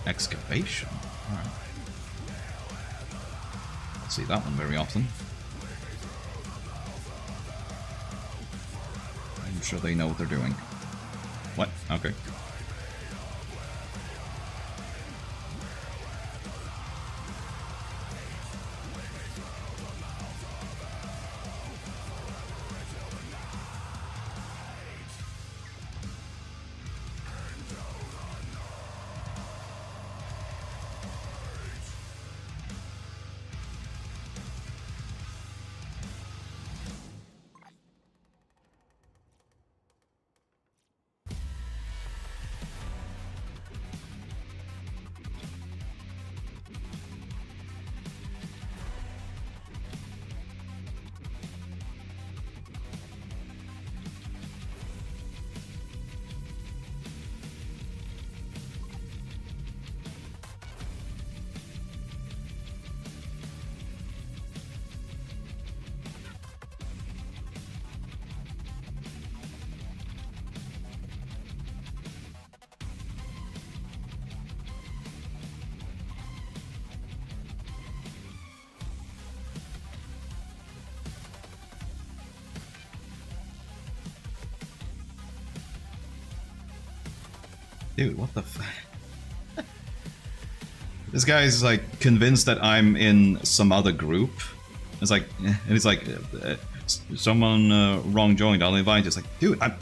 Excavation? Alright. Don't see that one very often. I'm sure they know what they're doing. What? Okay. Dude, what the f... This guy's like convinced that I'm in some other group. It's like, and he's like, someone wrong joined, I'll invite you. It's like, dude, I'm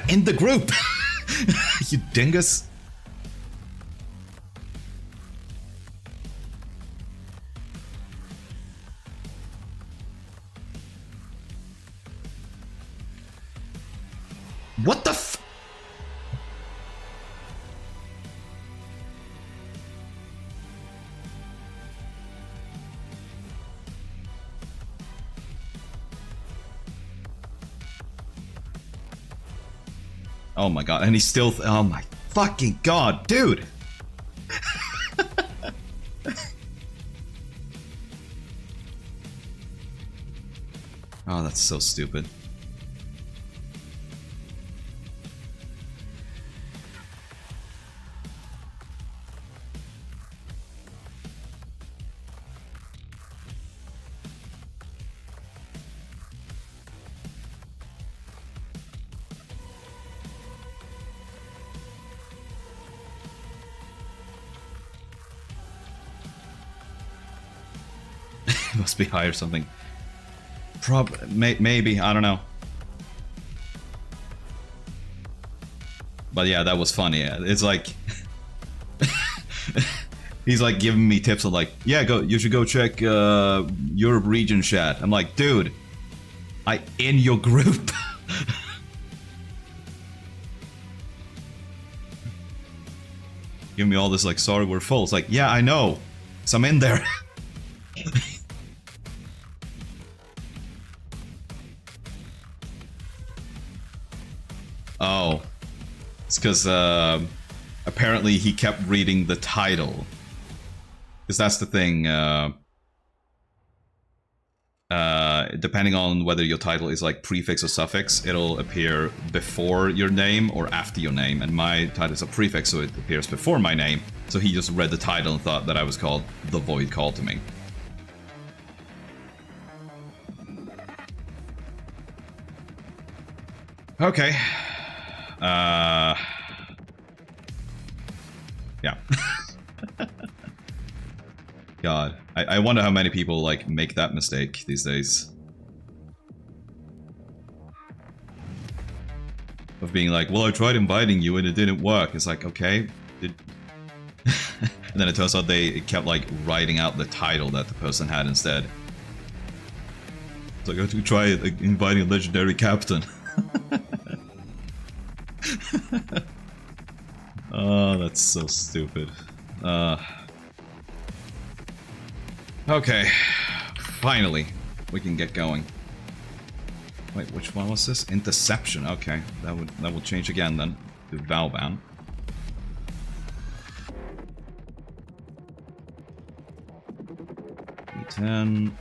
in the group! You dingus! What the f... Oh my god, and he's still... oh my fucking god, dude! Oh, that's so stupid. Must be high or something. Maybe, I don't know. But yeah, that was funny. It's like he's like giving me tips on like, yeah, you should go check Europe region chat. I'm like, dude, I in your group. Give me all this like, sorry, we're full. It's like, yeah, I know. So I'm in there. Oh, it's because apparently he kept reading the title. Because that's the thing. Depending on whether your title is like prefix or suffix, it'll appear before your name or after your name. And my title is a prefix, so it appears before my name. So he just read the title and thought that I was called The Void Called to Me. Okay. Yeah. God, I wonder how many people like make that mistake these days. Of being like, well, I tried inviting you and it didn't work. It's like, okay. And then it turns out it kept like writing out the title that the person had instead. It's like, I have to try inviting a legendary captain. Oh, that's so stupid. Okay, finally, we can get going. Wait, which one was this? Interception. Okay, that will change again then to Valban. E10.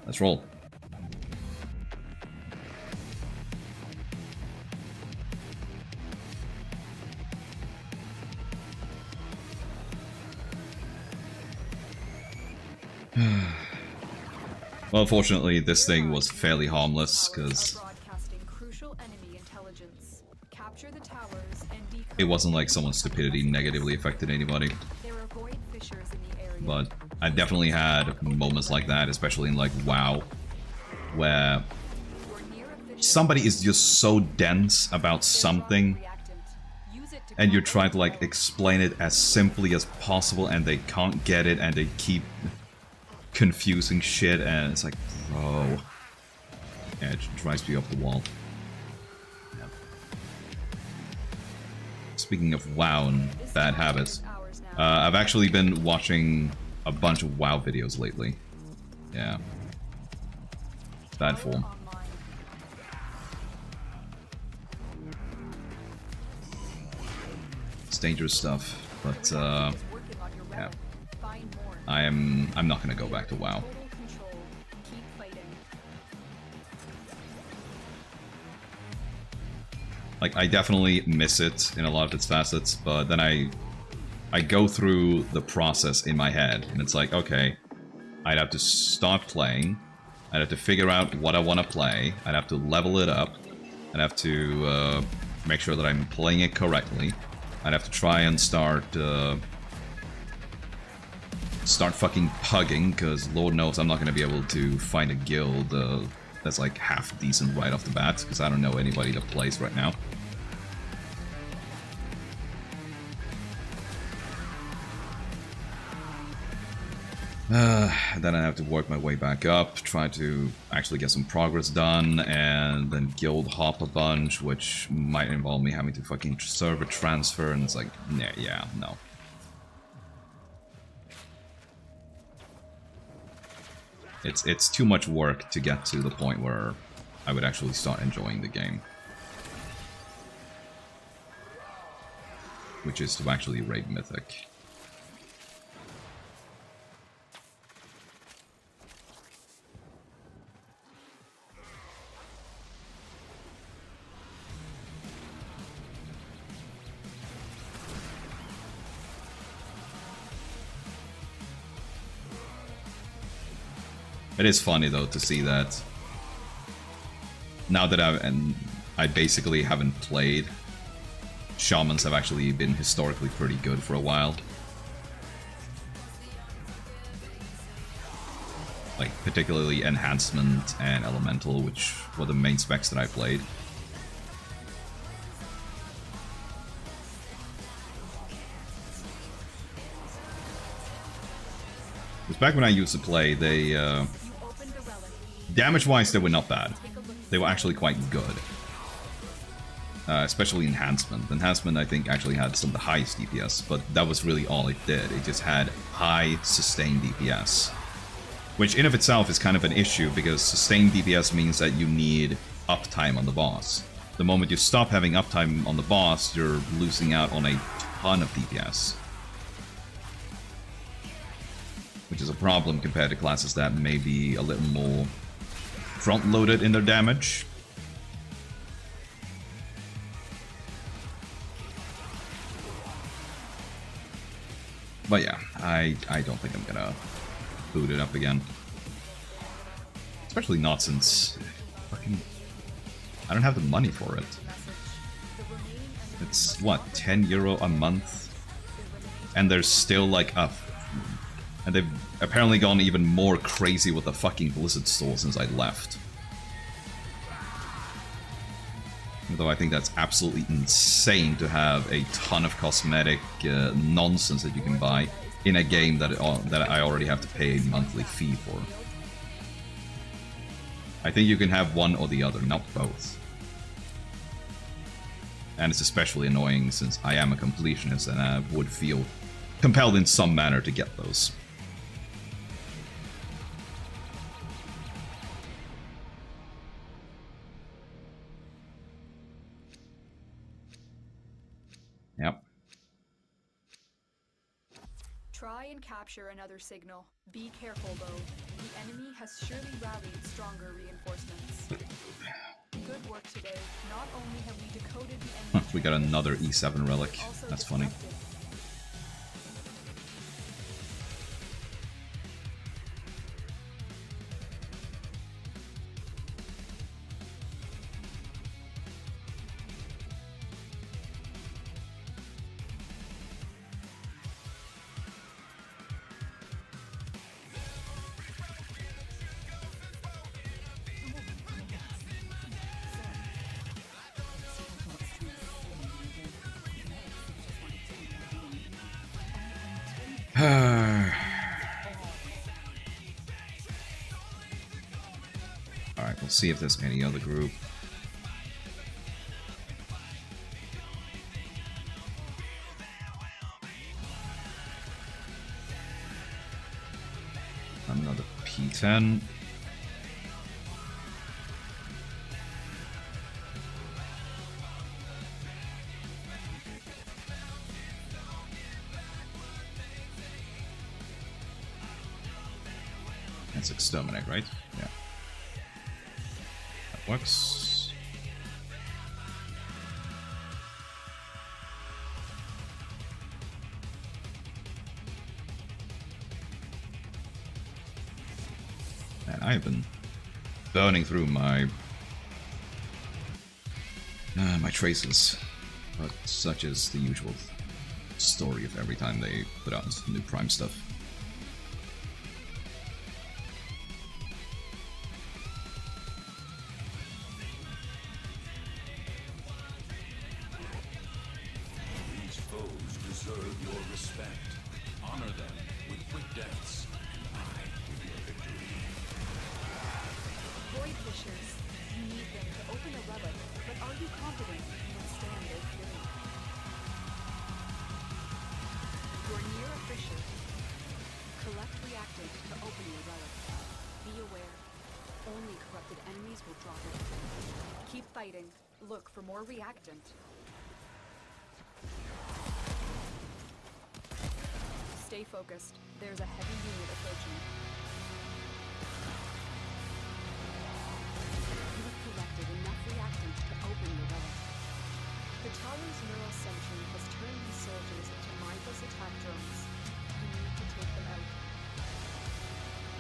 Let's roll. Well, fortunately, this thing was fairly harmless, because it wasn't like someone's stupidity negatively affected anybody. But I definitely had moments like that, especially in like WoW, where somebody is just so dense about something, and you're trying to like explain it as simply as possible, and they can't get it, and they keep confusing shit, and it's like, bro. Yeah, it drives me up the wall. Yeah. Speaking of WoW and bad habits, I've actually been watching a bunch of WoW videos lately. Yeah. Bad form. It's dangerous stuff, but yeah. I'm not gonna go back to WoW. Like, I definitely miss it in a lot of its facets, but then I go through the process in my head, and it's like, okay, I'd have to start playing, I'd have to figure out what I want to play, I'd have to level it up, I'd have to make sure that I'm playing it correctly, I'd have to try and start fucking pugging, because Lord knows I'm not going to be able to find a guild that's like half decent right off the bat, because I don't know anybody that plays right now. Then I have to work my way back up, try to actually get some progress done, and then guild hop a bunch, which might involve me having to fucking server transfer, and it's like, nah, yeah, no. It's too much work to get to the point where I would actually start enjoying the game. Which is to actually raid Mythic. It is funny though to see that now that I basically haven't played, shamans have actually been historically pretty good for a while. Like, particularly Enhancement and Elemental, which were the main specs that I played. Because back when I used to play, they... damage-wise, they were not bad. They were actually quite good. Especially Enhancement. Enhancement, I think, actually had some of the highest DPS, but that was really all it did. It just had high sustained DPS. Which in of itself is kind of an issue, because sustained DPS means that you need uptime on the boss. The moment you stop having uptime on the boss, you're losing out on a ton of DPS. Which is a problem compared to classes that may be a little more front-loaded in their damage. But yeah, I don't think I'm gonna boot it up again. Especially not since fucking I don't have the money for it. It's what, €10 a month? And there's still like a... And they've apparently gone even more crazy with the fucking Blizzard store since I left. Although I think that's absolutely insane to have a ton of cosmetic nonsense that you can buy in a game that I already have to pay a monthly fee for. I think you can have one or the other, not both. And it's especially annoying since I am a completionist and I would feel compelled in some manner to get those. Yep. Try and capture another signal. Be careful though. The enemy has surely rallied stronger reinforcements. Good work today. Not only have we decoded the enemy, we got another E7 relic. That's funny. Alright, we'll see if there's any other group. Another P10. That's exterminate, right? Yeah. That works. Man, I've been burning through my my traces, but such is the usual story of every time they put out new Prime stuff. Look for more reactant. Stay focused. There's a heavy unit approaching. You have collected enough reactant to open your relic. The tower's neural sentry has turned these soldiers into mindless attack drones. You need to take them out.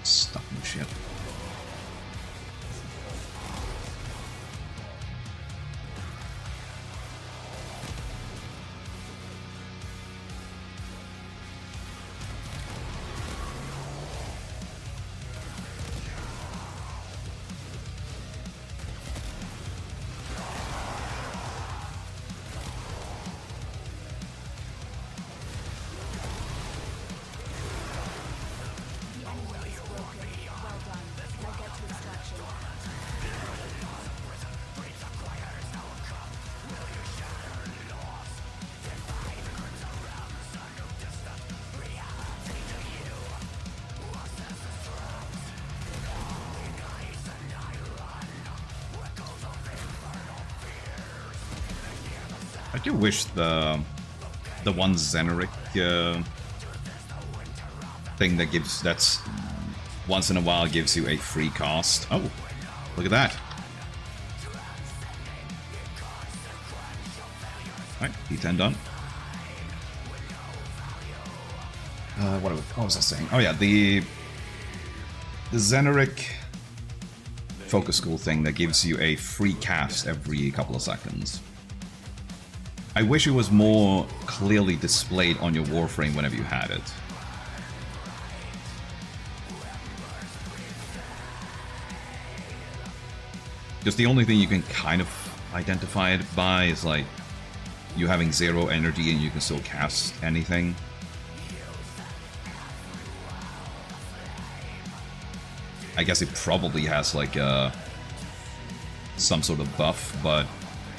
Stuff in shit. do wish the one Xeneric thing that's once in a while gives you a free cast. Oh, look at that. Alright, D10 done. What was I saying? Oh yeah, the Xeneric focus school thing that gives you a free cast every couple of seconds. I wish it was more clearly displayed on your Warframe whenever you had it. Just the only thing you can kind of identify it by is like you having 0 energy and you can still cast anything. I guess it probably has like some sort of buff, but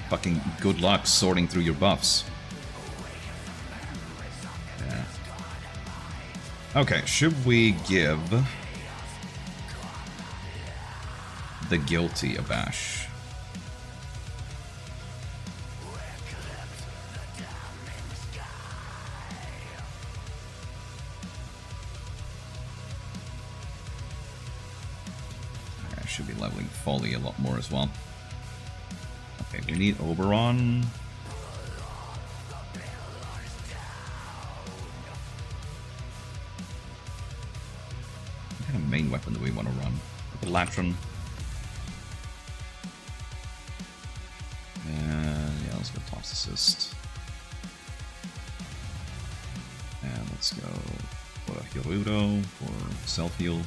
fucking good luck sorting through your buffs. Yeah. Okay, should we give the guilty a bash? I should be leveling Folly a lot more as well. Okay, we need Oberon. What kind of main weapon do we want to run? The Latron. And yeah, let's go Toss Assist. And let's go for a Hirudo for self-heal.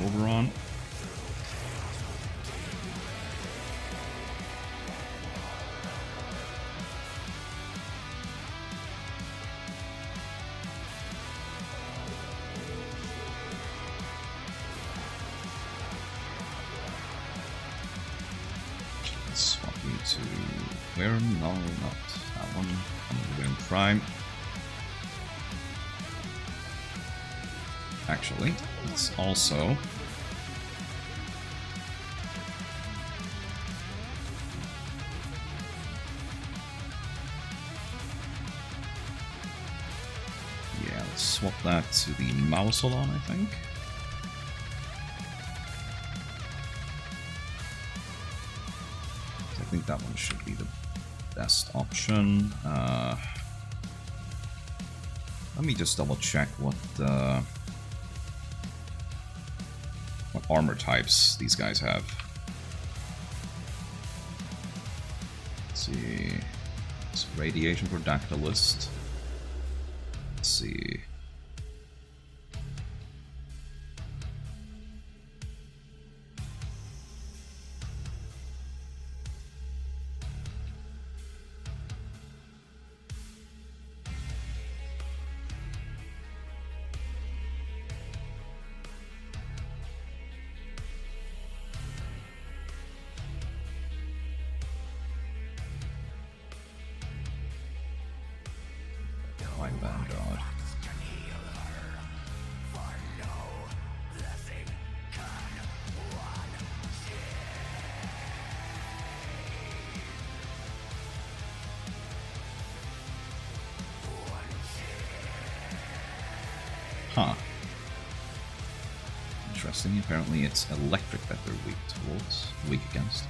Oberon. Let's swap you to Wyrm. No, not that one. I'm going to Wyrm Prime. Actually, it's also let's swap that to the Mausolon, I think. I think that one should be the best option. Let me just double check what armor types these guys have. Let's see. It's radiation for Dactylist. Let's see. Vanguard. Huh. Interesting. Apparently it's electric that they're weak against.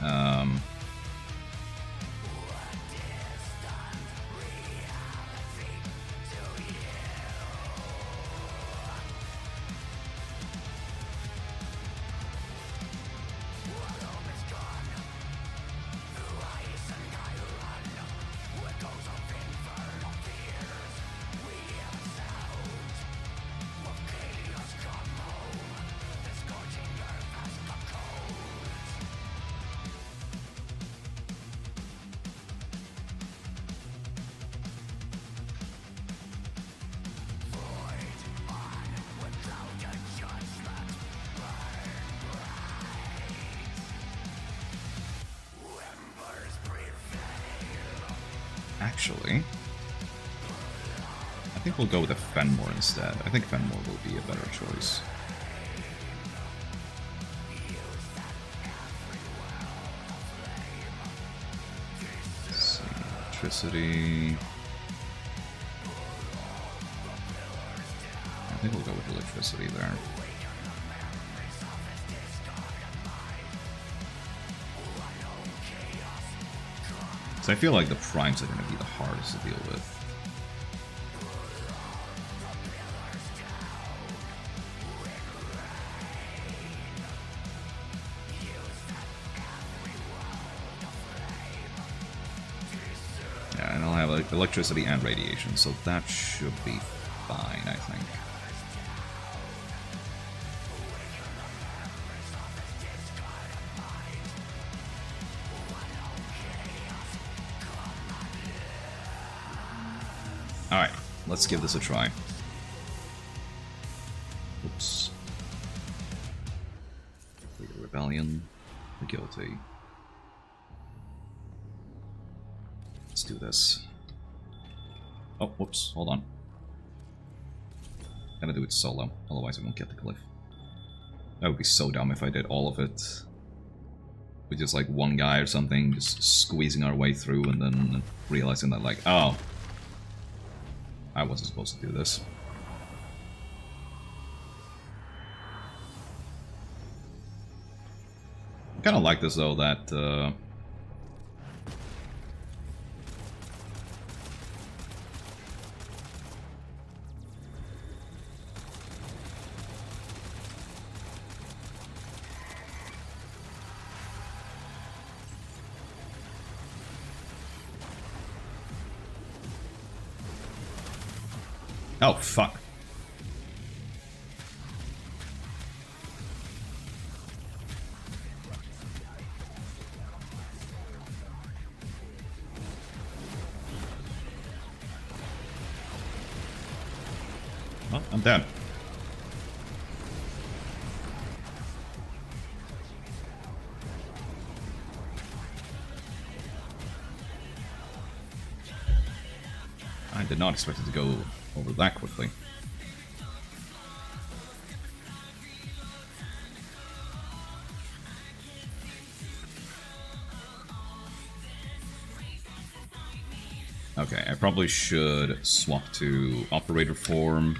Actually, think we'll go with a Fenmore instead. I think Fenmore will be a better choice. Let's see, electricity. I think we'll go with electricity there. So I feel like the primes are going to be the hardest to deal with. Yeah, and I'll have like electricity and radiation, so that should be fine, I think. Alright, let's give this a try. Oops. The rebellion, the guilty. Let's do this. Oh, whoops, hold on. Gotta do it solo, otherwise I won't get the glyph. That would be so dumb if I did all of it with just like one guy or something, just squeezing our way through and then realizing that like, oh, I wasn't supposed to do this. I kind of like this though, that oh, fuck. Well, I'm dead. I did not expect it to go over that quickly. Okay, I probably should swap to operator form.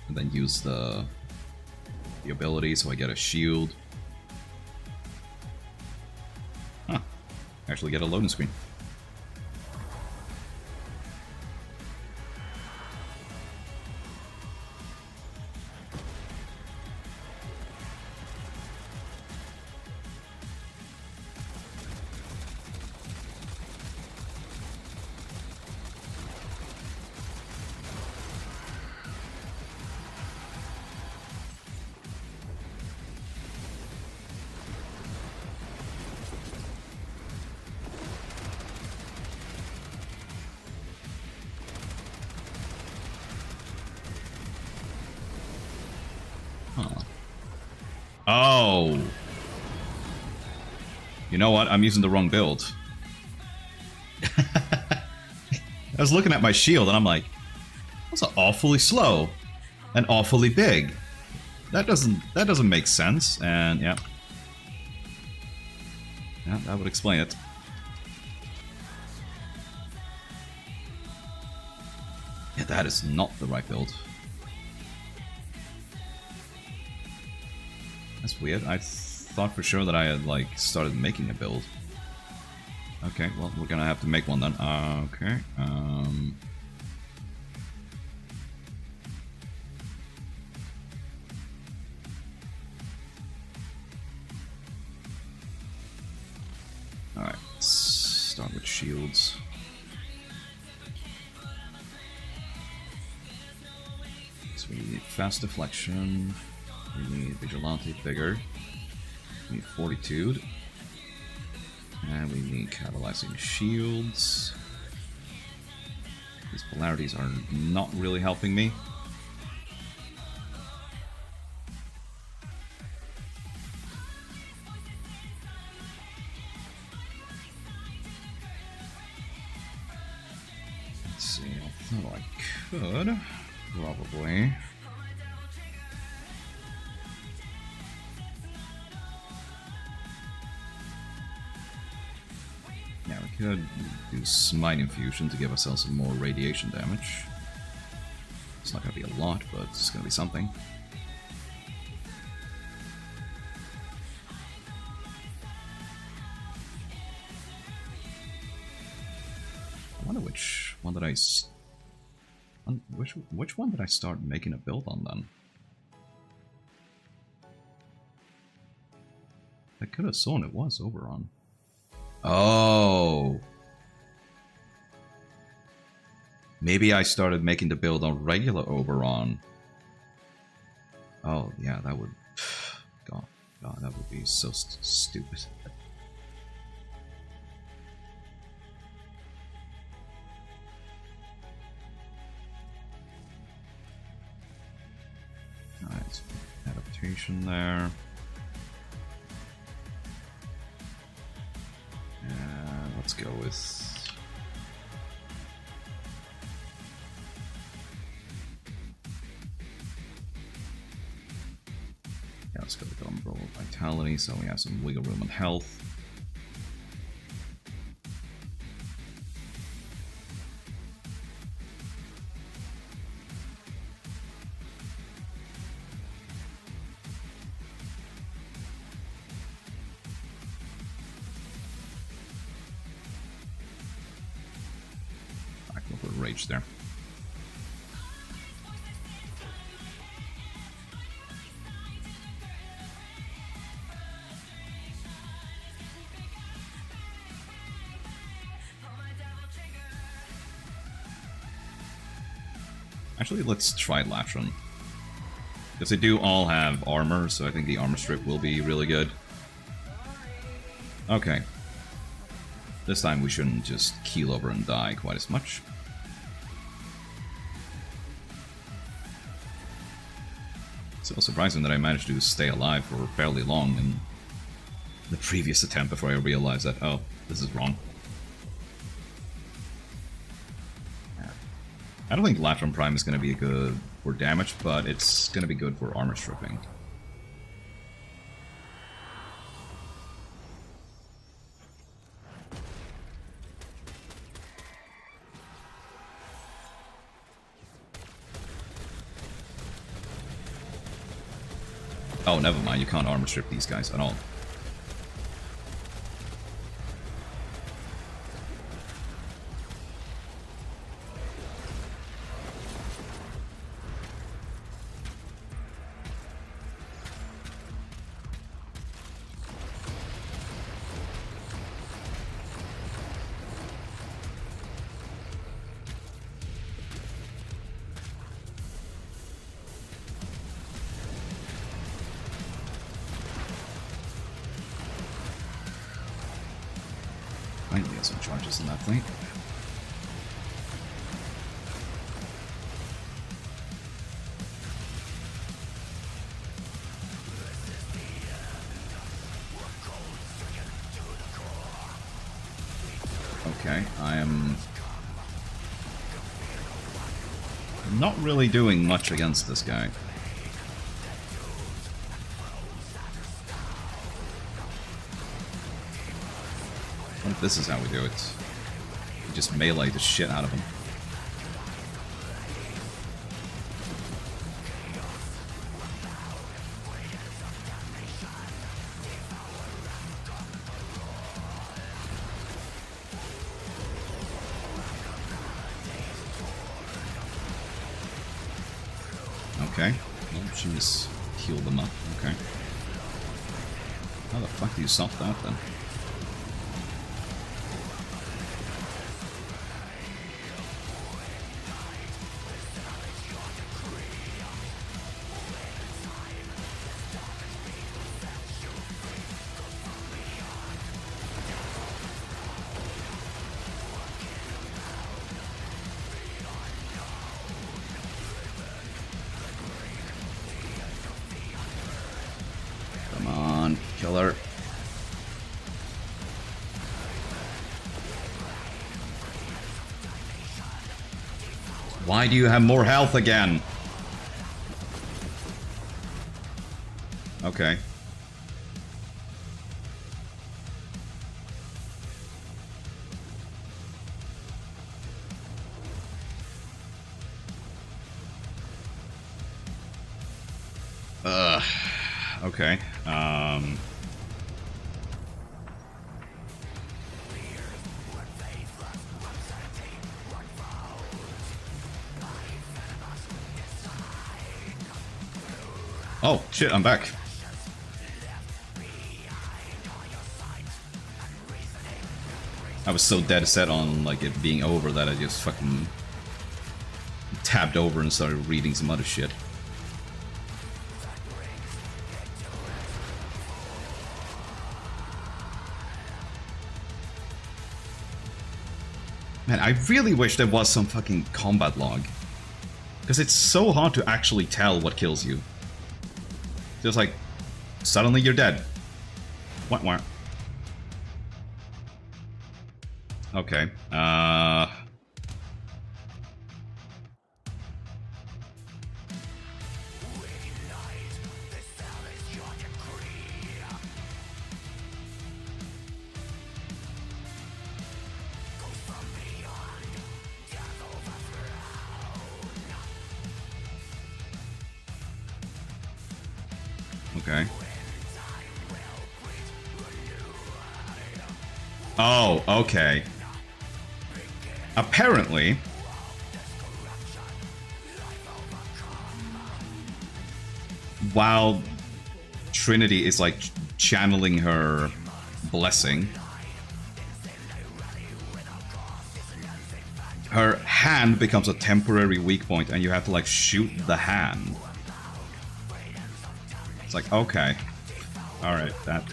And then use the ability so I get a shield. Huh. Actually get a loading screen. Oh. You know what? I'm using the wrong build. I was looking at my shield and I'm like, that's awfully slow and awfully big. That doesn't make sense. And yeah. Yeah, that would explain it. Yeah, that is not the right build. That's weird. I thought for sure that I had, like, started making a build. Okay, well, we're gonna have to make one then. Okay, Alright, let's start with shields. So we need fast deflection. We need Vigilante Vigor. We need Fortitude. And we need Catalyzing Shields. These polarities are not really helping me. Oh, I could. Probably. Yeah, we could do Smite Infusion to give ourselves some more radiation damage. It's not gonna be a lot, but it's gonna be something. I wonder which one did which one did I start making a build on then? I could have sworn it was Oberon. Oh! Maybe I started making the build on regular Oberon. Oh, yeah, that would... God, that would be so stupid. Alright, adaptation there. And let's go with... Yeah, let's go with Umbrella Vitality, so we have some wiggle room and health. Rage there. Actually, let's try Latron. Because they do all have armor, so I think the armor strip will be really good. Okay. This time we shouldn't just keel over and die quite as much. It's so surprising that I managed to stay alive for fairly long in the previous attempt before I realized that, oh, this is wrong. I don't think Latron Prime is going to be good for damage, but it's going to be good for armor stripping. Oh, never mind, you can't armor strip these guys at all. Finally got some charges in that flank. Okay, I am not really doing much against this guy. This is how we do it. We just melee the shit out of him. Okay. Well, she just healed them up. Okay. How the fuck do you stop that then? Killer. Why do you have more health again? Okay. Okay. Oh, shit, I'm back. I was so dead set on like it being over that I just fucking tabbed over and started reading some other shit. Man, I really wish there was some fucking combat log. Because it's so hard to actually tell what kills you. Just like, suddenly you're dead. What? Okay, okay. Oh, okay. Apparently, while Trinity is like channeling her blessing, her hand becomes a temporary weak point and you have to like shoot the hand. It's like, okay. Alright, that...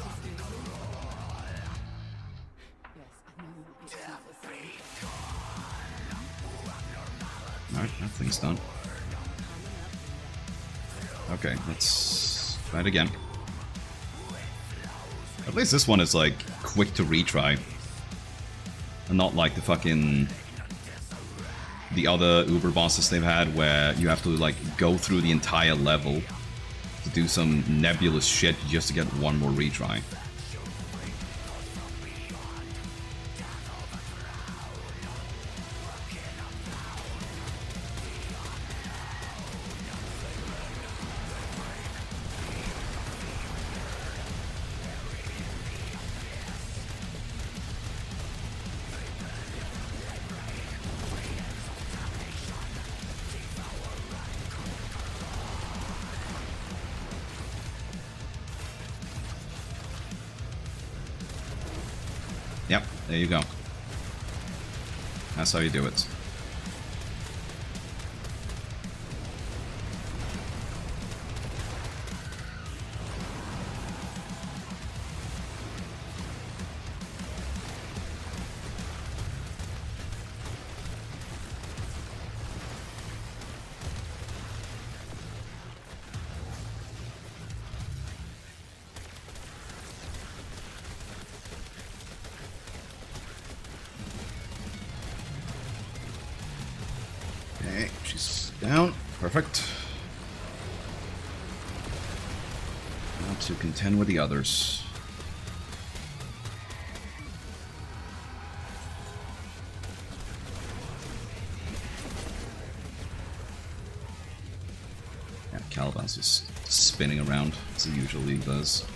Alright, that thing's done. Okay, let's try it again. At least this one is like quick to retry. And not like the fucking... the other Uber bosses they've had where you have to like go through the entire level to do some nebulous shit just to get one more retry. Yep, there you go. That's how you do it. Okay, she's down. Perfect. Now to contend with the others. Yeah, Caliban's just spinning around as he usually does.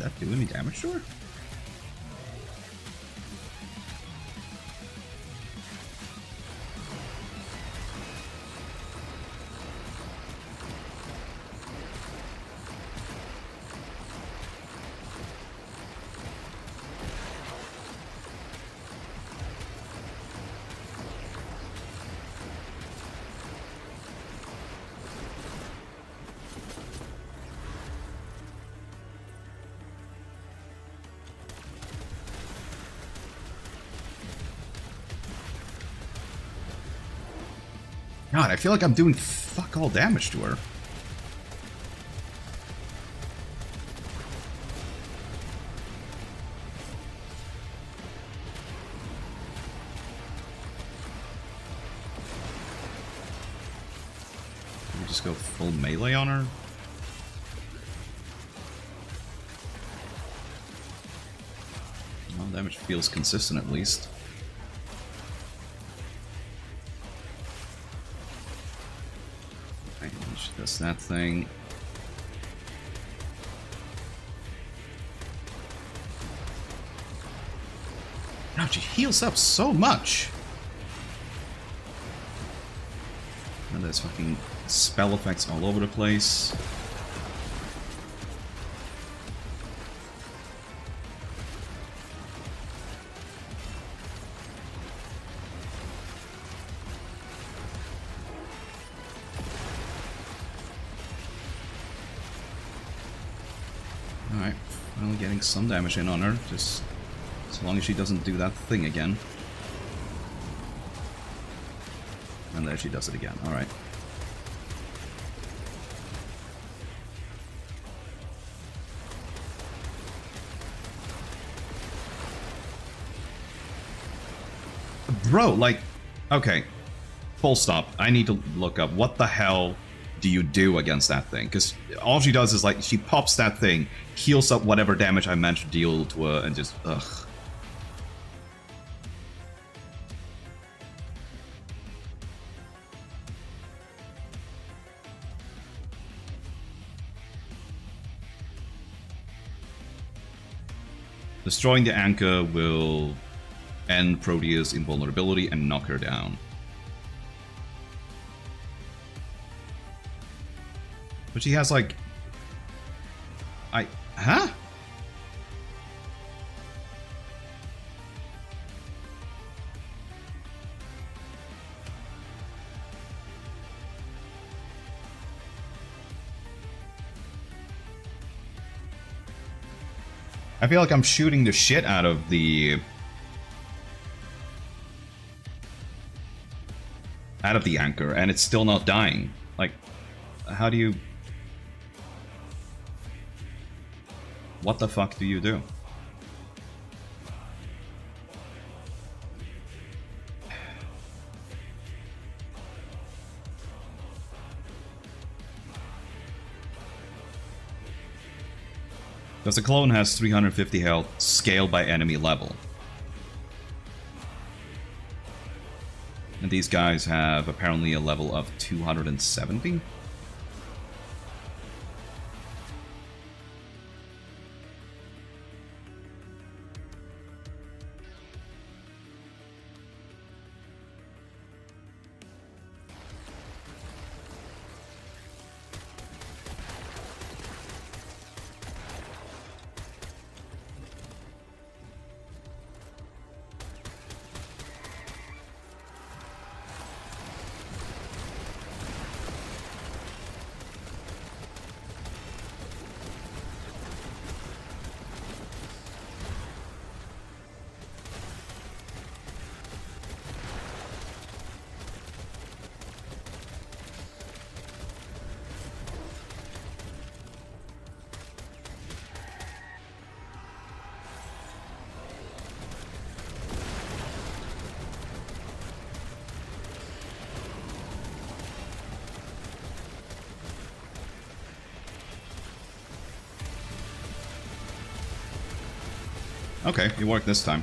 that do any damage to her? God, I feel like I'm doing fuck all damage to her. Can we just go full melee on her? Well, damage feels consistent at least. Does that thing. No, she heals up so much. And there's fucking spell effects all over the place. Alright, finally getting some damage in on her, just as long as she doesn't do that thing again. And there she does it again, alright. Bro, like, okay, full stop. I need to look up what the hell do you do against that thing? Because all she does is, like, she pops that thing, heals up whatever damage I managed to deal to her, and just, ugh. Destroying the anchor will end Protea's invulnerability and knock her down. But she has, like... Huh? I feel like I'm shooting the shit out of the... anchor, and it's still not dying. Like, how do you... What the fuck do you do? Because the clone has 350 health, scaled by enemy level. And these guys have apparently a level of 270? Okay, it worked this time.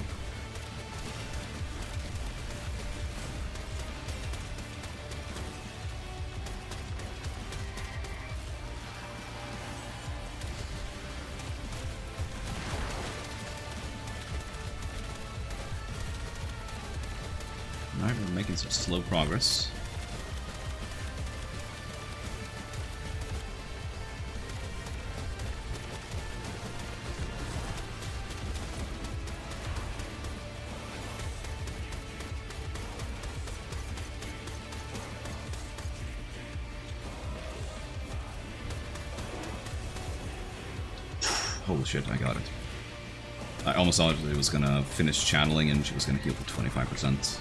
Alright, we're making some slow progress. Holy shit, I got it. I almost thought it was gonna finish channeling and she was gonna heal for 25%.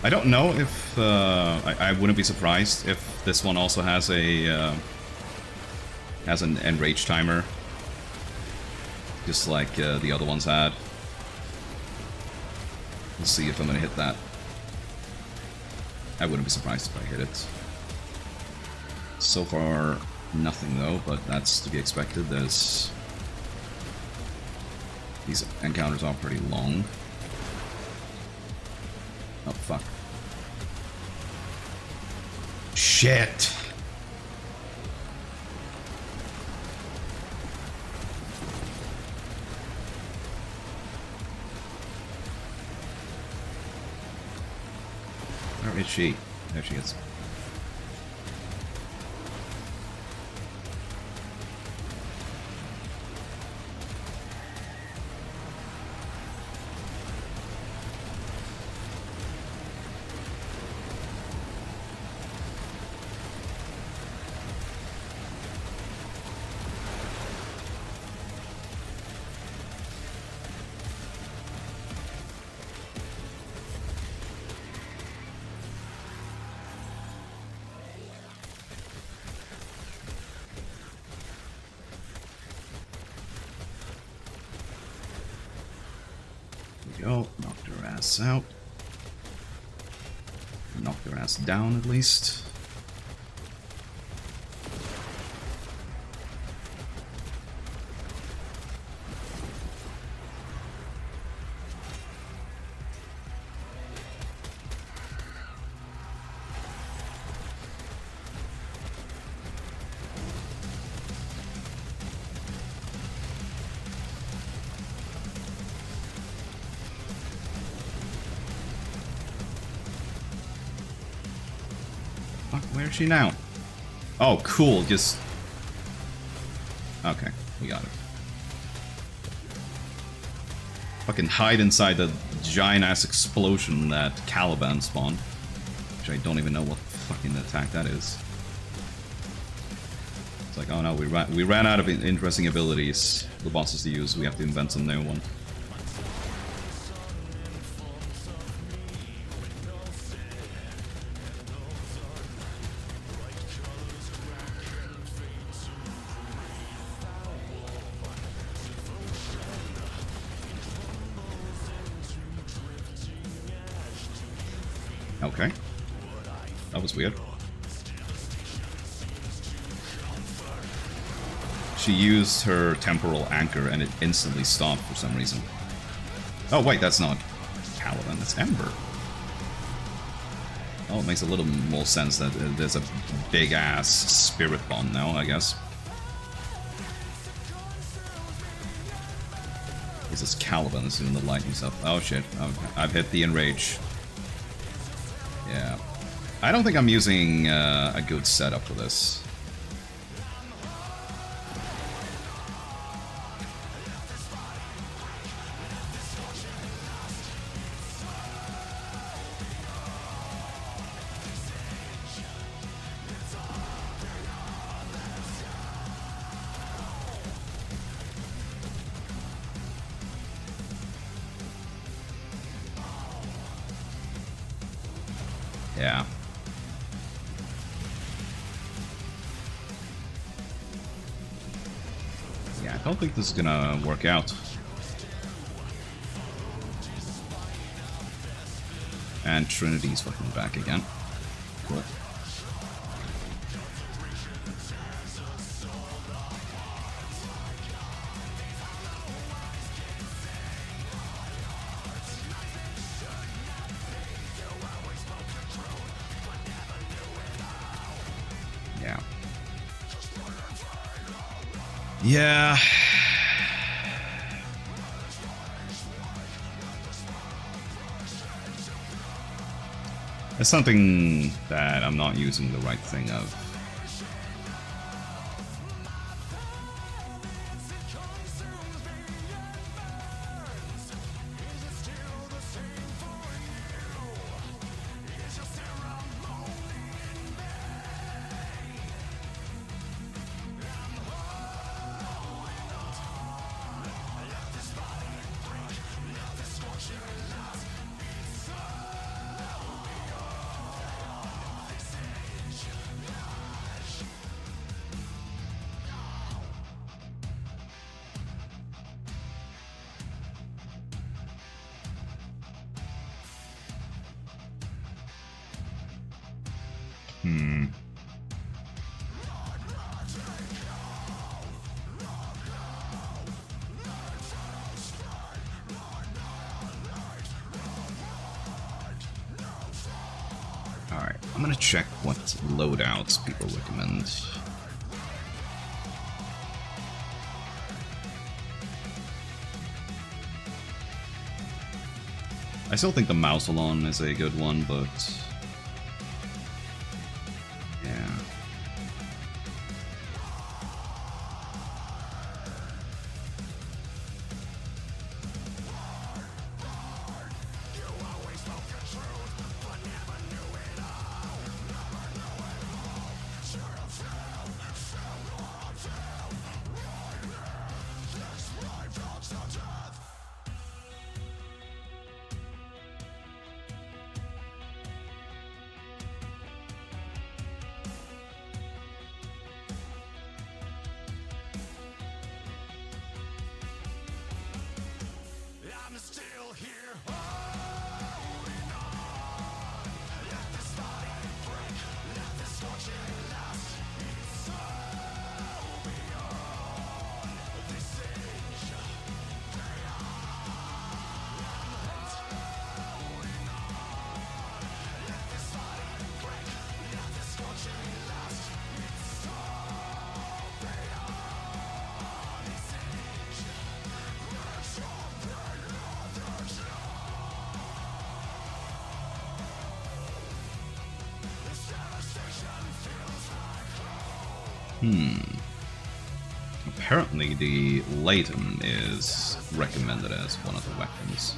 I don't know if... I wouldn't be surprised if this one also has a... has an enrage timer. Just like the other ones had. Let's see if I'm gonna hit that. I wouldn't be surprised if I hit it. So far, nothing though, but that's to be expected. There's... These encounters are pretty long. Oh, fuck. Shit! Where is she? There she is. Go, knocked her ass out. Knocked her ass down at least. Where is she now? Oh, cool. Just... Okay, we got it. Fucking hide inside the giant-ass explosion that Caliban spawned. Which I don't even know what fucking attack that is. It's like, oh no, we ran out of interesting abilities the bosses to use. We have to invent some new one. Okay. That was weird. She used her temporal anchor and it instantly stopped for some reason. Oh wait, that's not Caliban, that's Ember. Oh, it makes a little more sense that there's a big-ass spirit bond now, I guess. This is Caliban, this is doing the lightning stuff. Oh shit, okay. I've hit the enrage. Yeah. I don't think I'm using a good setup for this. Yeah. Yeah, I don't think this is gonna work out. And Trinity's fucking back again. Cool. Yeah. It's something that I'm not using the right thing of. Alright, I'm gonna check what loadouts people recommend. I still think the Mausolon is a good one, but yeah. Apparently the Latum is recommended as one of the weapons.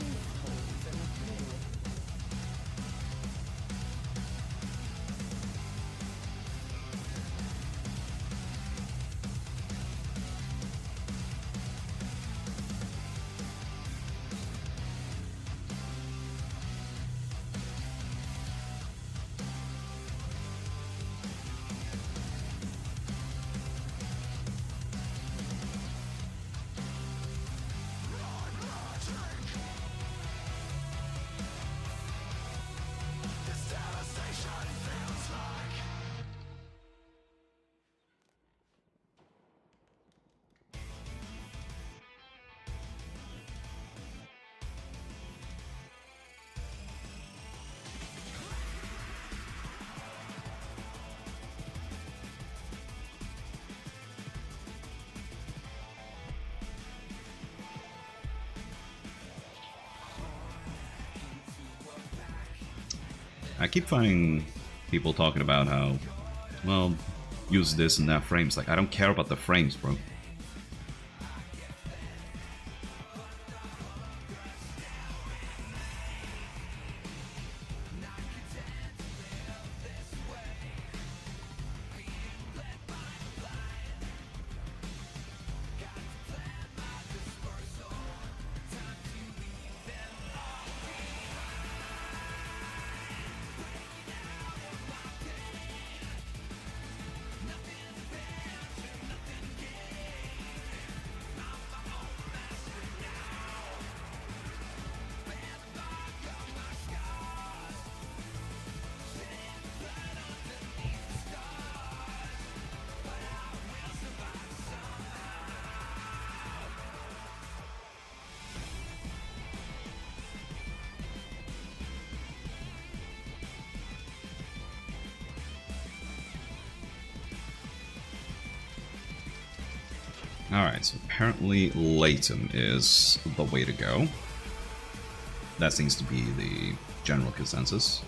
I keep finding people talking about how, well, use this and that frames. Like, I don't care about the frames, bro. Alright, so apparently Latum is the way to go. That seems to be the general consensus.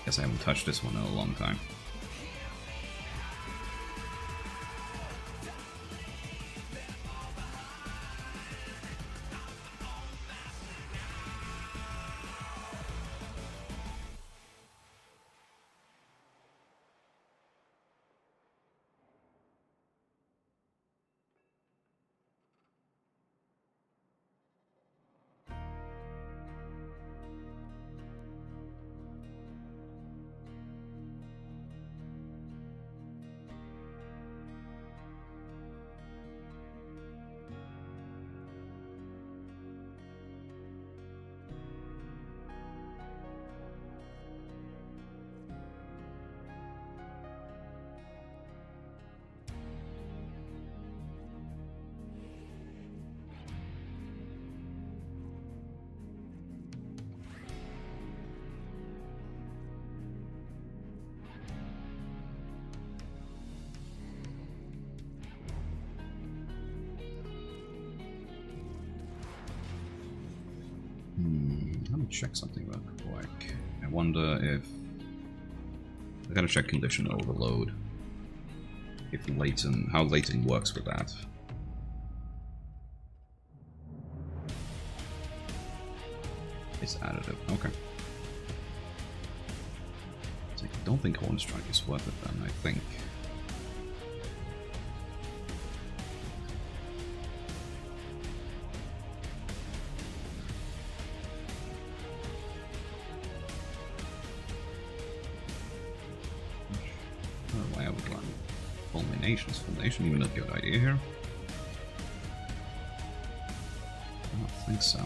Guess I haven't touched this one in a long time. Let me check something real quick. I wonder if... I gotta check condition overload. If latent, how latent works with that. It's additive, okay. So I don't think Horn Strike is worth it then, I think. Why I would run Fulminations. Fulmination even a good idea here? I don't think so.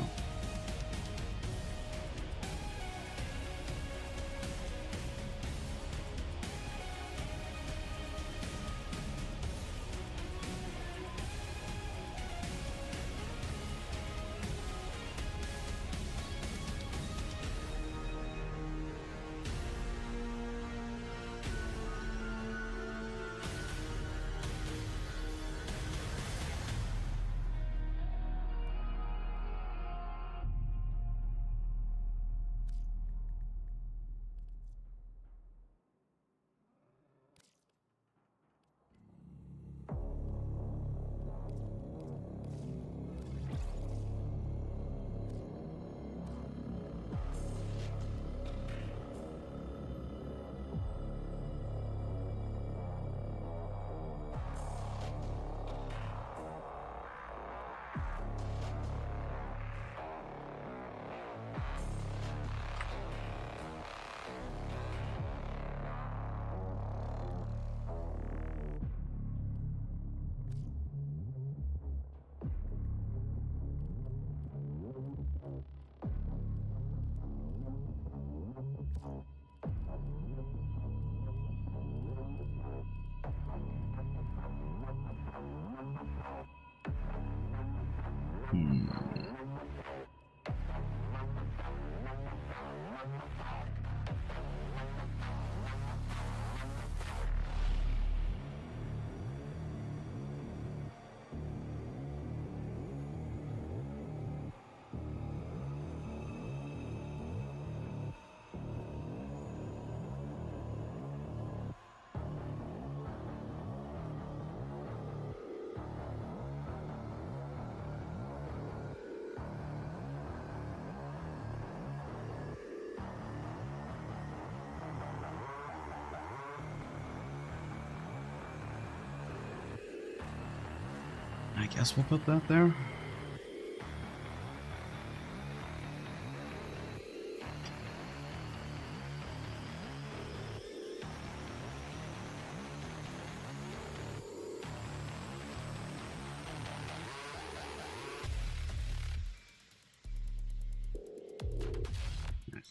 I guess we'll put that there.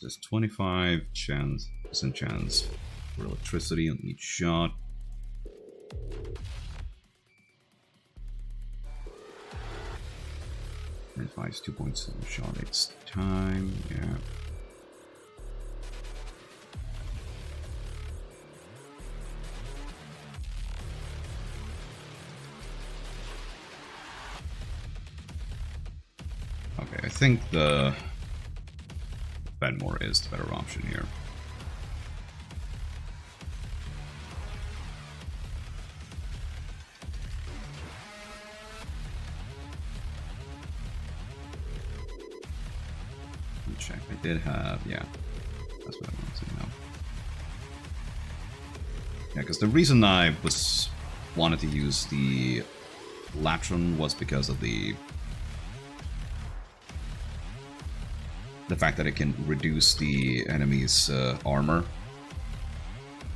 There's 25% chance for electricity on each shot. And 5 is 2.7 shot each time, yeah. Okay, I think the Fenmore is the better option here. check. I did have, yeah. That's what I wanted to know. Yeah, because the reason I wanted to use the Latron was because of the fact that it can reduce the enemy's armor.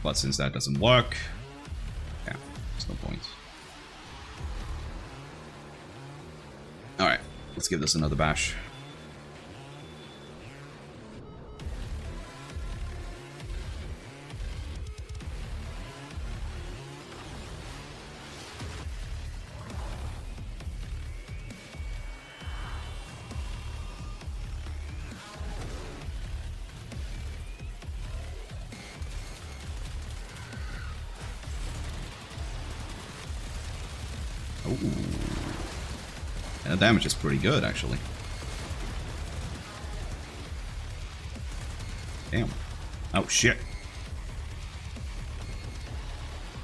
But since that doesn't work, yeah, there's no point. Alright, let's give this another bash. And the damage is pretty good, actually. Damn. Oh, shit.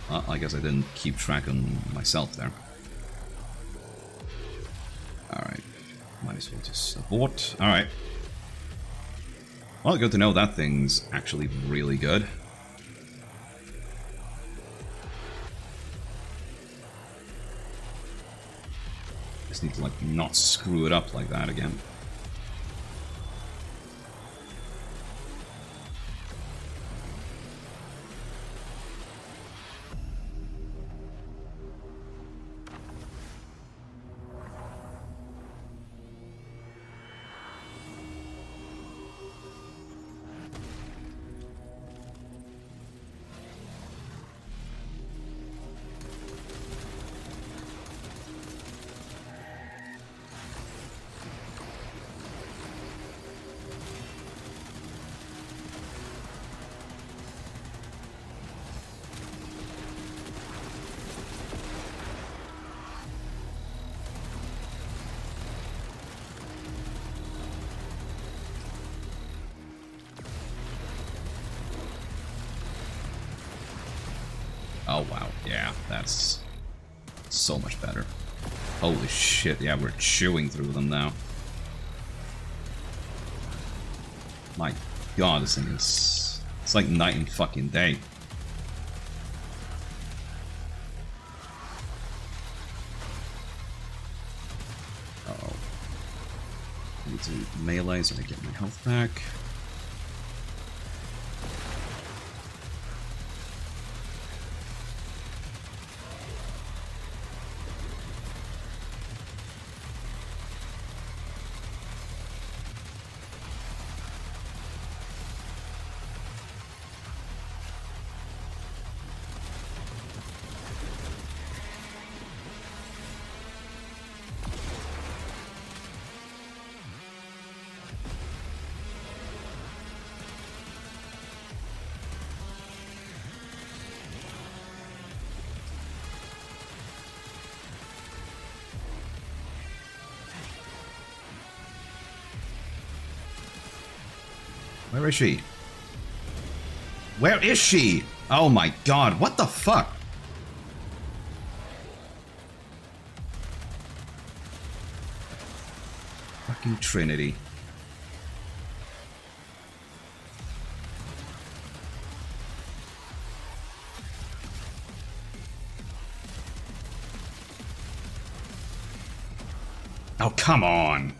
Well, I guess I didn't keep track on myself there. Alright. Might as well just abort. Alright. Well, good to know that thing's actually really good. Just need to, like, not screw it up like that again. Oh wow, yeah, that's so much better. Holy shit, yeah, we're chewing through them now. My god, this thing is... it's like night and fucking day. Uh-oh. I need to melee so I get my health back. Where is she? Where is she? Oh my god, what the fuck? Fucking Trinity. Oh, come on.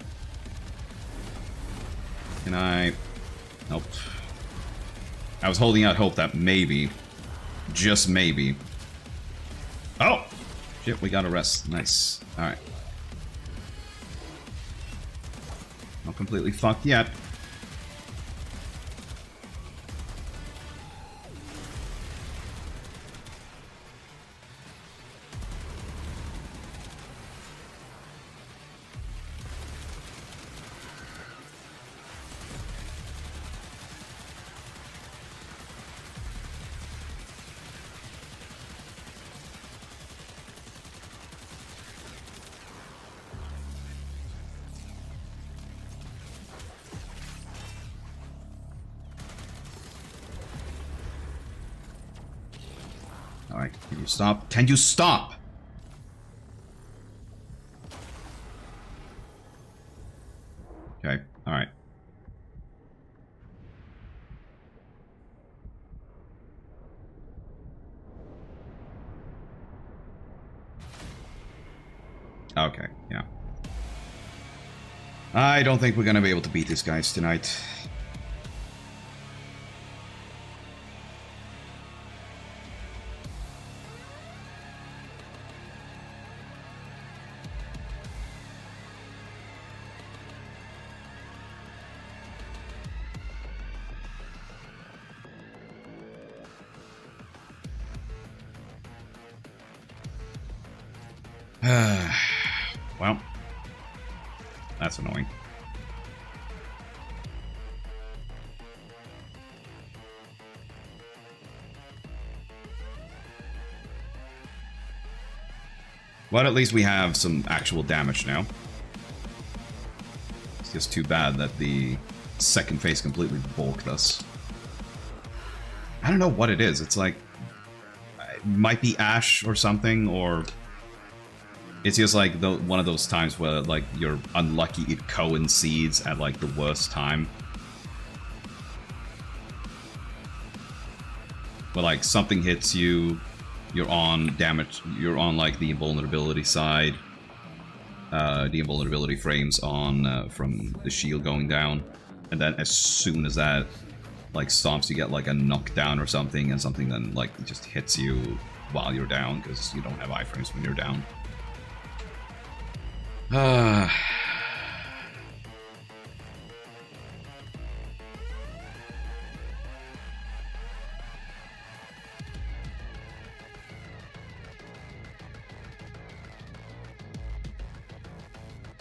Can I... Nope. I was holding out hope that maybe, just maybe. Oh! Shit, we got a rest. Nice. Alright. Not completely fucked yet. Alright, can you stop? Can you stop? Okay, alright. Okay, yeah. I don't think we're gonna be able to beat these guys tonight. Well, that's annoying. But at least we have some actual damage now. It's just too bad that the second phase completely balked us. I don't know what it is. It's like... it might be Ash or something, or... it's just like one of those times where like you're unlucky, it coincides at like the worst time. Where like something hits you, you're on damage, you're on like the invulnerability side. The invulnerability frames on from the shield going down, and then as soon as that like stops, you get like a knockdown or something, and something then like just hits you while you're down because you don't have iframes when you're down.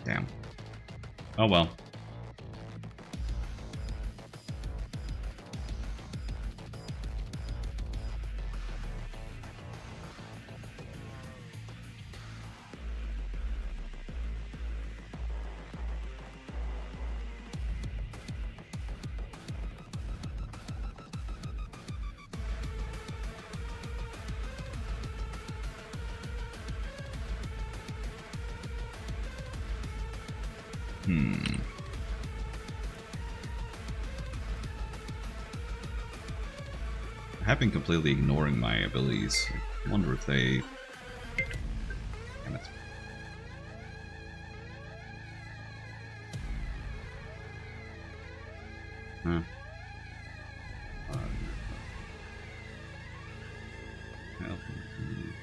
Damn. Oh well. I have been completely ignoring my abilities. I wonder if they... Damn it. Huh. Help me.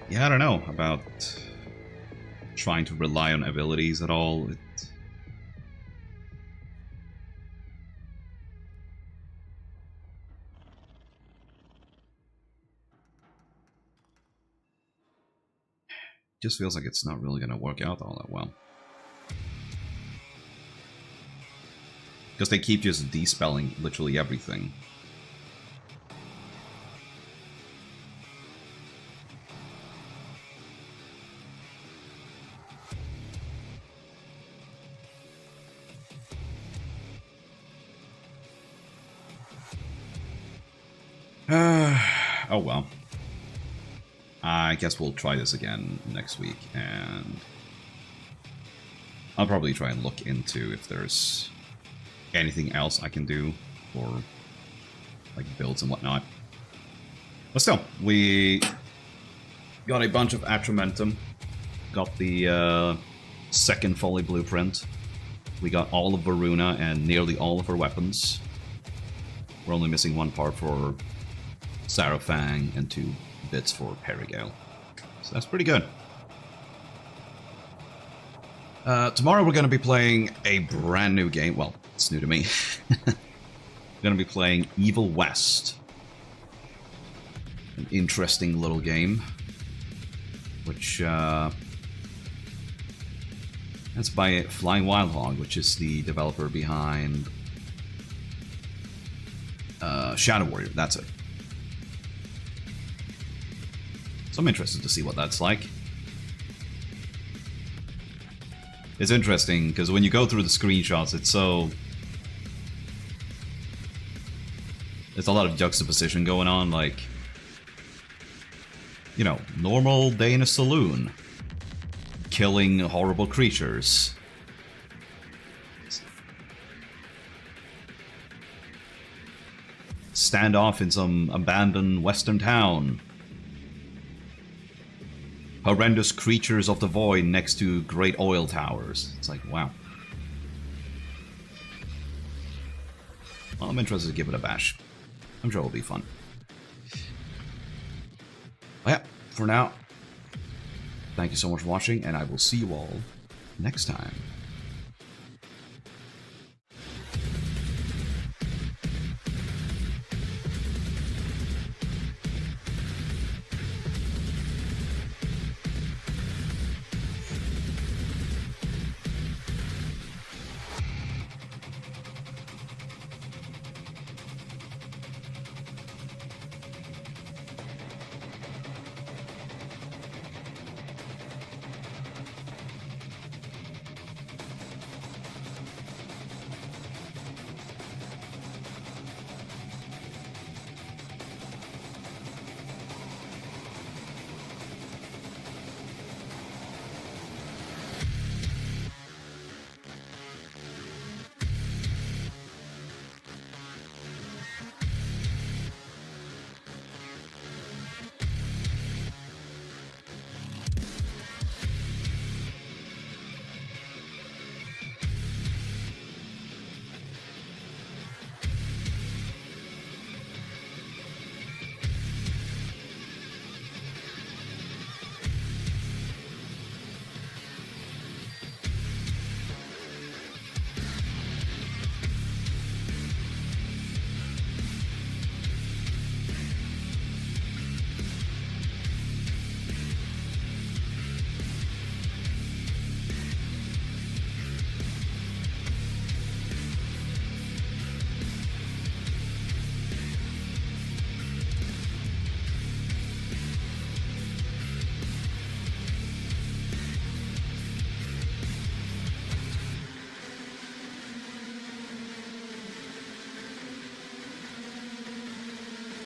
Yeah, I don't know about trying to rely on abilities at all. It... just feels like it's not really going to work out all that well. Because they keep just despelling literally everything. Oh well. I guess we'll try this again next week, and I'll probably try and look into if there's anything else I can do for like builds and whatnot. But still, we got a bunch of Atramentum, got the second Folly blueprint, we got all of Varuna and nearly all of her weapons. We're only missing one part for Sarafang and 2 bits for Perigale. So that's pretty good. Tomorrow we're going to be playing a brand new game. Well, it's new to me. We're going to be playing Evil West. An interesting little game. Which, that's by Flying Wild Hog, which is the developer behind Shadow Warrior. That's it. So I'm interested to see what that's like. It's interesting, because when you go through the screenshots, it's so... There's a lot of juxtaposition going on, like... You know, normal day in a saloon. Killing horrible creatures. Standoff in some abandoned western town. Horrendous creatures of the void next to great oil towers. It's like, wow. Well, I'm interested to give it a bash. I'm sure it'll be fun. Well, yeah, for now, thank you so much for watching, and I will see you all next time.